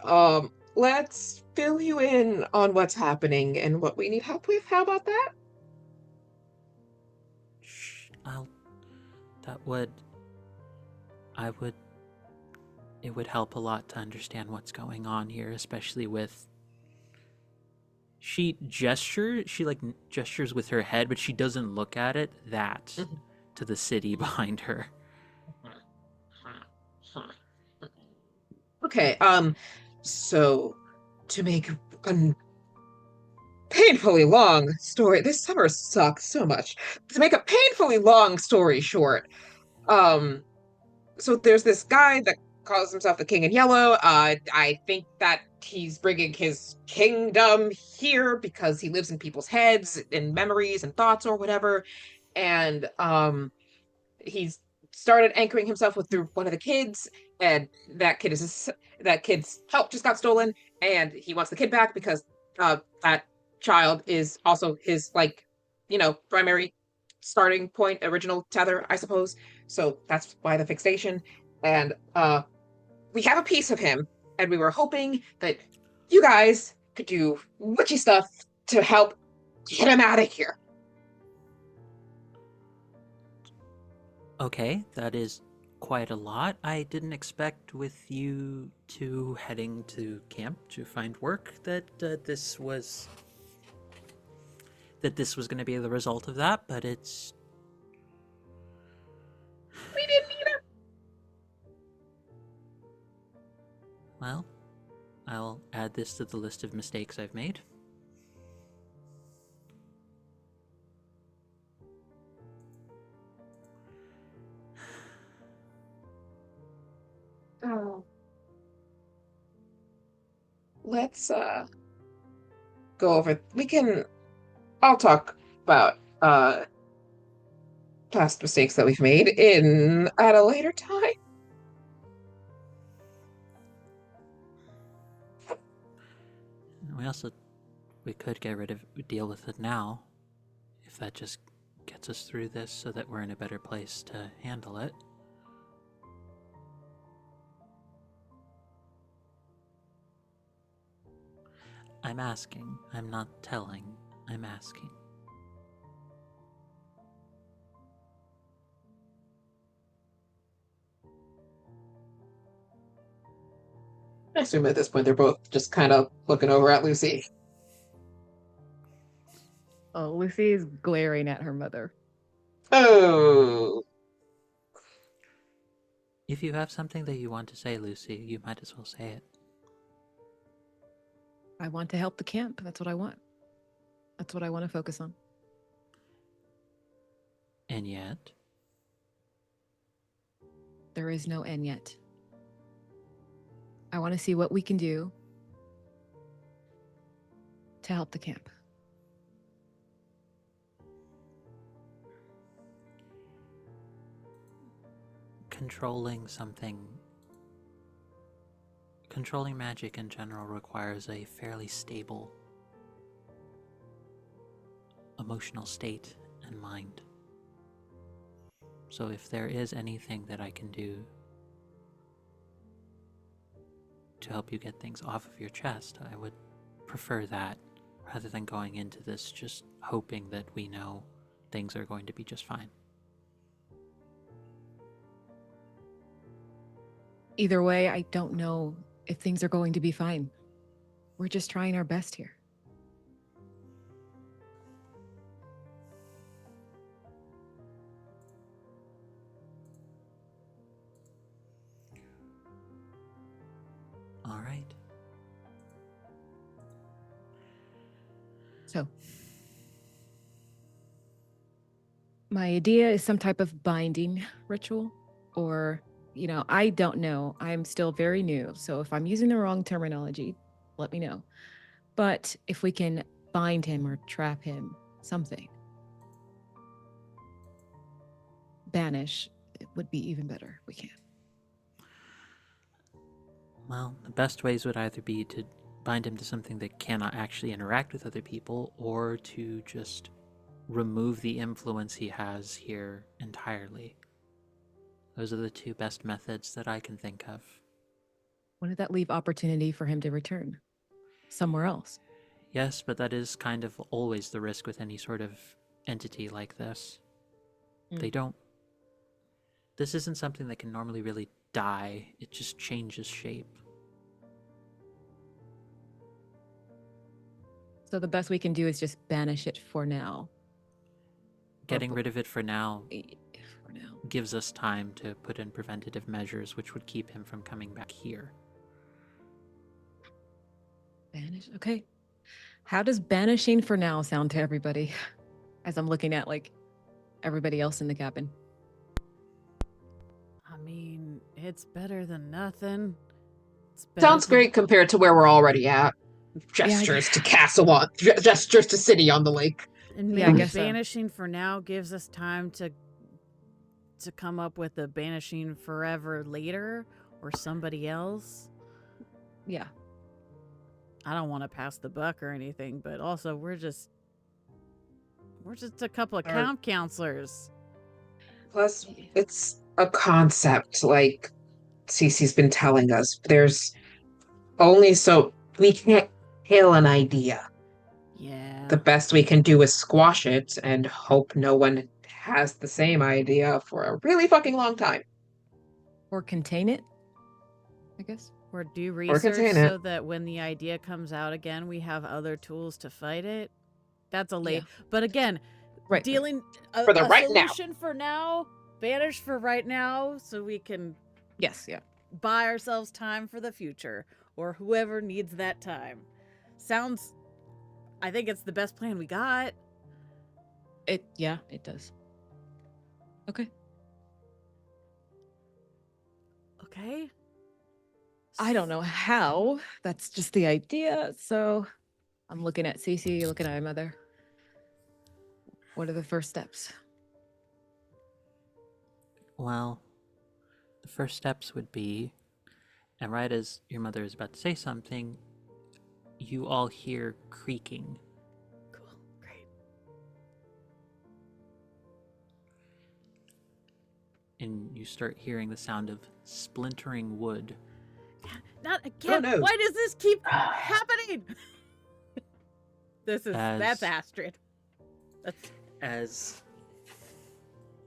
Let's fill you in on what's happening and what we need help with. How about that? It would help a lot to understand what's going on here, especially with she like gestures with her head, but she doesn't look at it, to the city behind her. Okay, so to make a painfully long story, this summer sucks so much. To make a painfully long story short, so there's this guy that calls himself the King in Yellow. I think that he's bringing his kingdom here because he lives in people's heads and memories and thoughts or whatever. And he's started anchoring himself with through one of the kids, and that kid's help just got stolen, and he wants the kid back because that child is also his primary starting point, original tether, I suppose. So that's why the fixation. And we have a piece of him, and we were hoping that you guys could do witchy stuff to help get him out of here. Okay, that is quite a lot. I didn't expect with you two heading to camp to find work that this was going to be the result of that, but it's... We didn't either. Well, I'll add this to the list of mistakes I've made. Oh. Let's go over. I'll talk about past mistakes that we've made at a later time. We could deal with it now, if that just gets us through this so that we're in a better place to handle it. I'm asking. I'm not telling. I'm asking. I assume at this point they're both just kind of looking over at Lucy. Oh, Lucy is glaring at her mother. Oh. If you have something that you want to say, Lucy, you might as well say it. I want to help the camp. That's what I want. That's what I want to focus on. And yet, There is no end yet. I want to see what we can do to help the camp. controlling magic in general requires a fairly stable emotional state and mind. So if there is anything that I can do to help you get things off of your chest, I would prefer that rather than going into this just hoping that we know things are going to be just fine. Either way, I don't know if things are going to be fine. We're just trying our best here. All right. So, my idea is some type of binding ritual, or, I don't know. I'm still very new. So if I'm using the wrong terminology, let me know. But if we can bind him or trap him, something, banish, it would be even better. We can. Well, the best ways would either be to bind him to something that cannot actually interact with other people, or to just remove the influence he has here entirely. Those are the two best methods that I can think of. Wouldn't that leave opportunity for him to return somewhere else? Yes, but that is kind of always the risk with any sort of entity like this. They don't... This isn't something that can normally really die. It just changes shape. So the best we can do is just banish it for now. Getting rid of it for now For now. gives us time to put in preventative measures which would keep him from coming back here. Banish. Okay. How does banishing for now sound to everybody? As I'm looking at everybody else in the cabin. I mean, it's better than nothing. Sounds great compared to where we're already at. Gestures to castle on, gestures to city on the lake. And Yeah, maybe I guess so. banishing for now gives us time to come up with a banishing forever later, or somebody else. Yeah. I don't want to pass the buck or anything, but also we're just a couple of camp counselors. Plus, it's a concept, like Cece's been telling us. There's only so we can't kill an idea. Yeah. The best we can do is squash it and hope no one has the same idea for a really fucking long time. Or contain it, I guess. Or do contain research it. so that when the idea comes out again, we have other tools to fight it. That's a late. Yeah. But again, Right. dealing For the a right now. solution for now, banish for right now, so we can Yes, yeah. buy ourselves time for the future, or whoever needs that time. Sounds. I think it's the best plan we got. It does. Okay. Okay. I don't know how. That's just the idea. So I'm looking at Cece, looking at my mother. What are the first steps? Well, the first steps would be, and right as your mother is about to say something, you all hear creaking. Cool. Great. And you start hearing the sound of splintering wood. Not again. Oh, no. Why does this keep happening? That's Astrid. That's As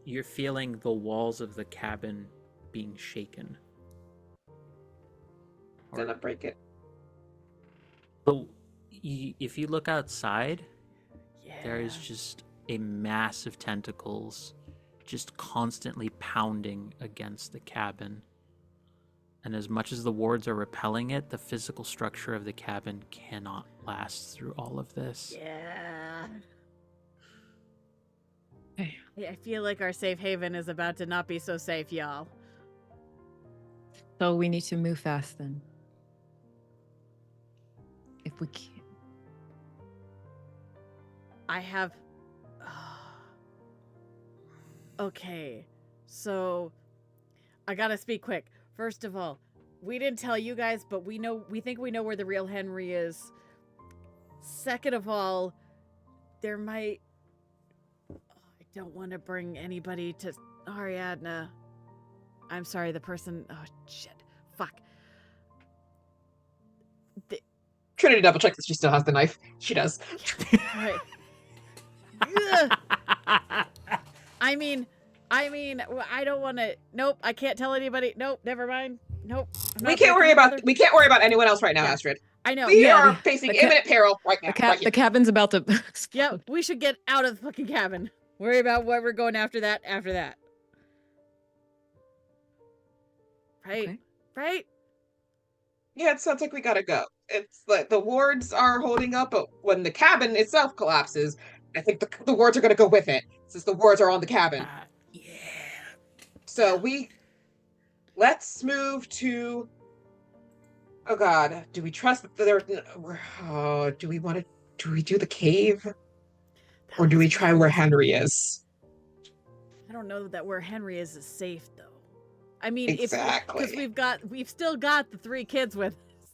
you're feeling the walls of the cabin being shaken. gonna break it. But if you look outside, there is just a mass of tentacles just constantly pounding against the cabin. And as much as the wards are repelling it, the physical structure of the cabin cannot last through all of this. Yeah. Okay. Yeah, I feel like our safe haven is about to not be so safe, y'all. So we need to move fast then. If we can. I have. Okay, so I gotta speak quick. First of all, we didn't tell you guys, but we think we know where the real Henry is. Second of all, there might. I don't want to bring anybody to Ariadne. I'm sorry, the person. Oh shit! Fuck. Trinity double check that she still has the knife. She does. Right. Ugh. I mean, I don't want to. Nope, I can't tell anybody. Nope, never mind. Nope. We can't worry about anyone else right now, Yeah. Astrid. I know. We yeah, are facing imminent peril right now. Right The here. cabin's about to explode. Yeah, we should get out of the fucking cabin. Worry about where we're going after that. Right. Okay. Right. Yeah, it sounds like we gotta go. It's like the wards are holding up, but when the cabin itself collapses, I think the wards are gonna go with it, since the wards are on the cabin. Yeah. So let's move to. Oh God, do we trust that they're? Do we want to? Do we do the cave, or do we try where Henry is? I don't know that where Henry is safe though. I mean, Exactly. because we've still got the 3 kids with us.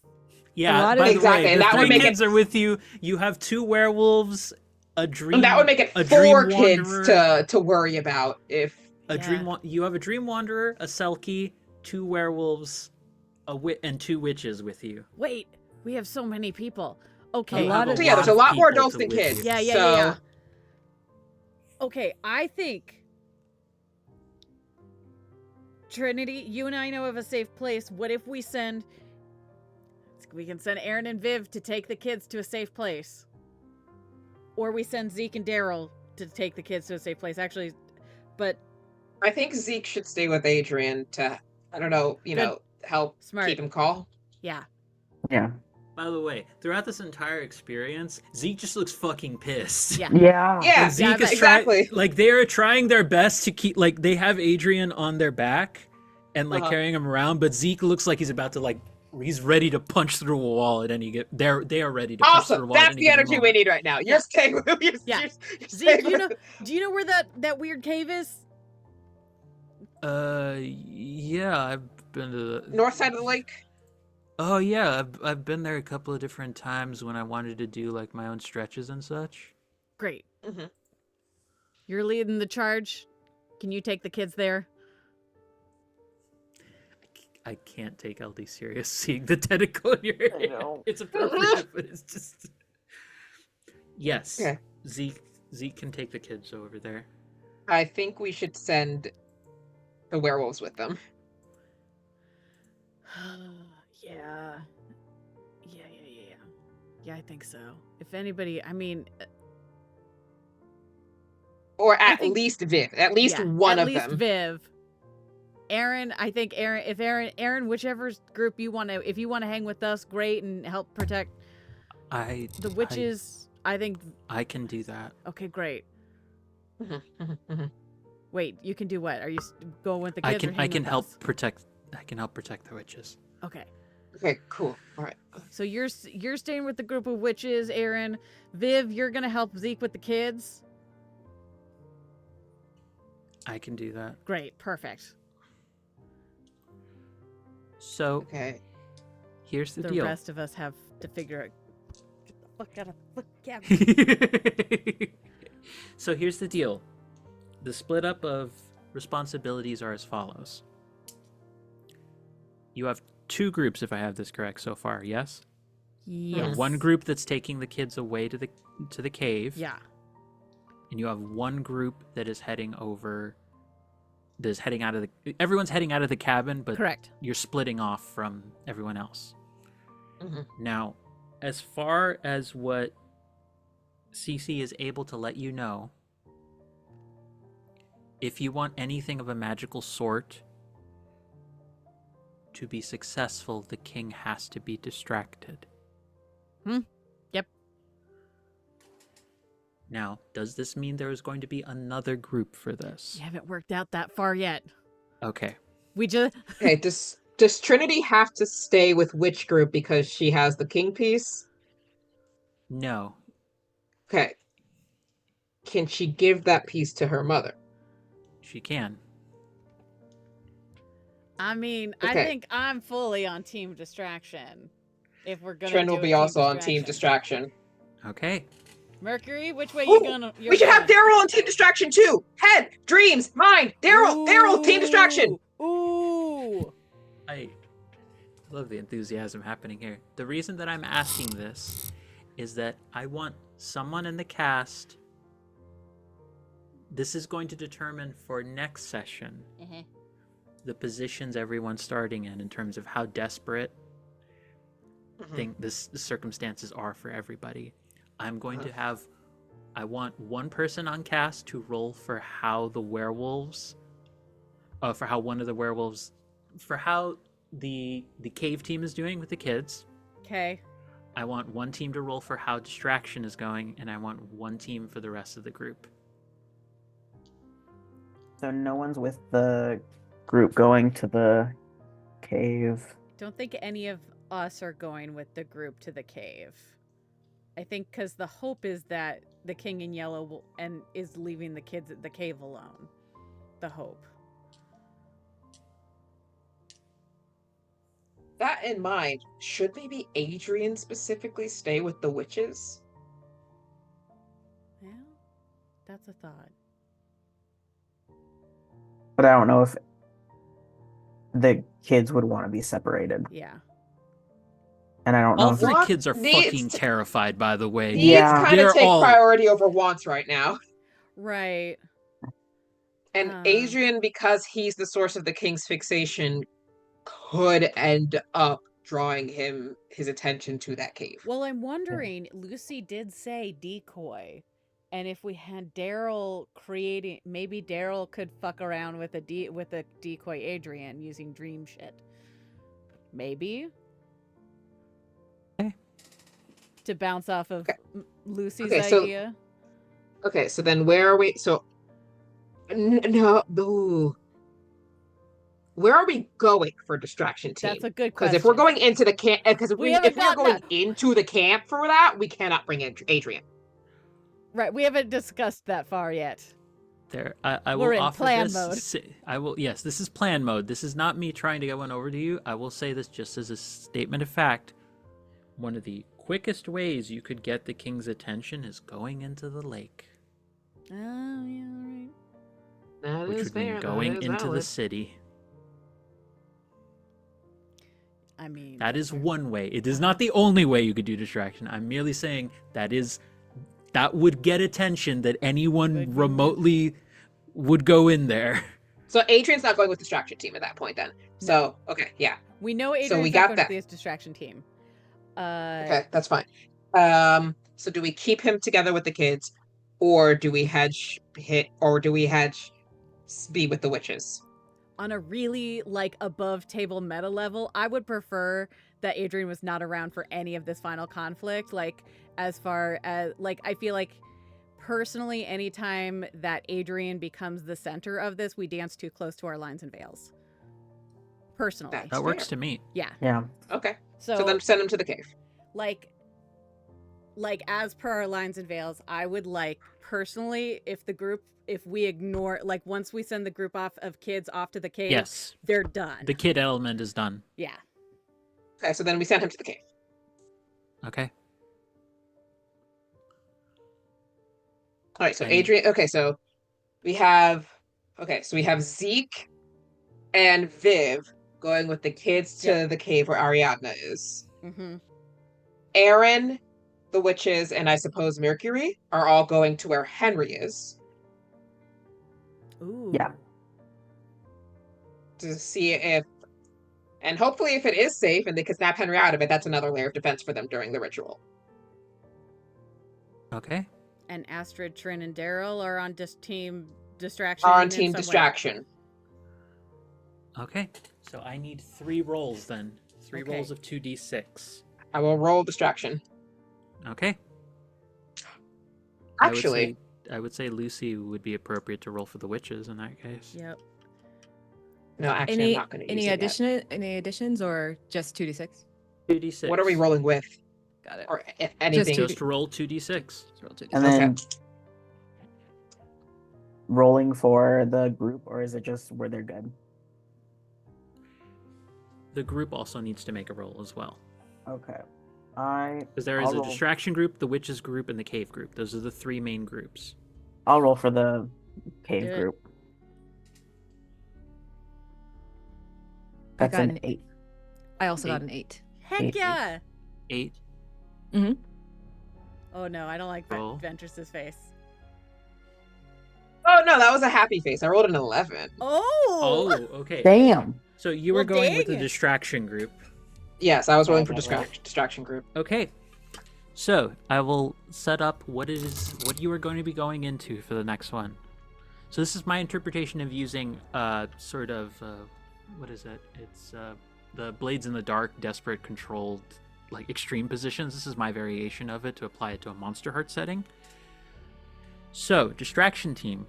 Yeah, lot by of- the Exactly, way, and the that would 3 make kids are with you. You have 2 werewolves, a dream. That would make it a 4 dream kids wanderer, to worry about if. You have a dream wanderer, a selkie, 2 werewolves, and 2 witches with you. Wait, we have so many people. Okay. A lot of- So yeah, there's a lot more people adults to than with kids. you. Yeah. Okay, I think Trinity, you and I know of a safe place. What if we can send Aaron and Viv to take the kids to a safe place? Or we send Zeke and Daryl to take the kids to a safe place. Actually, but I think Zeke should stay with Adrian to, I don't know, help Smart. keep him calm. yeah. Yeah. By the way, throughout this entire experience, Zeke just looks fucking pissed. Yeah. Yeah. Yeah, Zeke is exactly. like they are trying their best to keep, like, they have Adrian on their back and like Uh-huh. carrying him around, but Zeke looks like he's about to he's ready to punch through a wall at any get. They are ready to punch through a Awesome. wall. at That's any the given energy we moment. need right now. Yeah. You're staying with Yeah. you're Zeke, staying do you know where that weird cave is? Yeah, I've been to the north side of the lake. Oh yeah, I've been there a couple of different times when I wanted to do like my own stretches and such. Great. Mhm. You're leading the charge. Can you take the kids there? I can't take LD serious seeing the tentacle in your I hand. know. It's appropriate, but it's just. Yes, Okay. Zeke can take the kids over there. I think we should send the werewolves with them. Yeah. Yeah, I think so. If anybody, I mean, Or I at think- least Viv. At least yeah, one at of least them. Viv. Aaron, I think Aaron, whichever group you want to, if you want to hang with us, great, and help protect the witches. I think. I can do that. Okay, great. Mhm, mhm, mhm. Wait, you can do what? Are you going with the kids? or I hang can with help us? protect. I can help protect the witches. Okay. Okay, cool. All right. So you're staying with the group of witches, Aaron. Viv, you're gonna help Zeke with the kids. I can do that. Great, perfect. So Okay. here's the The deal. rest of us have to figure out. Get the fuck out of the cabin. So here's the deal. The split up of responsibilities are as follows. You have 2 groups, if I have this correct so far. Yes. You have Yes. one group that's taking the kids away to the cave. Yeah. And you have one group that is heading over. That is heading out of the. Everyone's heading out of the cabin, but Correct. you're splitting off from everyone else. Mhm. Now, as far as what CC is able to let you know, if you want anything of a magical sort to be successful, the king has to be distracted. Yep. Now, does this mean there is going to be another group for this? You haven't worked out that far yet. Okay. We just Okay, does Trinity have to stay with which group because she has the king piece? No. Okay. Can she give that piece to her mother? She can. I mean, I Okay. think I'm fully on team distraction. If we're gonna Trin do will a be team also on team distraction. Okay. Mercury, which way Ooh, you gonna? We should have Daryl on team distraction too. Head, dreams, mind. Daryl, team distraction. Ooh. I love the enthusiasm happening here. The reason that I'm asking this is that I want someone in the cast. This is going to determine for next session the positions everyone's starting in terms of how desperate the circumstances are for everybody. I'm going to have. I want one person on cast to roll for how the werewolves, for how one of the werewolves, for how the cave team is doing with the kids. Okay. I want one team to roll for how distraction is going, and I want one team for the rest of the group. So no one's with the group going to the cave. Don't think any of us are going with the group to the cave. I think because the hope is that the king in yellow is leaving the kids at the cave alone. The hope. That in mind, should maybe Adrian specifically stay with the witches? Yeah, that's a thought. But I don't know if the kids would want to be separated. Yeah. And I don't know All if three What kids are needs fucking to- terrified, by the way. Needs Yeah. kind They're of take all- priority over wants right now. Right. And Adrian, because he's the source of the king's fixation, could end up drawing his attention to that cave. Well, I'm wondering, Lucy did say decoy. And if we had Daryl creating, maybe Daryl could fuck around with a decoy Adrian using dream shit. Maybe. Okay. To bounce off of Lucy's Okay, so- idea. Okay, so then where are we? So, no. Where are we going for distraction team? That's a good Because question. if we're going into the camp, because if we're gotten going that. into the camp for that, we cannot bring in Adrian. Right, we haven't discussed that far yet. There, I We're will in offer plan this. mode. I will. Yes, this is plan mode. This is not me trying to get one over to you. I will say this just as a statement of fact. One of the quickest ways you could get the king's attention is going into the lake, Oh, yeah, right. That which is would fair. mean going that is into the valid. city. I mean, That is one way. It is not the only way you could do distraction. I'm merely saying that would get attention that anyone remotely would go in there. So Adrian's not going with distraction team at that point then. So, okay, yeah. we know Adrian's So we not got going that. to be his distraction team. Okay, that's fine. So do we keep him together with the kids, or do we hedge be with the witches? On a really above table meta level, I would prefer that Adrian was not around for any of this final conflict. As far as I feel like personally, anytime that Adrian becomes the center of this, we dance too close to our lines and veils. Personally. That's That works fair. to me. Yeah. Yeah. Okay. So then send him to the cave. As per our lines and veils, I would personally, if we ignore, once we send the group of kids off to the cave, Yes. they're done. The kid element is done. Yeah. Okay, so then we send him to the cave. Okay. All right, so And- Adrian. Okay, so we have Zeke and Viv going with the kids to the cave where Ariadna is. Mm-hmm. Aaron, the witches, and I suppose Mercury are all going to where Henry is Ooh. Yeah. to see if And hopefully if it is safe and they can snap Henry out of it, that's another layer of defense for them during the ritual. Okay. And Astrid, Trin, and Daryl are on team distraction. Are on in team some way. distraction. Okay. So I need 3 rolls then. 3 Okay. rolls of 2d6. I will roll distraction. Okay. Actually, I would say Lucy would be appropriate to roll for the witches in that case. Yep. no, actually, I'm not going to use it yet. Any additions or just 2d6? 2d6. What are we rolling with? Got it. Or if anything. Just roll 2d6. Just roll 2d6. And then Okay. rolling for the group, or is it just where they're good? The group also needs to make a roll as well. Okay. Because there is I'll a roll. distraction group, the witches group, and the cave group. Those are the 3 main groups. I'll roll for the cave Do it. group. I That's got an an 8. I also got 8. an 8. Heck 8. yeah! 8. Oh no, I don't like Roll. Ventris's face. Oh, no, that was a happy face. I rolled an 11. Oh! Okay. Damn. So you were Well, going with the dang. distraction group. Yes, I was rolling Oh, for right. distraction group. Okay. So I will set up what you are going to be going into for the next one. So this is my interpretation of using sort of what is it? It's the Blades in the Dark, desperate, controlled, like extreme positions. This is my variation of it to apply it to a Monsterhearts setting. So distraction team.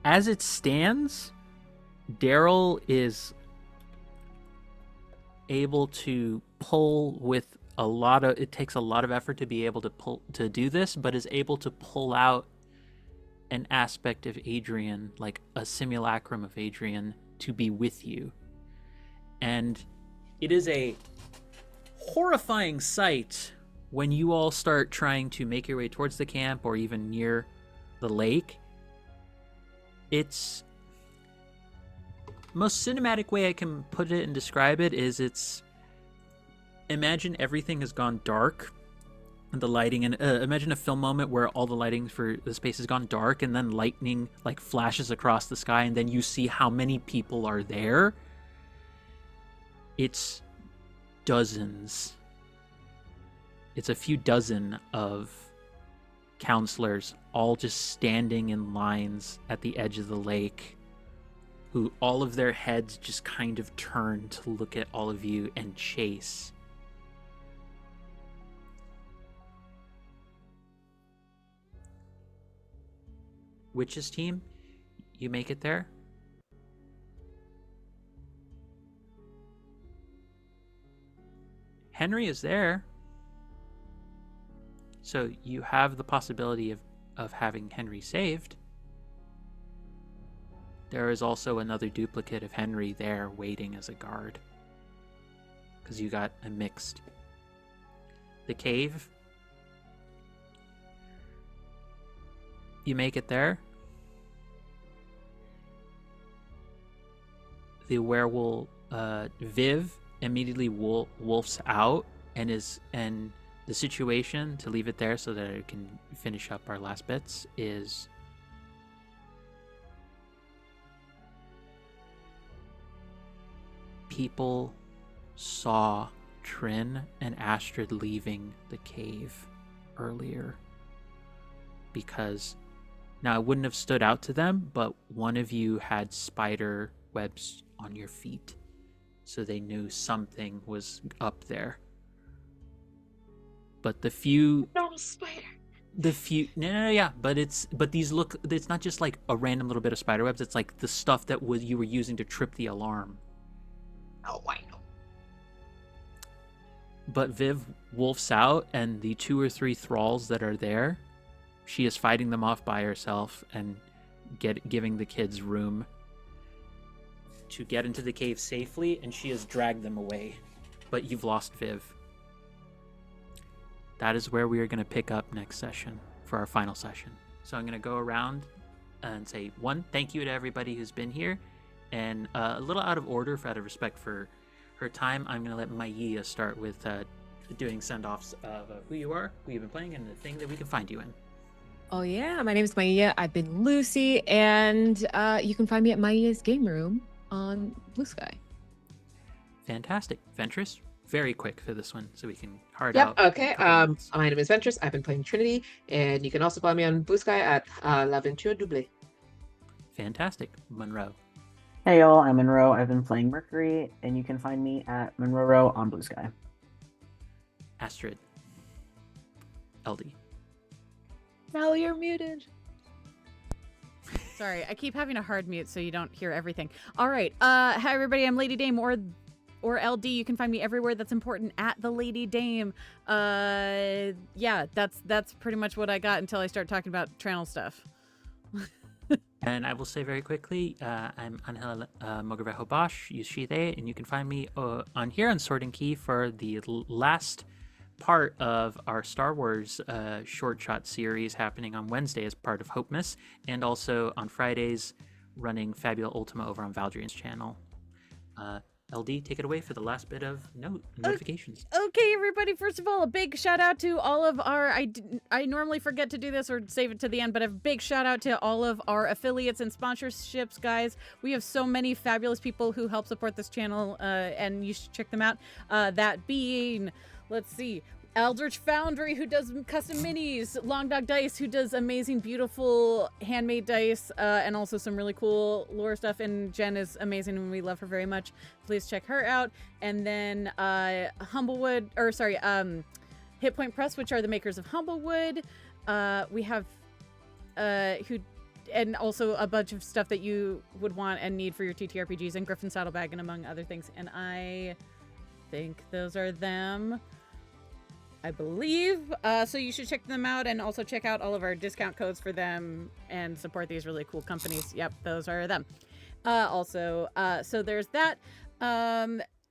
As it stands, Daryl is able to pull with it takes a lot of effort to be able to do this, but is able to pull out an aspect of Adrian, like a simulacrum of Adrian, to be with you. And it is a horrifying sight when you all start trying to make your way towards the camp or even near the lake. It's most cinematic way I can put it and describe it is imagine everything has gone dark and the lighting, and imagine a film moment where all the lighting for the space has gone dark and then lightning like flashes across the sky and then you see how many people are there. It's dozens. It's a few dozen of counselors all just standing in lines at the edge of the lake, who all of their heads just kind of turn to look at all of you and chase. Witches team, you make it there? Henry is there. So you have the possibility of having Henry saved. There is also another duplicate of Henry there waiting as a guard. Because you got a mixed. The cave. You make it there. The werewolf, Viv, immediately wolfs out and the situation, to leave it there so that I can finish up our last bits, is people saw Trin and Astrid leaving the cave earlier because now it wouldn't have stood out to them, but one of you had spider webs on your feet, so they knew something was up there. But the few yeah, but these look, it's not just like a random little bit of spider webs, it's like the stuff that you were using to trip the alarm. Oh, I know. But Viv wolfs out, and the 2 or 3 thralls that are there, she is fighting them off by herself and giving the kids room to get into the cave safely, and she has dragged them away. But you've lost Viv. That is where we are going to pick up next session for our final session. So I'm going to go around and say, 1, thank you to everybody who's been here, and a little out of order, out of respect for her time, I'm going to let Maia start with doing send-offs of who you are, who you've been playing, and the thing that we can find you in. Oh yeah, my name is Maia. I've been Lucy, and you can find me at Maia's Game Room on BlueSky. Fantastic. Ventris, very quick for this one so we can hard Yep. out. Okay. a couple minutes. My name is Ventris. I've been playing Trinity, and you can also follow me on BlueSky at L'Aventure Double. Fantastic. Monroe. Hey y'all, I'm Monroe. I've been playing Mercury, and you can find me at Monroe on BlueSky. Astrid. LD. Now you're muted. Sorry, I keep having a hard mute so you don't hear everything. All right. Hi, everybody. I'm Lady Dame or LD. You can find me everywhere that's important at the Lady Dame. Yeah, that's pretty much what I got until I start talking about channel stuff. And I will say very quickly, I'm Angela Mogravejo Bosch, use she, they, and you can find me on here on Sword and Key for the last part of our Star Wars short shot series happening on Wednesday as part of Hope Miss, and also on Fridays running Fabula Ultima over on Valdrian's channel. LD, take it away for the last bit of notifications. Okay, everybody. First of all, a big shout out to all of our. I normally forget to do this or save it to the end, but a big shout out to all of our affiliates and sponsorships, guys. We have so many fabulous people who help support this channel, and you should check them out. That being, let's see, Eldritch Foundry, who does custom minis, Long Dog Dice, who does amazing, beautiful handmade dice, and also some really cool lore stuff. And Jen is amazing, and we love her very much. Please check her out. And then Hit Point Press, which are the makers of Humblewood. We have and also a bunch of stuff that you would want and need for your TTRPGs, and Griffin Saddlebag, and among other things. And I think those are them, I believe. So you should check them out, and also check out all of our discount codes for them and support these really cool companies. Yep, those are them. So there's that.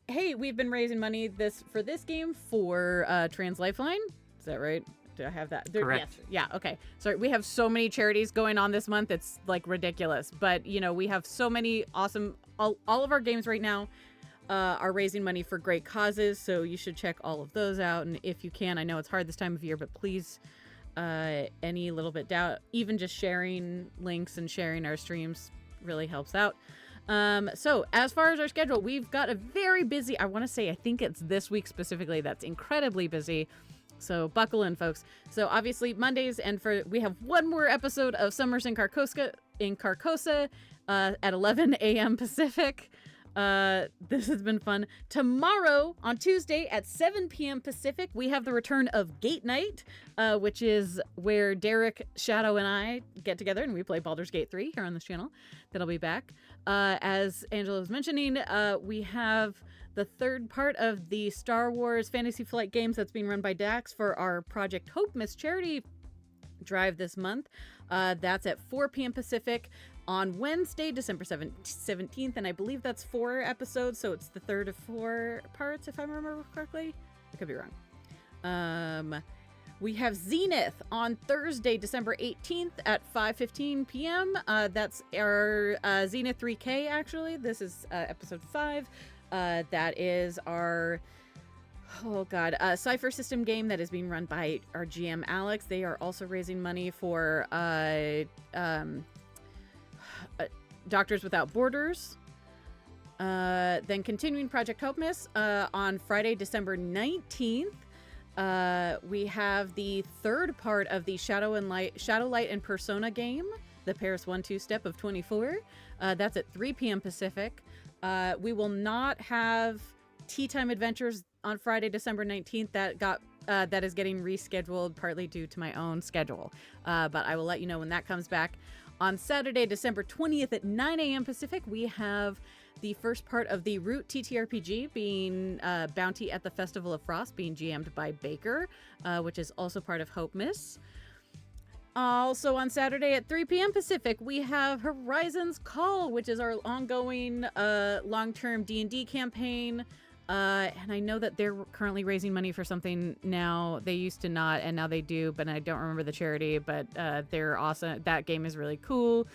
Hey, we've been raising money for this game for Trans Lifeline. Is that right? Do I have that? Correct. Yes. Yeah, okay. Sorry, we have so many charities going on this month. It's like ridiculous. But, we have so many awesome, all of our games right now are raising money for great causes, so you should check all of those out. And if you can, I know it's hard this time of year, but please, any little bit doubt, even just sharing links and sharing our streams really helps out. So as far as our schedule, we've got a very busy, I think it's this week specifically that's incredibly busy. So buckle in, folks. So obviously Mondays, and we have one more episode of Summers in Carcosa at 11 a.m. Pacific. This has been fun. Tomorrow, on Tuesday at 7 p.m. Pacific, we have the return of Gate Night, which is where Derek, Shadow, and I get together and we play Baldur's Gate 3 here on this channel. That'll be back. As Angela was mentioning, we have the third part of the Star Wars Fantasy Flight games that's being run by Dax for our Project Hope Miss charity drive this month. That's at 4 p.m. Pacific. On Wednesday, December 17th, and I believe that's 4 episodes, so it's the third of 4 parts, if I remember correctly. I could be wrong. We have Zenith on Thursday, December 18th at 5:15 p.m. That's our Zenith 3K, actually. This is episode 5. That is our Cypher System game that is being run by our GM, Alex. They are also raising money for Doctors Without Borders. Then continuing Project Hope Miss on Friday, December 19th. We have the third part of the Shadow Light and Persona game, the Paris 1-2 Step of 24. That's at 3 p.m. Pacific. We will not have Tea Time Adventures on Friday, December 19th. That is getting rescheduled partly due to my own schedule. But I will let you know when that comes back. On Saturday, December 20th at 9 a.m. Pacific, we have the first part of the Root TTRPG being Bounty at the Festival of Frost, being GM'd by Baker, which is also part of Hope Miss. Also on Saturday at 3 p.m. Pacific, we have Horizon's Call, which is our ongoing long-term D&D campaign. And I know that they're currently raising money for something now. They used to not, and now they do, but I don't remember the charity, but they're awesome. That game is really cool.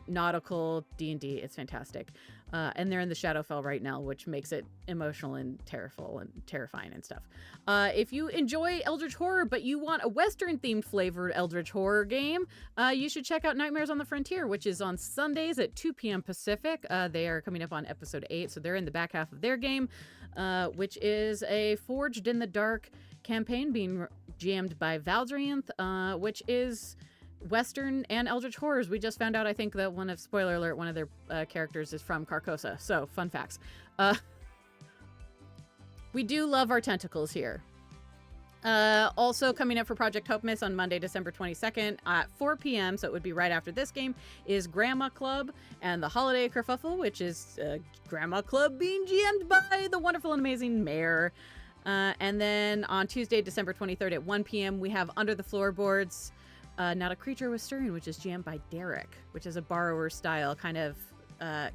nautical D&D. It's fantastic. And they're in the Shadowfell right now, which makes it emotional and terrifying and stuff. If you enjoy Eldritch Horror, but you want a Western-themed flavored Eldritch Horror game, you should check out Nightmares on the Frontier, which is on Sundays at 2 p.m. Pacific. They are coming up on episode 8, so they're in the back half of their game, which is a Forged in the Dark campaign being jammed by Valdrianth, which is Western and Eldritch Horrors. We just found out, I think, that spoiler alert, one of their characters is from Carcosa. So, fun facts. We do love our tentacles here. Also coming up for Project Hope Miss on Monday, December 22nd at 4 p.m., so it would be right after this game, is Grandma Club and the Holiday Kerfuffle, which is Grandma Club being GM'd by the wonderful and amazing Mayor. And then on Tuesday, December 23rd at 1 p.m., we have Under the Floorboards, Not a Creature Was Stirring, which is jammed by Derek, which is a borrower style kind of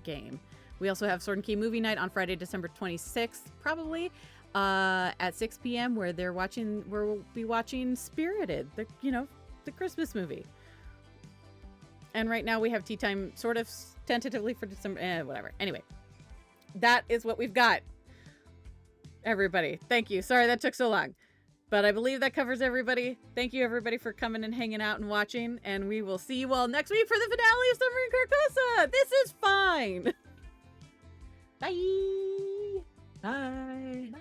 game. We also have Sword and Key Movie Night on Friday, December 26th, probably at 6 p.m., where we'll be watching Spirited, the Christmas movie. And right now we have tea time sort of tentatively for December, whatever. Anyway, that is what we've got. Everybody, thank you. Sorry that took so long. But I believe that covers everybody. Thank you, everybody, for coming and hanging out and watching. And we will see you all next week for the finale of Summer in Carcosa. This is fine. Bye. Bye. Bye.